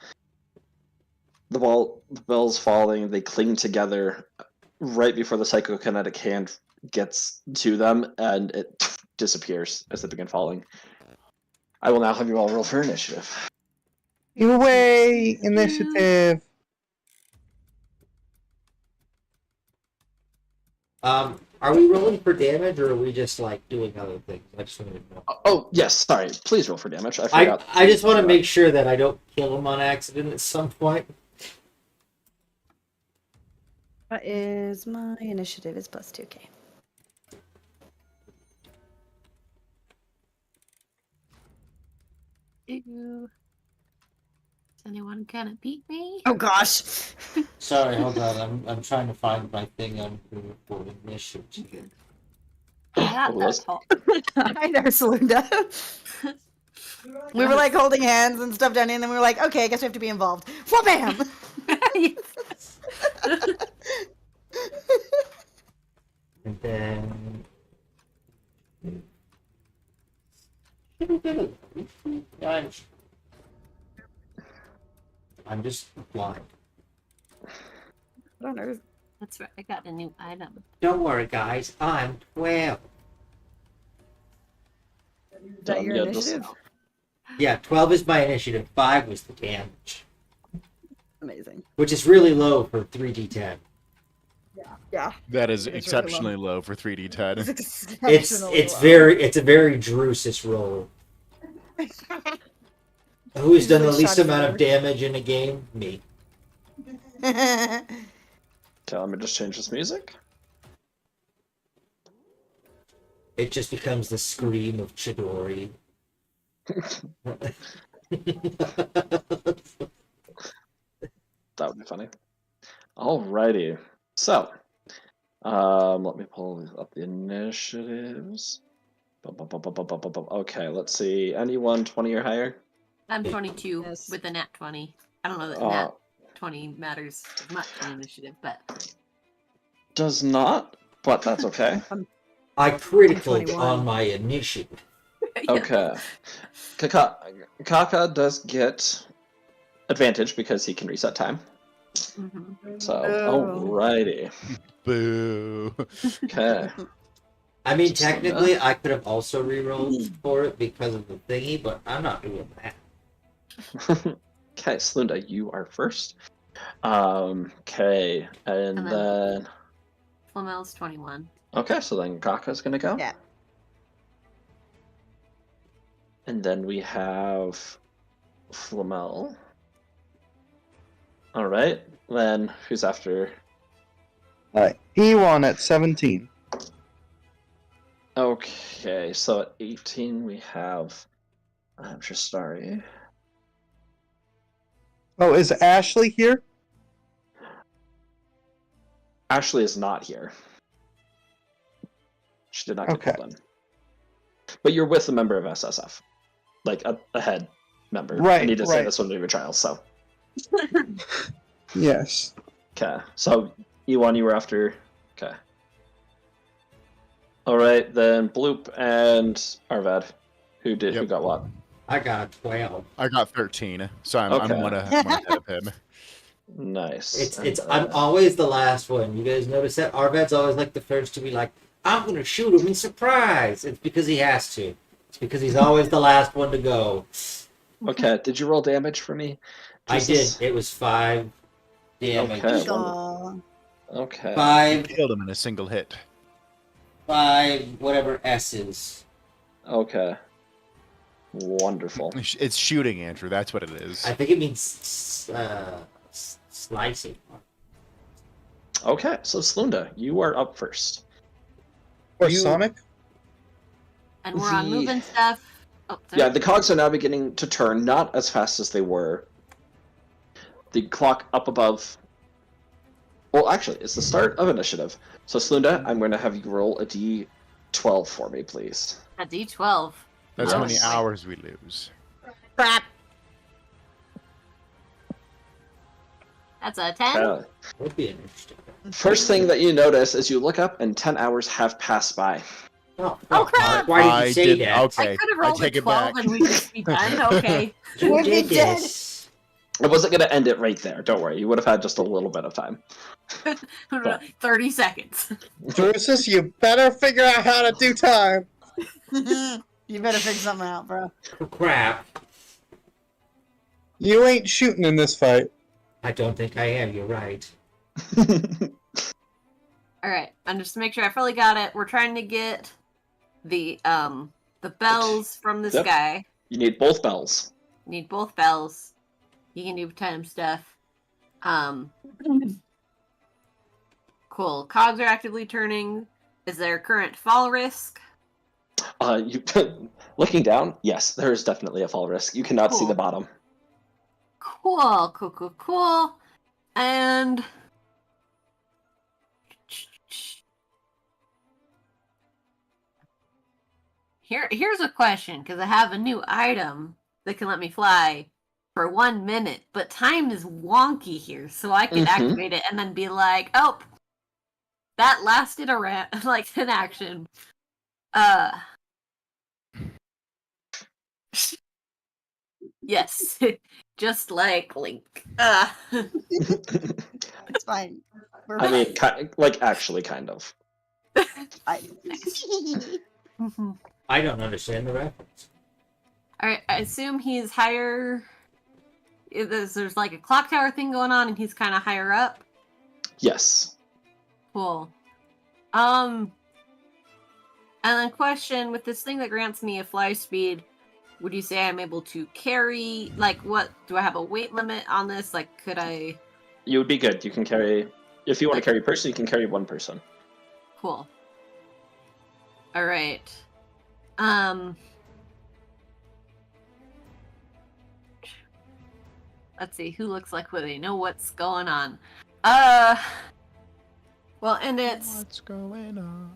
The bells falling, they cling together right before the psychokinetic hand gets to them, and it disappears as they begin falling. I will now have you all roll for initiative. Away! Initiative! Are we rolling for damage, or are we just like doing other things? I just wanted to know. Oh, yes, sorry. Please roll for damage. I forgot. I just want to make sure that I don't kill him on accident at some point. That is my initiative is plus 2k. Ew. Is anyone gonna beat me? Oh gosh. Sorry, hold on. I'm trying to find my thing on for initiative. Not What that was- tall. Hi there, Salunda. We were like holding hands and stuff down, and then we were like, okay, I guess we have to be involved. Wha-bam! And then. I'm just blind. What on earth? That's right. I got a new item. Don't worry, guys. I'm 12. Is that your Yeah, just- initiative? Yeah, 12 is my initiative. 5 was the damage, Amazing. which is really low for 3d10. Yeah. That is It is really exceptionally low for 3d10. It's a very Drusus roll. Who's done the Like least shot amount of forward. damage in a game? Me. Okay, let me just change this music. It just becomes the scream of Chidori. That would be funny. Alrighty. So, let me pull up the initiatives. Okay, let's see. Anyone 20 or higher? I'm 22 Yes. with a nat 20. I don't know that Uh, nat 20 matters as much in initiative, but Does not, but that's okay. I critical 21. on my initiative. Okay. Kaka does get advantage because he can reset time. Mhm. So, Oh. alrighty. Boo. Okay. I mean, Just like technically, I could have also rerolled for it because of the thingy, but I'm not doing that. Okay, Slunda, you are first. Okay, and And then- then Flamel's 21. okay, so then Kaka's gonna go. Yeah. And then we have Flamel. All right, then who's after? Ewan at 17. Okay, so at 18 we have Tristari. Oh, is Ashley here? Ashley is not here. She did not get Okay. pulled in. But you're with a member of SSF, like a head member. I Right, need to say right. this one to your trials. So Yes. okay. So Ewan, you were after. Okay. All right, then Bloop and Arvad, who Yep. got what? I got 12. I got 13, so I'm Okay. one ahead of him. Nice. I'm always the last one. You guys notice that? Arved's always like the first to be like, I'm gonna shoot him in surprise. It's because he has to. It's because he's always the last one to go. Okay. Did you roll damage for me? I Jesus. did. It was 5 damage. Okay. Aw. Okay. 5 Killed him in a single hit. whatever S's. Okay. Wonderful. It's shooting, Andrew. That's what it is. I think it means slicing. Okay, so Slunda, you are up first. Or You- Sonic? And we're on The- moving stuff. Oh, sorry. Yeah, the cogs are now beginning to turn, not as fast as they were. The clock up above. Well, actually, it's the start of initiative. So, Slunda, I'm going to have you roll a d12 for me, please. A D12. That's how many Yes. hours we lose. Crap. That's a 10. Would be interesting. First thing that you notice is you look up and 10 hours have passed by. Oh, Oh, crap! Why did you I say did- that? okay. I could have I rolled a take it 12 back. and we'd just be done. Okay. You We'd be did dead. this. I wasn't going to end it right there. Don't worry. You would have had just a little bit of time. 30 seconds. Drusus, you better figure out how to do time. You better figure something out, bro. Oh, crap. You ain't shooting in this fight. I don't think I am. You're right. All right, and just to make sure I fully got it, we're trying to get the bells from this Yep. guy. You need both bells. Need both bells. You can do time stuff. Cool. Cogs are actively turning. Is there current fall risk? You looking down? Yes, there is definitely a fall risk. You cannot see Cool. the bottom. Cool. And here's a question, because I have a new item that can let me fly for 1 minute, but time is wonky here, so I can Mhm. activate it and then be like, oh, that lasted like an action. Yes, just like Link. It's fine. We're I mean, like actually, kind of. fine. I don't understand the reference. Alright, I assume he's higher. There's like a clock tower thing going on, and he's kind of higher up. Yes. Cool. And then question, with this thing that grants me a fly speed, would you say I'm able to carry, like, what, do I have a weight limit on this? Like, could I... You would be good. You can carry. If you want to carry a person, you can carry one person. Cool. Alright. Let's see, who looks like they know what's going on. Well, and it's... What's going on?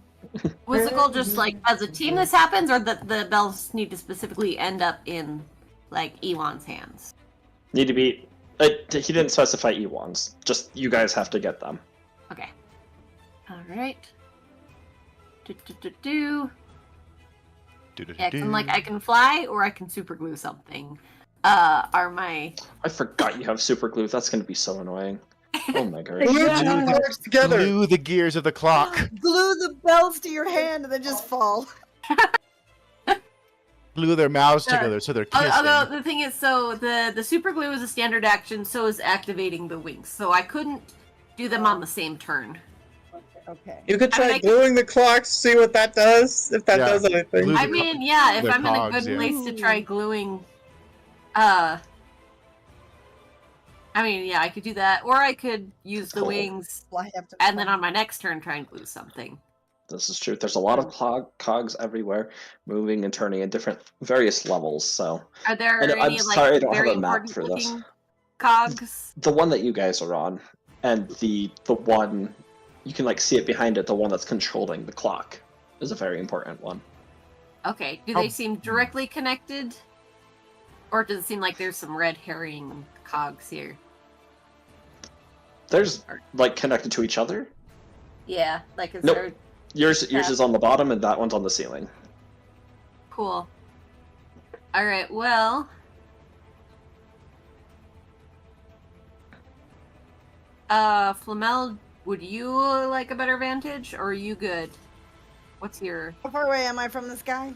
Was the goal just like as a team this happens, or that the bells need to specifically end up in like Ewan's hands? Need to be. He didn't specify Ewans. Just you guys have to get them. Okay. All right. Do. Yeah, can like I can fly or I can super glue something. Are my I forgot you have super glue. That's going to be so annoying. Oh my god. Glue Yeah. two cards together. Glue the gears of the clock. Glue the bells to your hand and then just fall. Glue their mouths Yeah. together so they're kissing. although the thing is, so the super glue is a standard action, so is activating the wings. So I couldn't do them on the same turn. Okay. You could I mean, try I could- gluing the clocks, see what that does, if that Yeah. does anything. Glue I the mean, yeah, if the I'm in a cogs, good yeah. place to try gluing, I mean, yeah, I could do that, or I could use the Cool. wings, Well, I have to and then on my next turn try and glue something. This is true. There's a lot of cogs everywhere, moving and turning at different various levels. So Are there And I'm any sorry I like don't have very a map important for this. looking cogs? the one that you guys are on, and the one you can like see it behind it. The one that's controlling the clock is a very important one. Okay. Do How- they seem directly connected? Or does it seem like there's some red herring cogs here? There's like connected to each other. Yeah, like is Nope. there Yours Yeah. is on the bottom, and that one's on the ceiling. cool. Alright, well. Flamel, would you like a better vantage, or are you good? What's your... How far away am I from this guy?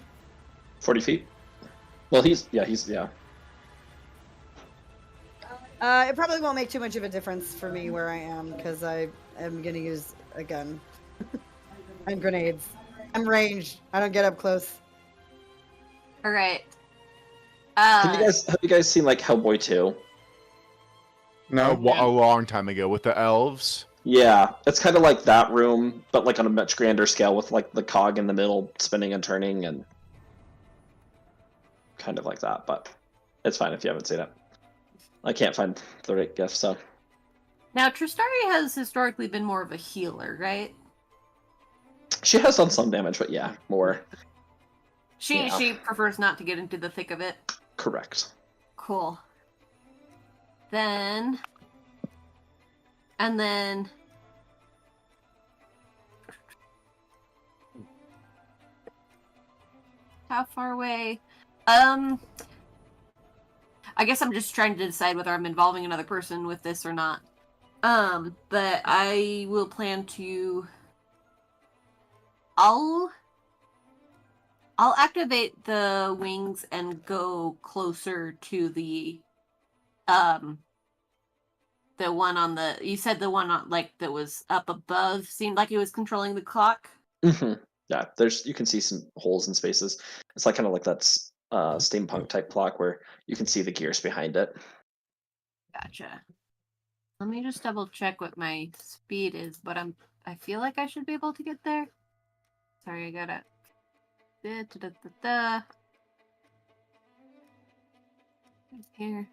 40 feet. Well, he's. It probably won't make too much of a difference for me where I am, because I am going to use a gun. And grenades. I'm ranged. I don't get up close. Alright. Have you guys seen like Hellboy 2? A long time ago with the elves. Yeah, it's kind of like that room, but like on a much grander scale, with like the cog in the middle spinning and turning, and kind of like that. But it's fine if you haven't seen it. I can't find the right GIF, so Now, Tristari has historically been more of a healer, right? she has done some damage, but yeah, more She Yeah. she prefers not to get into the thick of it. correct. Cool. Then... And then... How far away? I guess I'm just trying to decide whether I'm involving another person with this or not. But I will plan to... I'll activate the wings and go closer to the one on the... You said the one on, like, that was up above seemed like it was controlling the clock? Hmm. Yeah, you can see some holes and spaces. It's like kind of like that steampunk type clock where you can see the gears behind it. Gotcha. Let me just double check what my speed is, but I feel like I should be able to get there. Sorry, I gotta... Here.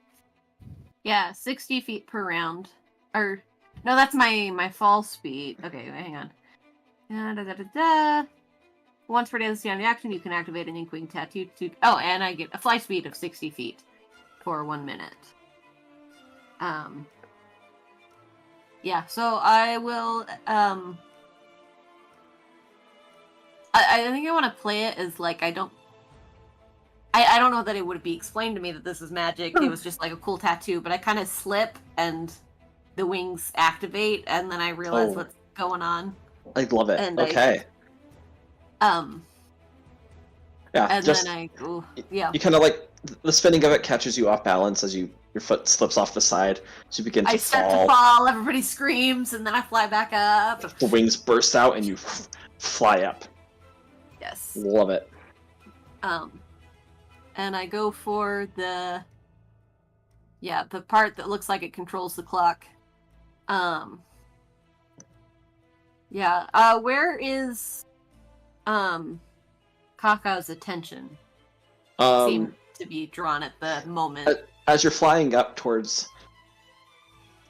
Yeah, 60 feet per round. Or, no, that's my fall speed. Okay, hang on. Once per day of the action, you can activate an Inkwing Tattoo to... Oh, and I get a fly speed of 60 feet for 1 minute. Yeah, so I will, I think I want to play it as, like, I don't know that it would be explained to me that this is magic. It was just, like, a cool tattoo, but I kind of slip, and the wings activate, and then I realize Oh. what's going on. I love it. And Okay. Yeah, And just then yeah. you kind of like the spinning of it catches you off balance as your foot slips off the side, so you begin to I start fall. to fall, everybody screams, and then I fly back up. The wings burst out and you fly up. Yes. Love it. And I go for the part that looks like it controls the clock. Where is Kaka's attention? Seem to be drawn at the moment. As you're flying up towards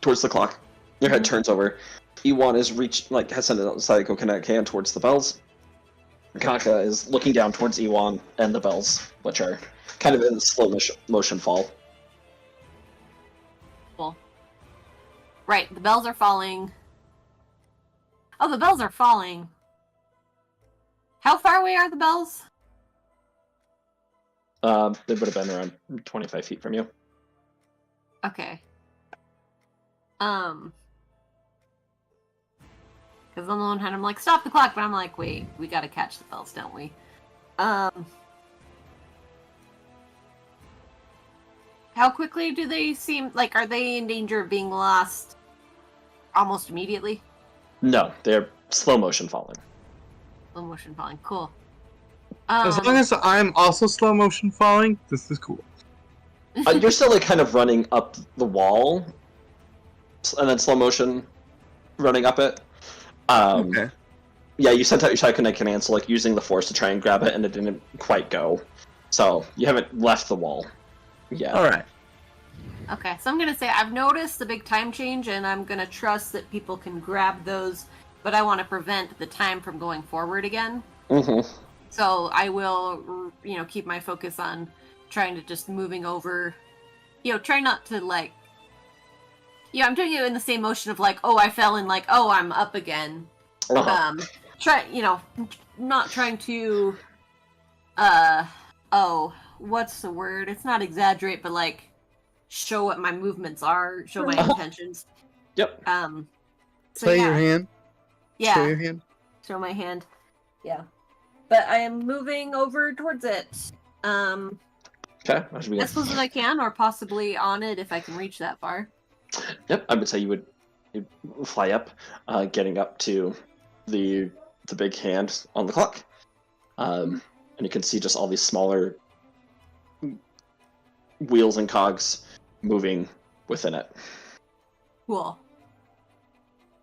the clock, your head turns over. Ewan is has sent a psychokinetic hand towards the bells. Kaka is looking down towards Ewan and the bells, which are kind of in slow motion fall. Cool. Right, the bells are falling. Oh, the bells are falling. How far away are the bells? They would have been around 25 feet from you. Okay. Because on the one hand, I'm like, stop the clock, but I'm like, wait, we gotta catch the bells, don't we? How quickly do they seem, like, are they in danger of being lost almost immediately? No, they're slow motion falling. Slow motion falling, cool. As long as I'm also slow motion falling, this is cool. You're still like kind of running up the wall, and then slow motion running up it. Okay. Yeah, you sent out your psychokinetic command, so like using the force to try and grab it, and it didn't quite go. So you haven't left the wall. Yeah. All right. Okay, so I'm gonna say I've noticed the big time change, and I'm gonna trust that people can grab those but I want to prevent the time from going forward again. Mm-hmm. So I will, keep my focus on trying to just moving over. Try not to like. I'm doing it in the same motion of like, oh, I fell and like, oh, I'm up again. Uh-huh. Not trying to. What's the word? It's not exaggerate, but like, show what my movements are, show my intentions. Yep. So Play yeah, your hand. yeah. Show your hand. Show my hand. Yeah. But I am moving over towards it. Okay. As we As close as I can, or possibly on it if I can reach that far. Yep, I would say you'd fly up, getting up to the big hand on the clock, and you can see just all these smaller wheels and cogs moving within it. Cool.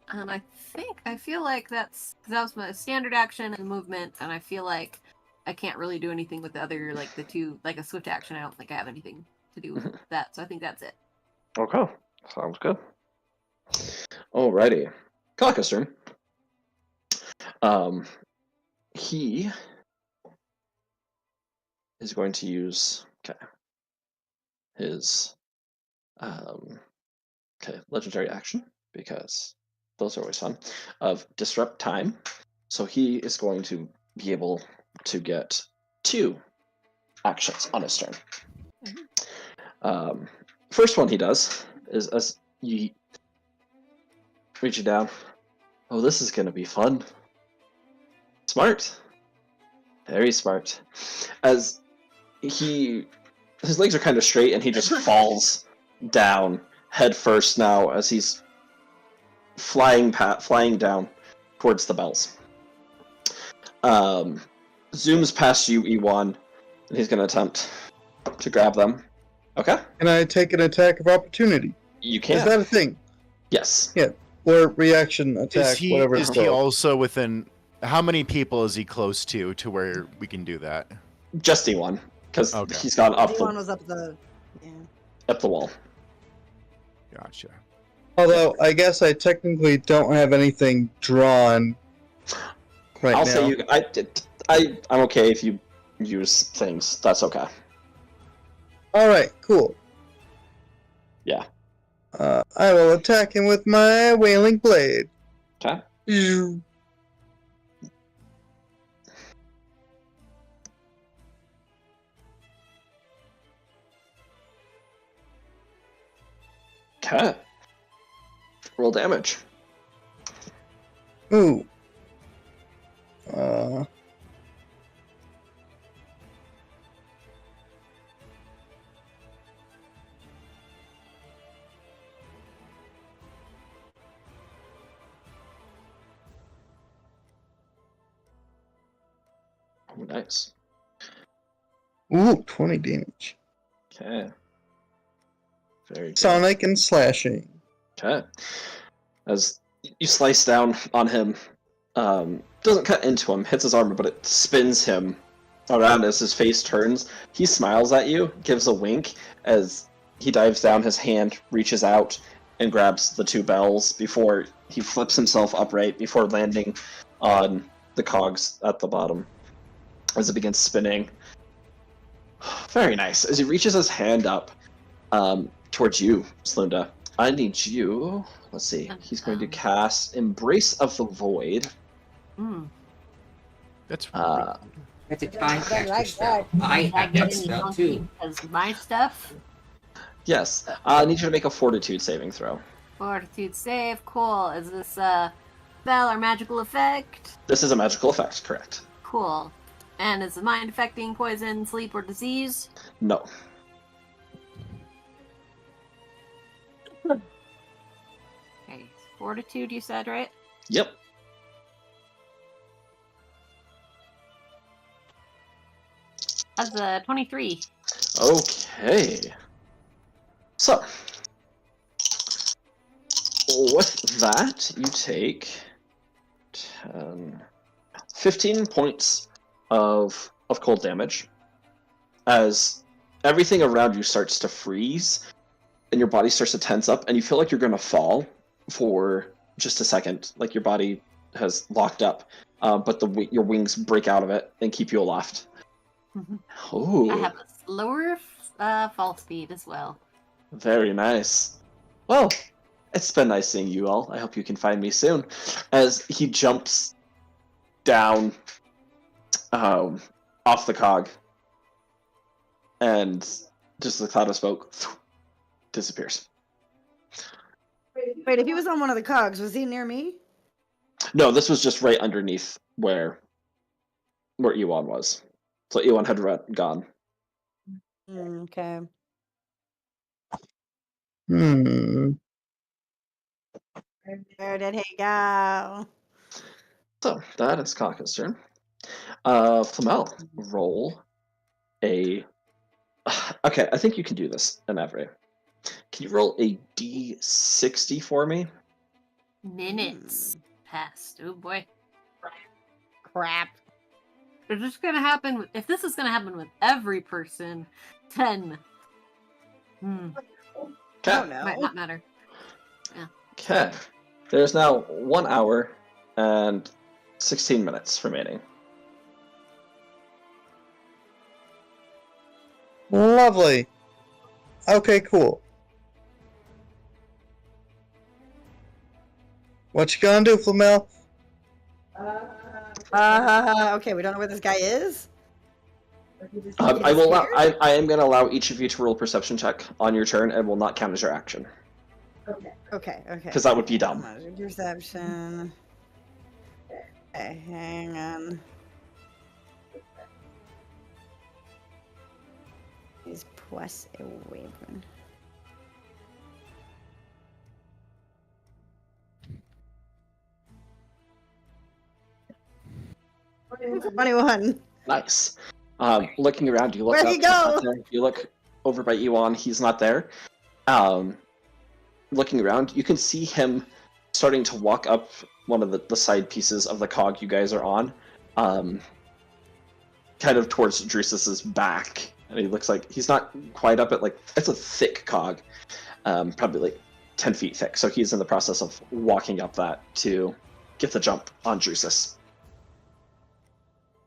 And I feel like that was my standard action and movement, and I feel like I can't really do anything with the other, like the two, like a swift action. I don't think I have anything to do with that, so I think that's it. Okay, sounds good. Alrighty, Kalaka's turn. He is going to use his legendary action, because those are always fun, of disrupt time. So he is going to be able to get 2 actions on his turn. First one he does is as you reach it down. Oh, this is gonna be fun. Smart. Very smart. As his legs are kind of straight and he just falls down head first now as he's flying down towards the bells. Zooms past you, Ewan, and he's going to attempt to grab them. Okay? Can I take an attack of opportunity? You can. Is that a thing? Yes. Yeah. Or reaction attack, whatever Is it's he called. also within? How many people is he close to where we can do that? Just Ewan, because Okay. he's gone up D1 was up the. Yeah. the wall. Gotcha. Although, I guess I technically don't have anything drawn right I'll now. say I'm okay if you use things. That's okay. Alright, cool. Yeah. I will attack him with my Wailing Blade. Okay. Ew. Okay. Roll damage. Ooh. Oh, nice. Ooh, 20 damage. Okay. Very good. Sonic and slashing. Okay. As you slice down on him, doesn't cut into him, hits his armor, but it spins him around as his face turns. He smiles at you, gives a wink as he dives down, his hand reaches out and grabs the 2 bells before he flips himself upright before landing on the cogs at the bottom as it begins spinning. Very nice. As he reaches his hand up towards you, Slunda, I need you. Let's see. He's going to cast Embrace of the Void. That's That's a time I like caster spell. that. I have that spell too. As my stuff. Yes. I need you to make a Fortitude saving throw. Fortitude save. Cool. Is this a spell or magical effect? This is a magical effect, correct? Cool. And is the mind affecting poison, sleep, or disease? No. Okay. Fortitude, you said, right? Yep. That's a 23. Okay. So, with that, you take 15 points of cold damage as everything around you starts to freeze and your body starts to tense up and you feel like you're going to fall for just a second. Like your body has locked up, but your wings break out of it and keep you aloft. Ooh, I have a slower fall speed as well. very nice. Well, it's been nice seeing you all. I hope you can find me soon. As he jumps down off the cog, and just the cloud of smoke disappears. Wait, if he was on one of the cogs, was he near me? No, this was just right underneath where Ewan was. So Ewan had gone. Okay. Hmm. Where did he go? So that is Kaka's turn. Flamel, roll a. Okay, I think you can do this, Inevri. Can you roll a d60 for me? Minutes passed. Oh boy. Crap. Is this gonna happen? If this is gonna happen with every person, 10. Oh Okay. Might no. not matter. Okay. There's now 1 hour and 16 minutes remaining. Lovely. Okay, cool. What you gonna do, Flamel? Okay, we don't know where this guy is? I will. I am going to allow each of you to roll a perception check on your turn, and will not count as your action. Okay. Because that would be dumb. Perception. Okay, hang on. He's plus a wyvern. $21. Nice. Looking around, you look Where'd up. he he's not go? there. You look over by Ewan. He's not there. Looking around, you can see him starting to walk up one of the side pieces of the cog you guys are on, kind of towards Drusus's back. And he looks like he's not quite up at it's a thick cog, probably like 10 feet thick. So he's in the process of walking up that to get the jump on Drusus.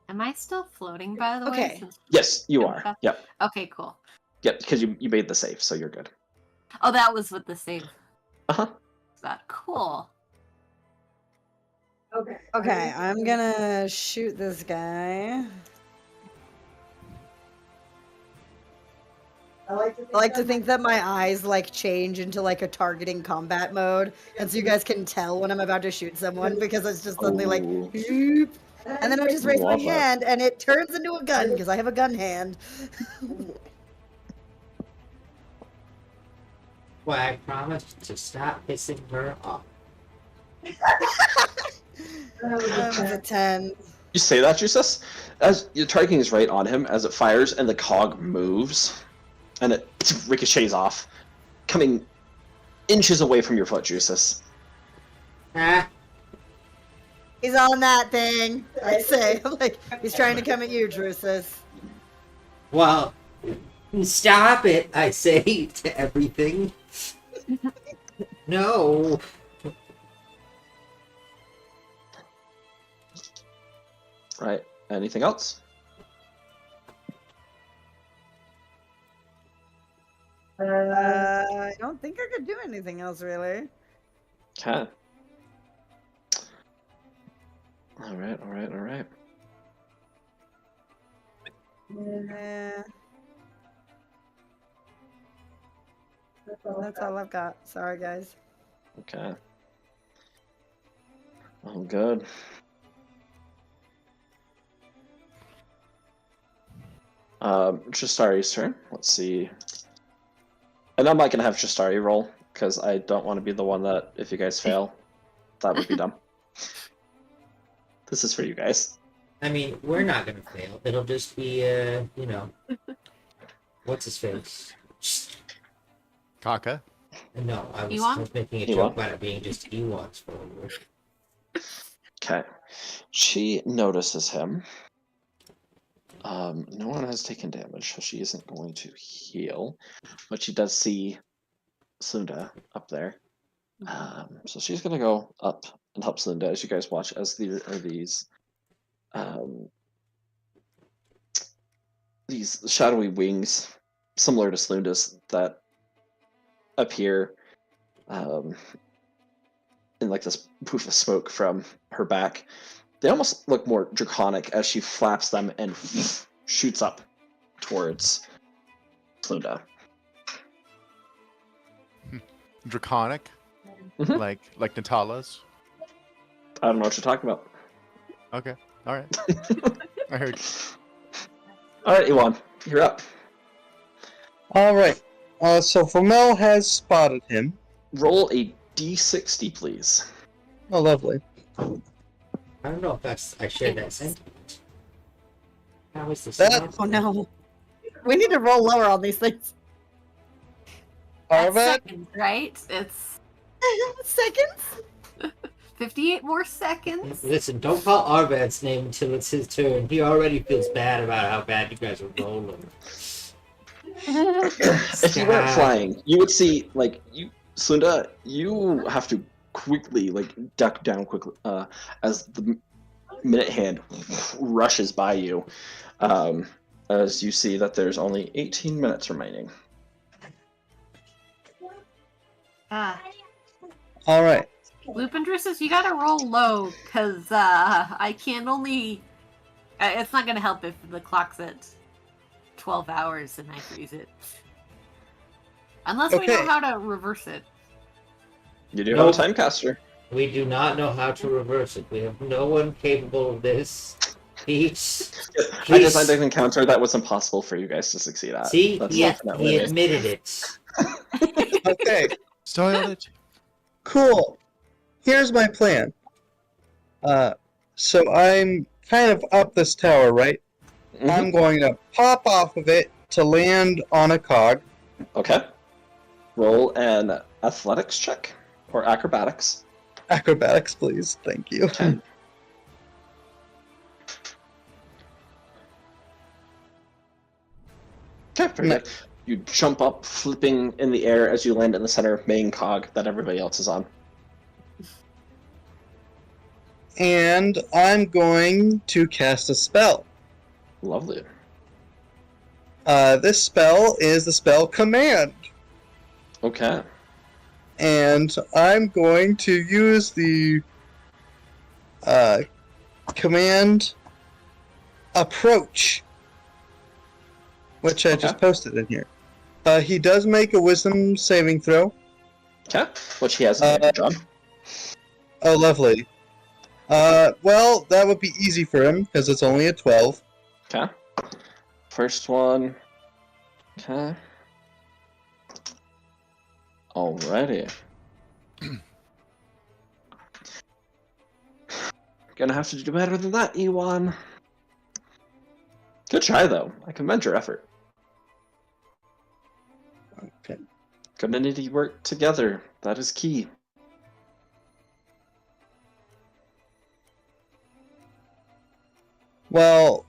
Am I still floating, by the way? Okay. since- Yes, you are. Yep. Okay, cool. Yep, because you made the save, so you're good. Oh, that was with the save. Uh-huh. That cool. Okay, I'm gonna shoot this guy. I like to think that my eyes change into a targeting combat mode, and so you guys can tell when I'm about to shoot someone because it's just suddenly Ooh. zoop, and then I just raise my Love that. hand and it turns into a gun because I have a gun hand. Well, I promised to stop pissing her off. That was a 10. You say that, Jesus? As your targeting is right on him as it fires and the cog moves, and it ricochets off, coming inches away from your foot, Jesus. Ah, He's on that thing. I say, he's trying to come at you, Drusus. well, stop it, I say to everything. No. Right. Anything else? I don't think I could do anything else, really. Okay. Alright. That's all I've got. Sorry, guys. Okay. Oh, good. Justari's turn. Let's see. And I'm not gonna have Justari roll, because I don't want to be the one that, if you guys fail, that would be dumb. This is for you guys. I mean, we're not gonna fail. It'll just be, what's his face? Kaka. No, I was Ewan? making a Ewan? joke about it being just Ewan's fault. Okay. She notices him. No one has taken damage, so she isn't going to heal. But she does see Slunda up there. So she's going to go up and helps Linda as you guys watch as these shadowy wings, similar to Slunda's, that appear in like this poof of smoke from her back. They almost look more draconic as she flaps them and shoots up towards Slunda. Draconic, Mhm. like Natala's. I don't know what you're talking about. Okay, all right. I heard. All right, Iwan, you're up. All right. So Flamel has spotted him. Roll a d60, please. Oh, lovely. I don't know if I shared that sentiment. How is this? That- not- Oh no. We need to roll lower on these things. That's Arvad? seconds, right? It's Seconds? 58 more seconds. Listen, don't call Arvad's name until it's his turn. He already feels bad about how bad you guys are rolling. If you weren't flying, you would see Slunda, you have to quickly duck down quickly as the minute hand rushes by you. As you see that there's only 18 minutes remaining. Ah. All right. Lupindrissus, you gotta roll low, because I can only... it's not gonna help if the clock's at 12 hours and I freeze it. Unless we know Okay. how to reverse it. You do Nope. have a timecaster. We do not know how to reverse it. We have no one capable of this. He's I designed an encounter that was impossible for you guys to succeed at. See? That's Yes, definitely he it. admitted it. Okay. Soiled it. Cool. Here's my plan. So I'm kind of up this tower, right? Mhm. I'm going to pop off of it to land on a cog. Okay. Roll an athletics check or acrobatics. Acrobatics, please. Thank you. Okay. Okay, very No. good. You jump up, flipping in the air as you land in the center main cog that everybody else is on. And I'm going to cast a spell. Lovely. This spell is the spell Command. Okay. And I'm going to use the command Approach, which I just Okay. posted in here. He does make a wisdom saving throw. Okay. Which he has advantage on. Oh, lovely. Well, that would be easy for him, because it's only a 12. Okay. First one. Okay. Alrighty. Gonna have to do better than that, Ewan. Good try, though. I commend your effort. Okay. Gonna need to work together. That is key. Well,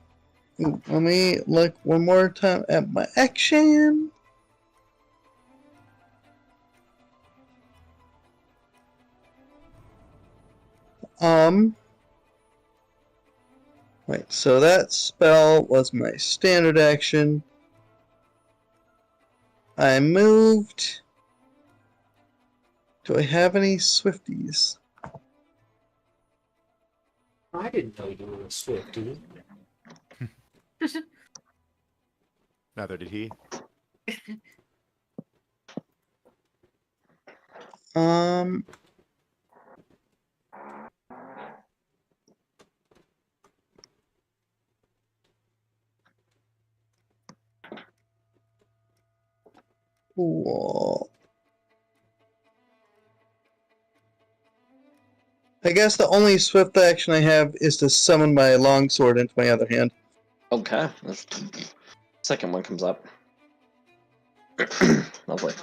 let me look one more time at my action. Wait, so that spell was my standard action. I moved. Do I have any Swifties? I didn't know you were a Swiftie. Neither did he. Um. Cool. I guess the only swift action I have is to summon my longsword into my other hand. Okay. Second one comes up. Lovely.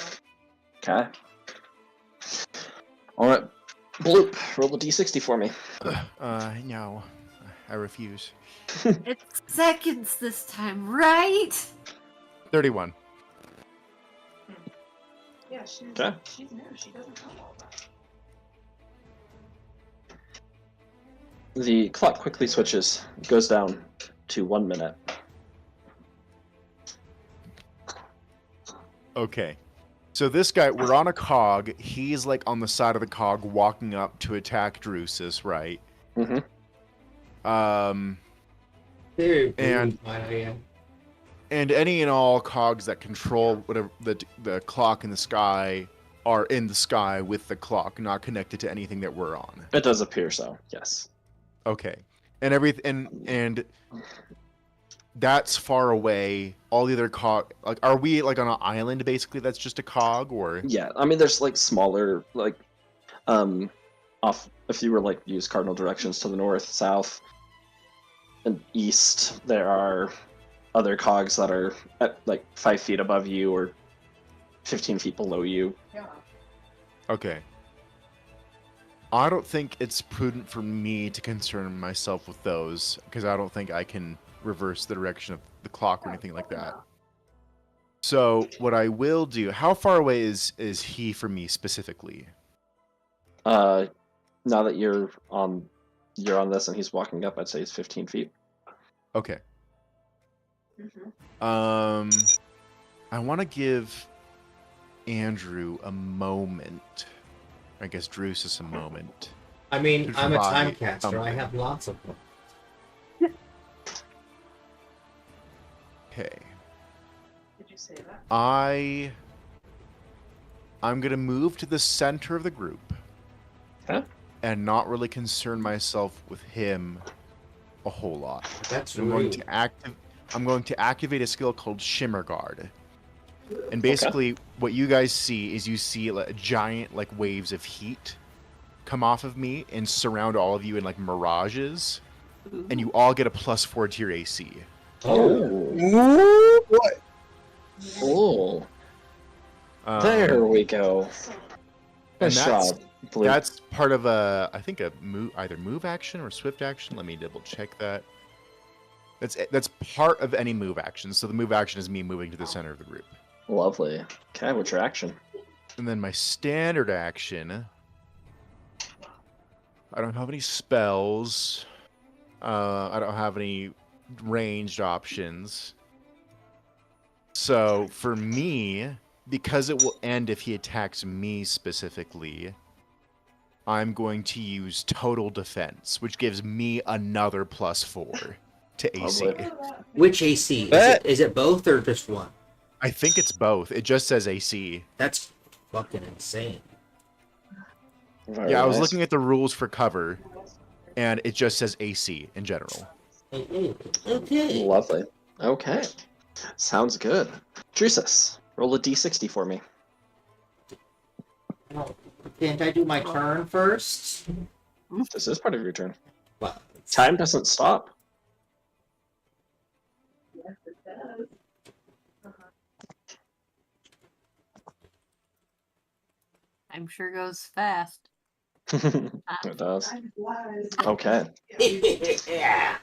Okay. Alright. Bloop, roll a d60 for me. No. I refuse. It's seconds this time, right? 31. Okay. The clock quickly switches, goes down to 1 minute. Okay. So this guy, we're on a cog. He's like on the side of the cog, walking up to attack Drusus, right? Mm-hmm. Very And- rude, might I add. And any and all cogs that control whatever the clock in the sky are in the sky with the clock, not connected to anything that we're on. It does appear so, yes. Okay. And and that's far away. All the other cog, like, are we like on an island basically? That's just a cog, or Yeah, I mean, there's like smaller, like, off, if you were like use cardinal directions to the north, south, and east, there are other cogs that are at like 5 feet above you or 15 feet below you. okay. I don't think it's prudent for me to concern myself with those because I don't think I can reverse the direction of the clock or anything like that. So what I will do, how far away is he from me specifically? Now that you're on this and he's walking up, I'd say he's 15 feet. Okay. I want to give Andrew a moment. I guess Drusus a moment. I mean, To I'm a try time caster. I something. have lots of them. Okay. Did you say that? I'm gonna move to the center of the group. Okay. And not really concern myself with him a whole lot. That's I'm going rude. to activate a skill called Shimmer Guard. And basically what you guys see is you see like giant like waves of heat come off of me and surround all of you in like mirages, and you all get a +4 to your AC. Oh, Ooh, what? oh, there we go. and Nice that's- job, Blue. That's part of a, I think a move, either move action or swift action. Let me double check that. That's part of any move action. So the move action is me moving to the center of the group. Lovely. Okay, what's your action? And then my standard action, I don't have any spells. I don't have any ranged options. So for me, because it will end if he attacks me specifically, I'm going to use total defense, which gives me another +4 to AC. Lovely. Which AC? Is it both or just one? I think it's both. It just says AC. That's fucking insane. Very Yeah, I was nice. looking at the rules for cover, and it just says AC in general. Okay. Lovely. Okay. Sounds good. Drusus, roll a d60 for me. Oh, can't I do my turn first? This is part of your turn. Well, Time doesn't stop. Yes, it does. I'm sure goes fast. It does. Time flies. Okay. yeah.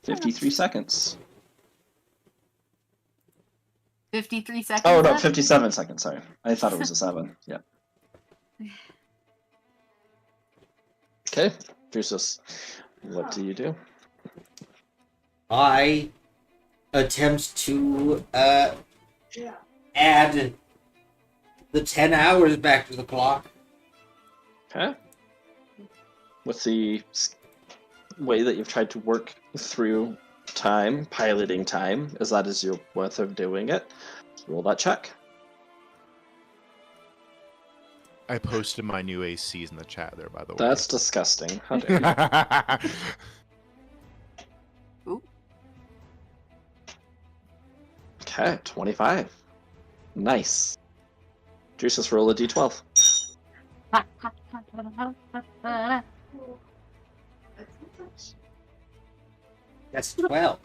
53 seconds. 53 seconds. Oh, no, left? 57 seconds. Sorry. I thought it was a 7. Yeah. Okay. Drusus, what do you do? I attempt to Yeah. add the 10 hours back to the clock. Okay. With the way that you've tried to work through time, piloting time, as that is your way of doing it, roll that check. I posted my new ACs in the chat there, by the way. That's disgusting. How dare you? Ooh. Okay, 25. Nice. Drusus, roll a d12. That's 12.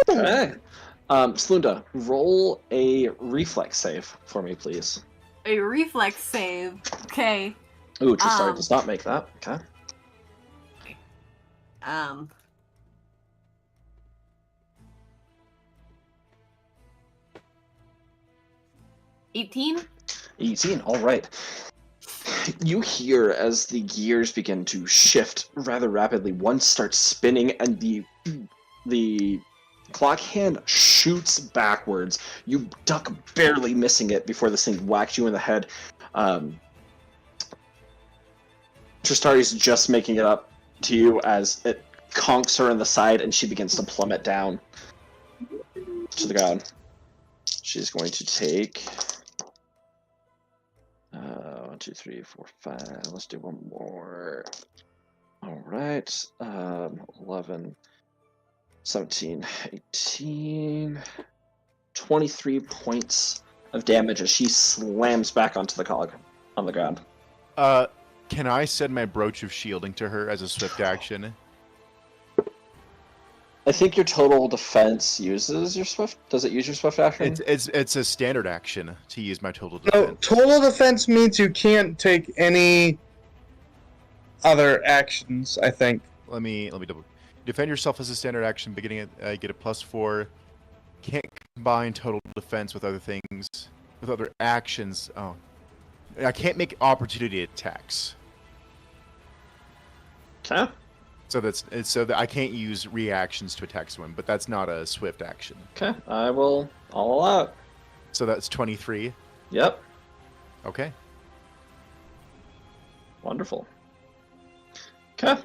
Okay. Slunda, roll a reflex save for me, please. A reflex save. Okay. Ooh, sorry, does not make that. Okay. Um. $18? 18. All right. you hear as the gears begin to shift rather rapidly. One starts spinning, and the clock hand shoots backwards. You duck, barely missing it before this thing whacks you in the head. Tristari's just making it up to you as it conks her in the side, and she begins to plummet down to the ground. She's going to take 1, 2, 3, 4, 5. Let's do one more. All right. 11, 17, 18, 23 points of damage as she slams back onto the cog on the ground. Can I send my Brooch of Shielding to her as a swift action? I think your total defense uses your swift. Does it use your swift action? It's a standard action to use my total No, defense. total defense means you can't take any other actions, I think. Let me double. Defend yourself as a standard action. Beginning at get a +4. Can't combine total defense with other things, with other actions. Oh, I can't make opportunity attacks. Okay. So that I can't use reactions to attack someone, but that's not a swift action. Okay. I'll allow it. So that's 23. Yep. Okay. Wonderful. Okay.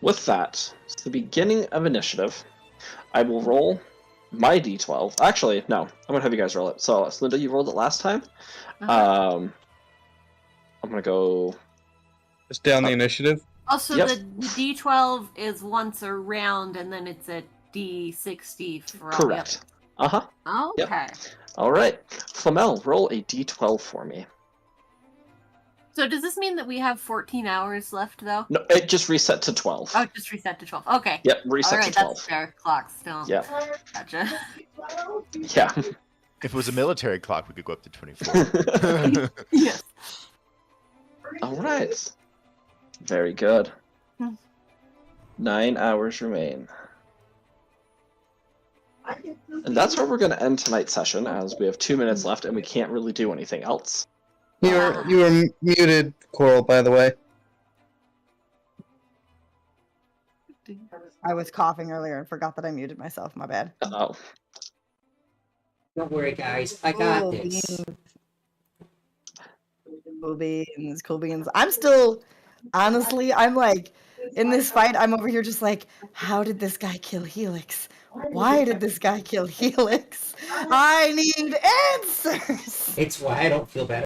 With that, it's the beginning of initiative. I will roll my d12. Actually, no. I'm going to have you guys roll it. So, Linda, you rolled it last time. I'm going to go... Just down the initiative. Also, Yep. the D12 is once a round, and then it's a D60 for all the Correct. Uh-huh. others. Yep. Okay. All right. Flamel, roll a d12 for me. So does this mean that we have 14 hours left, though? No, it just reset to 12. Oh, just reset to 12. Okay. Yep, reset All right, to 12. that's fair. Clock still. Yeah. Gotcha. Yeah. If it was a military clock, we could go up to 24. Yes. All right. Very good. 9 hours remain. And that's where we're going to end tonight's session, as we have 2 minutes left and we can't really do anything else. You were muted, Coral, by the way. I was coughing earlier and forgot that I muted myself. My bad. Oh. Don't worry, guys. I got Cool this. beans. Cool beans. Cool beans. I'm still, honestly, I'm like, in this fight, I'm over here just like, how did this guy kill Helix? Why did this guy kill Helix? I need answers. It's why I don't feel bad